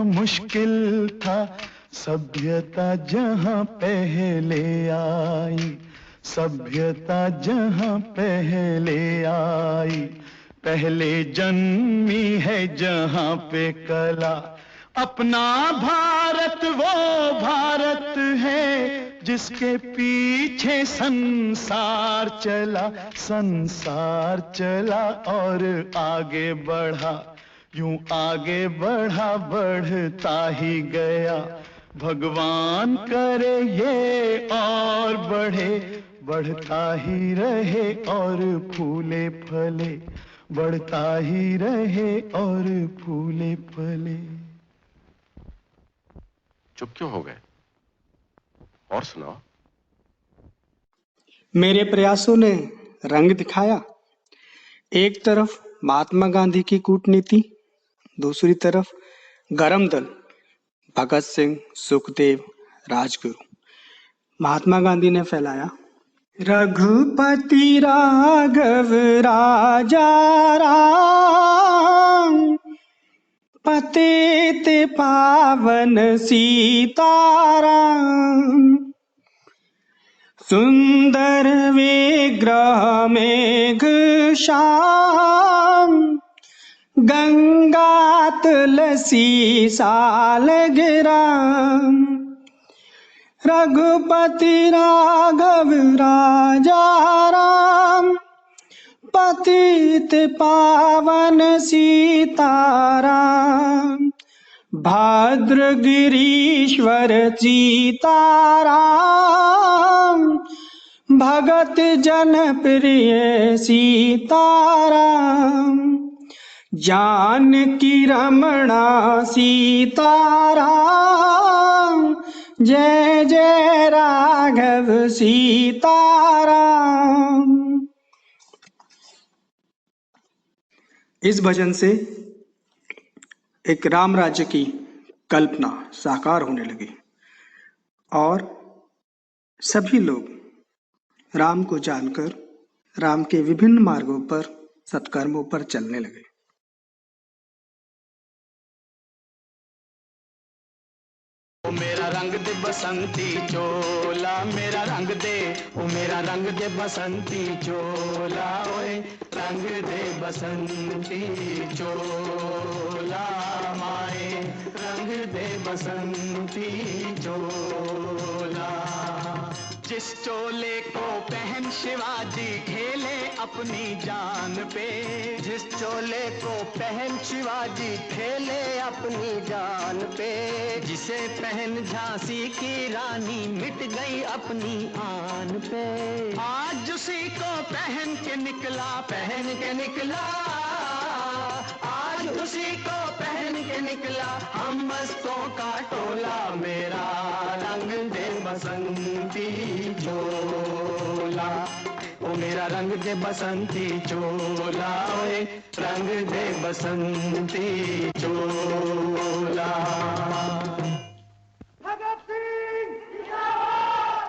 मुश्किल था। सभ्यता जहां पहले आई, सभ्यता जहां पहले आई, पहले जन्मी है जहां पे कला। अपना भारत वो भारत है जिसके पीछे संसार चला, संसार चला और आगे बढ़ा। यूं आगे बढ़ा बढ़ता ही गया, भगवान करे ये और बढ़े, बढ़ता ही रहे और फूले फले, बढ़ता ही रहे और फूले फले। चुप क्यों हो गए? और सुनाओ। मेरे प्रयासों ने रंग दिखाया। एक तरफ महात्मा गांधी की कूटनीति, दूसरी तरफ गरम दल भगत सिंह, सुखदेव, राजगुरु। महात्मा गांधी ने फैलाया रघुपति राघव राजा राम, पतित पावन सीताराम, सुंदर विग्रह मेघ श्याम, गंगा तुलसी सालग्राम। रघुपति राघव राजा राम, पतित पावन सीताराम, भाद्रगिरीश्वर सीताराम, भगत जन प्रिय सीताराम, जानकी रमणा सीताराम, जय जय राघव सीताराम। इस भजन से एक राम राज्य की कल्पना साकार होने लगी और सभी लोग राम को जानकर राम के विभिन्न मार्गों पर, सत्कर्मों पर चलने लगे। ओ मेरा रंग दे बसंती चोला, मेरा रंग दे, ओ मेरा रंग दे बसंती चोला, ओए रंग दे बसंती चोला, माए रंग दे बसंती चोला। जिस चोले को पहन शिवाजी खेले अपनी जान पे, जिस चोले को पहन शिवाजी खेले अपनी जान पे, जिसे पहन झांसी की रानी मिट गई अपनी आन पे, आज उसी को पहन के निकला, पहन के निकला, आज उसी को पहन के निकला हम मस्तों का टोला, मेरा रंग दे बसंती चोला, ओ मेरा रंग दे बसंती चोला, ओए रंग दे बसंती चोला। भगत सिंह जिंदाबाद,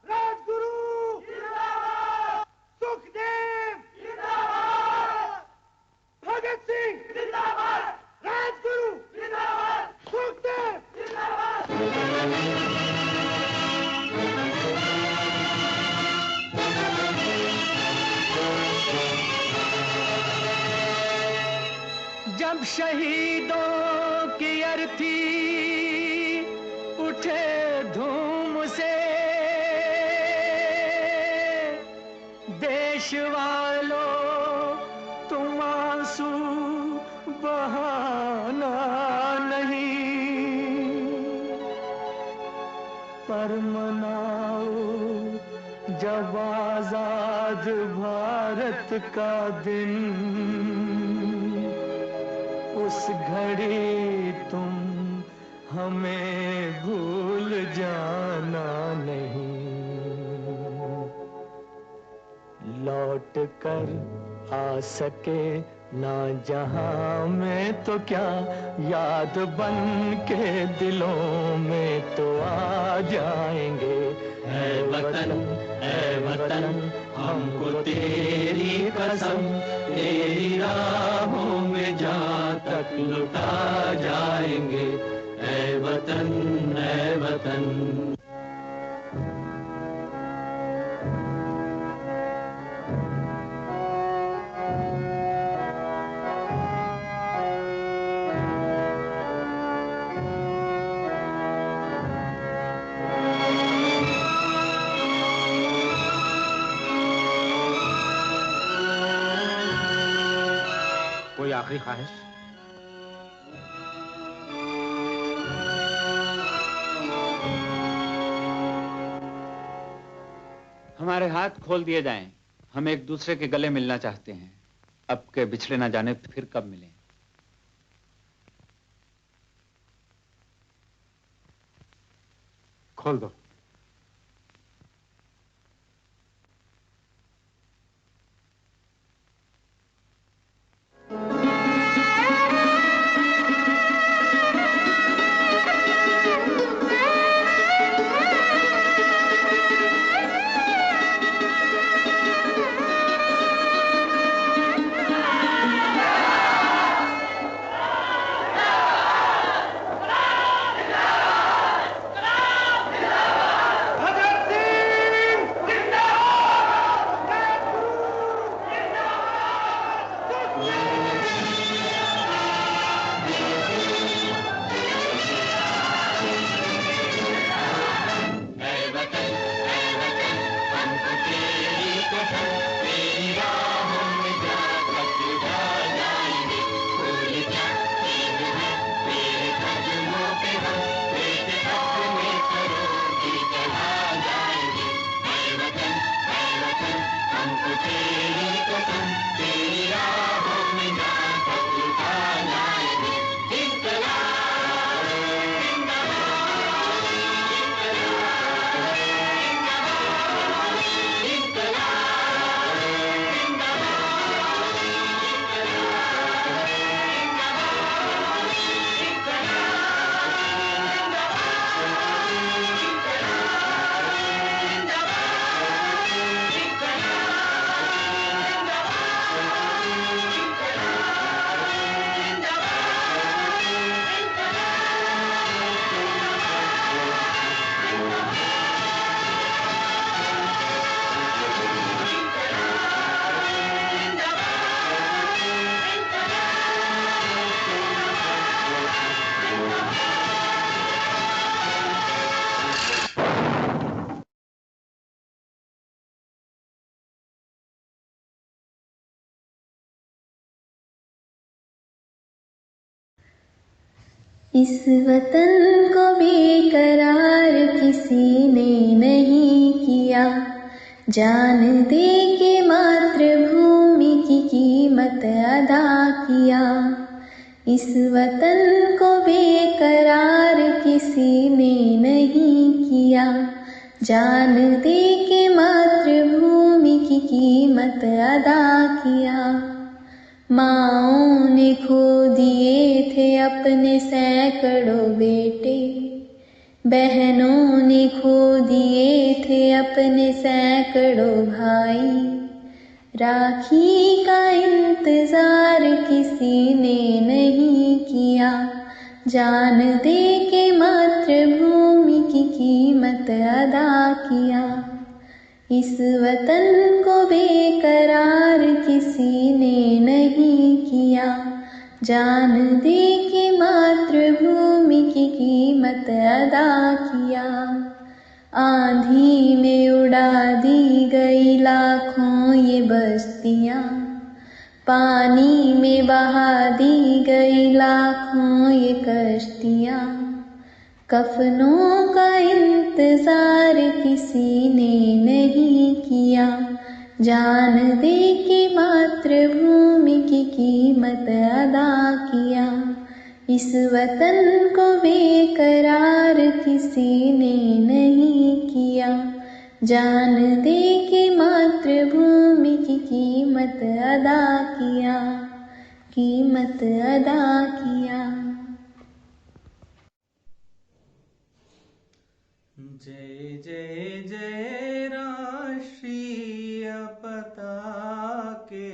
राजगुरु जिंदाबाद, सुखदेव जिंदाबाद, भगत सिंह जिंदाबाद, राजगुरु जिंदाबाद, सुखदेव जिंदाबाद। जब शहीदों की अर्थी उठे धूम से, देश वालों तुम आंसू बहाना नहीं, पर मनाओ जब आजाद भारत का दिन, उस घड़ी तुम हमें भूल जाना नहीं। लौट कर आ सके ना जहां में तो क्या, याद बन के दिलों में तो आ जाएंगे। ऐ वतन हमको तेरी कसम, तेरी राहों में जहाँ तक लुटा जाएंगे। ऐ वतन, ऐ वतन। कोई आखिरी ख्वाहिश? हमारे हाथ खोल दिए जाएं। हम एक दूसरे के गले मिलना चाहते हैं। अब के बिछड़े ना जाने फिर कब मिलें। खोल दो। इस वतन को बेकरार किसी ने नहीं किया, जान दे के मातृभूमि की कीमत अदा किया। इस वतन को बेकरार किसी ने नहीं किया, जान दे के मातृभूमि की कीमत अदा किया। माँओं ने खो दिए थे अपने सैकड़ों बेटे, बहनों ने खो दिए थे अपने सैकड़ों भाई। राखी का इंतजार किसी ने नहीं किया, जान दे के मातृभूमि की कीमत अदा किया। इस वतन को बेकरार किसी ने नहीं किया, जान दे के मातृभूमि की कीमत अदा किया। आंधी में उड़ा दी गई लाखों ये बस्तियाँ, पानी में बहा दी गई लाखों ये कश्तियाँ। कफनों का इंतजार किसी ने नहीं किया, जान दे के मातृभूमि की कीमत अदा किया। इस वतन को बेकरार किसी ने नहीं किया, जान दे के मातृभूमि की कीमत अदा किया, कीमत अदा किया। जय जय जय राष्ट्रीय पताके,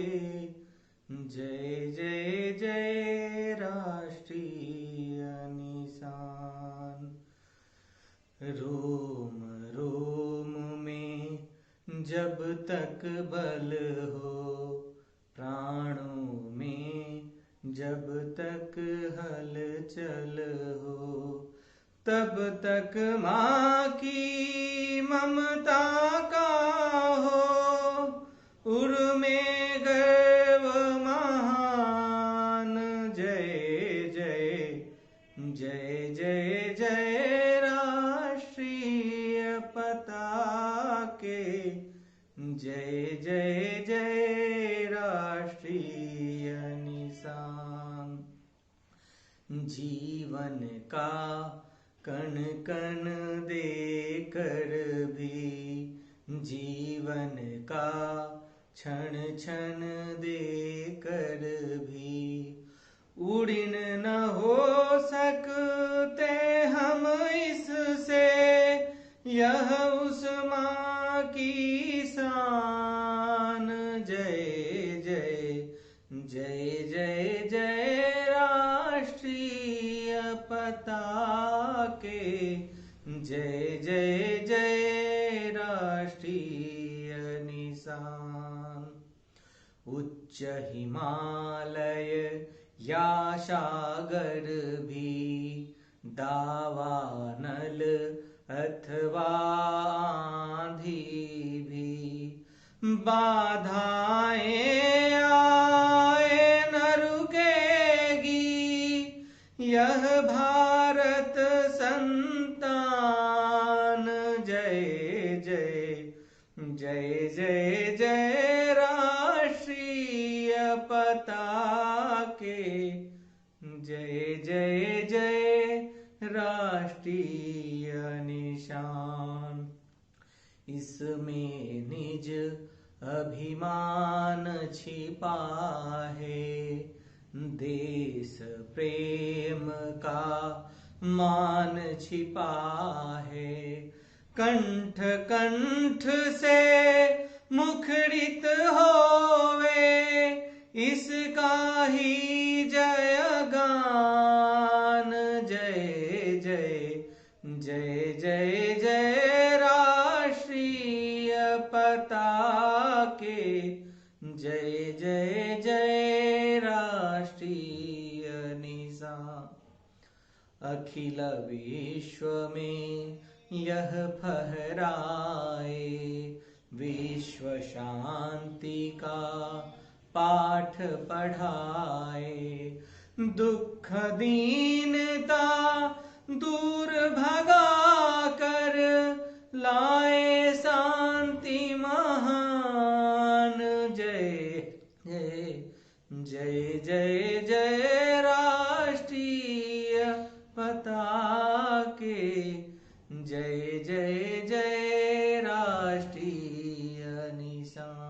जय जय जय राष्ट्रीय निशान। रोम रोम में जब तक बल हो, प्राणों में जब तक हलचल हो, तब तक माँ की ममता का हो उर्मे गर्व महान। जय जय जय जय जय राष्ट्रीय पताके, राष्ट्रीय निशान। जीवन का कण कण देकर भी, जीवन का क्षण क्षण देकर भी, उड़िन न हो सकते हम इससे, यह उस माँ की शान। जय जय जय जय जय राष्ट्रीय पताके, जय जय जय राष्ट्रीय निशान। उच्च हिमालय या सागर भी, दावानल अथवा आंधी भी, बाधाएं आए न रुकेगी यह भारत संतान। जय जय जय जय जय राष्ट्रीय पताके, जय जय जय राष्ट्रीय निशान। इसमें निज अभिमान छिपा है, देश प्रेम का मान छिपा है। कंठ कंठ से मुखरित होवे, इसका ही जयगान। जय जय जय जय जय राष्ट्रीय पताके, जय जय जय राष्ट्रीय निशान। अखिल विश्व में यह फहराए, विश्व शांति का पाठ पढ़ाए। दुख दीनता दूर भगा कर लाए शांति महान। जय जय जय जय जय राष्ट्रीय पताके, जय जय जय राष्ट्रीय निशान।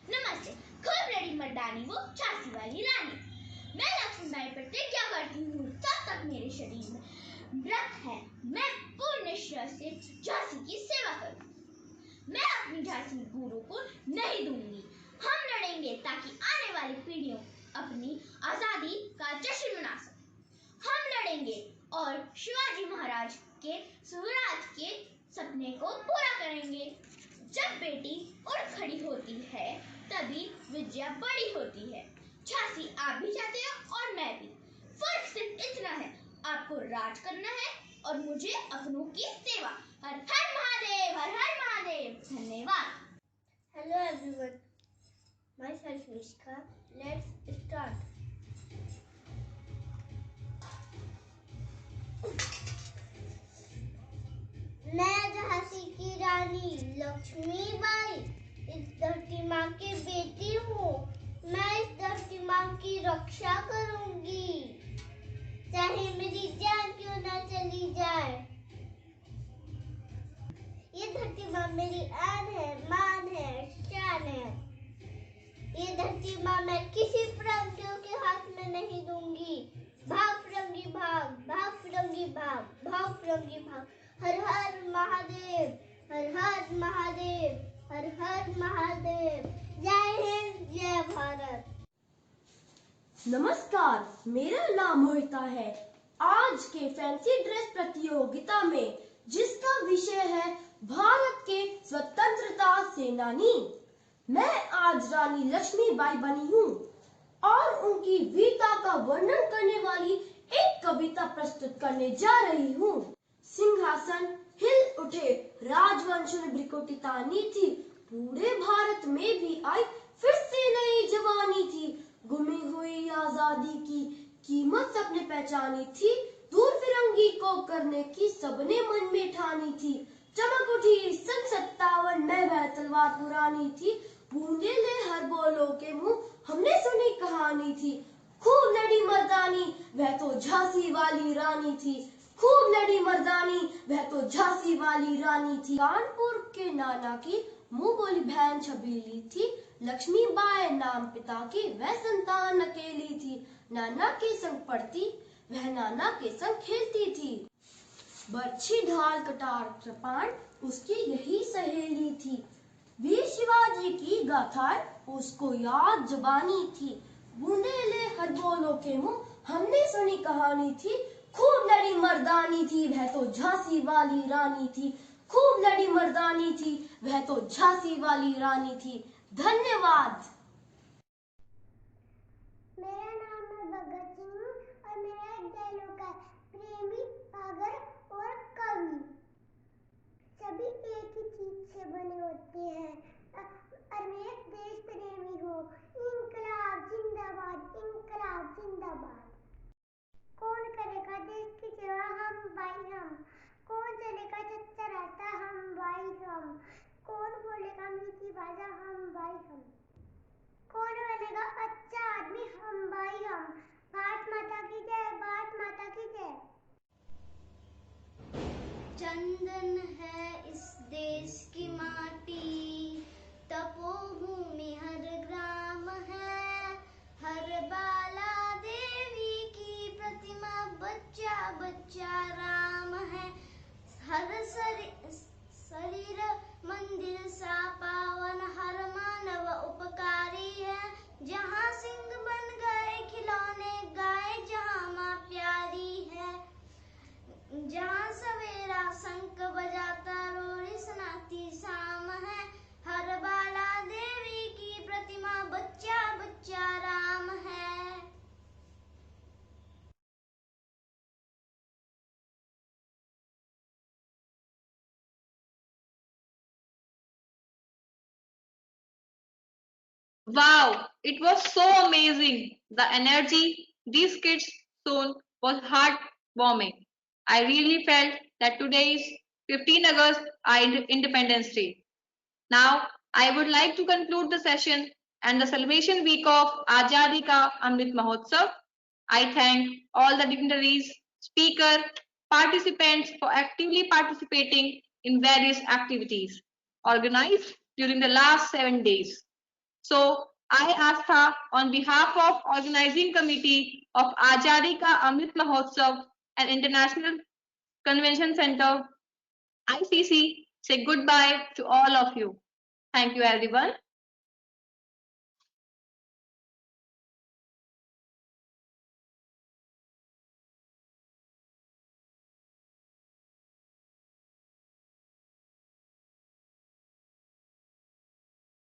नमस्ते। खूब रेडी मर्दानी वो झांसी वाली रानी। मैं लक्ष्मीबाई प्रतिज्ञा करती हूँ, जब तक मेरे शरीर में व्रत है मैं पूर्ण निष्ठा से झांसी की सेवा करूँ। मैं अपनी झांसी गुरु को नहीं दूंगी। हम लड़ेंगे ताकि आने वाली पीढ़ियों अपनी आजादी का जश्न मना सके। हम लड़ेंगे और शिवाजी महाराज के स्वराज के सपने को पूरा करेंगे। जब बेटी उड़ खड़ी होती है तभी विजया बड़ी होती है। झांसी आप भी चाहते हो और मैं भी। फर्क सिर्फ इतना है, आपको राज करना है और मुझे अपनों की सेवा। हर हर महादेव, हर हर महादेव। धन्यवाद। Hello everyone, myself Vishka. Let's start. मैं झांसी की रानी लक्ष्मीबाई इस धरती माँ की बेटी हूँ। मैं इस धरती माँ की रक्षा करूंगी, चाहे मेरी जान क्यों ना चली जाए। ये धरती माँ मेरी आन है, मान है, शान है। ये धरती माँ मैं किसी प्रांतियों के हाथ में नहीं दूंगी। भाग फिरंगी भाग, भाग फिरंगी भाग, भाग फिरंगी भाग। हर हर महादेव, हर हर महादेव, हर हर महादेव। जय हिंद, जय भारत। नमस्कार, मेरा नाम मोहिता है। आज के फैंसी ड्रेस प्रतियोगिता में जिसका विषय है भारत के स्वतंत्रता सेनानी, मैं आज रानी लक्ष्मीबाई बनी हूँ और उनकी वीरता का वर्णन करने वाली एक कविता प्रस्तुत करने जा रही हूँ। सिंहासन हिल उठे राजवंश ने भ्रिकुटी तानी थी, पूरे भारत में भी आई फिर से नई जवानी थी। गुमी हुई आजादी की कीमत सबने पहचानी थी, दूर फिरंगी को करने की सबने मन में ठानी थी। चमक उठी सन 57 में वह तलवार पुरानी थी, बूंदे ले हर बोलो के मुंह हमने सुनी कहानी थी। खूब लड़ी मर्दानी वह तो झांसी वाली रानी थी, खूब लड़ी मर्दानी वह तो झांसी वाली रानी थी। कानपुर के नाना की मुंह बोली बहन छबीली थी, लक्ष्मीबाई नाम पिता की वह संतान अकेली थी। नाना के संग पढ़ती वह नाना के संग खेलती थी, बर्छी ढाल कटार कृपाण उसकी यही सहेली थी। वीर शिवाजी की गाथाएं उसको याद जुबानी थी, बूंदे ले हर बोलो के मुंह हमने सुनी कहानी थी। खूब लड़ी मर्दानी थी वह तो झांसी वाली रानी थी, खूब लड़ी मर्दानी थी वह तो झांसी वाली रानी थी। धन्यवाद। मेरा नाम है भगत सिंह और मेरा एक डायलॉग है, प्रेमी पागल और कवि सभी एक ही चीज से बने होते हैं और मैं एक देश प्रेमी हूँ। इंकलाब जिंदाबाद, इंकलाब जिंदाबाद। कौन करेगा देश की सेवा, हम भाई हम। कौन चलेगा सच्चा रास्ता, हम भाई हम। कौन बोलेगा मीठी भाषा, हम भाई हम। कौन बनेगा अच्छा आदमी, हम भाई हम। भारत माता की जय, भारत माता की जय। चंदन है इस देश की माटी, तपोभूमि हर ग्राम है। हर बाला देवी की प्रतिमा, बच्चा बच्चा राम है। हर शरीर मंदिर सा पावन, हर मानव उपकारी है। जहाँ सिंह बन गए खिलौने गाय, जहाँ माँ प्यारी है। जहाँ सवेरा शंख बजाता रोरी सुनाती शाम है। हर बाला देवी की प्रतिमा, बच्चा बच्चा राम है। Wow, it was so amazing. The energy these kids shown was heartwarming. I really felt that today is 15 August, our Independence Day. Now, I would like to conclude the session and the celebration week of Azadi Ka Amrit Mahotsav. I thank all the dignitaries, speakers, participants for actively participating in various activities organized during the last 7 days. So, I ask her on behalf of organizing committee of Azadi Ka Amrit Mahotsav and International Convention Center, ICC, say goodbye to all of you. Thank you, everyone.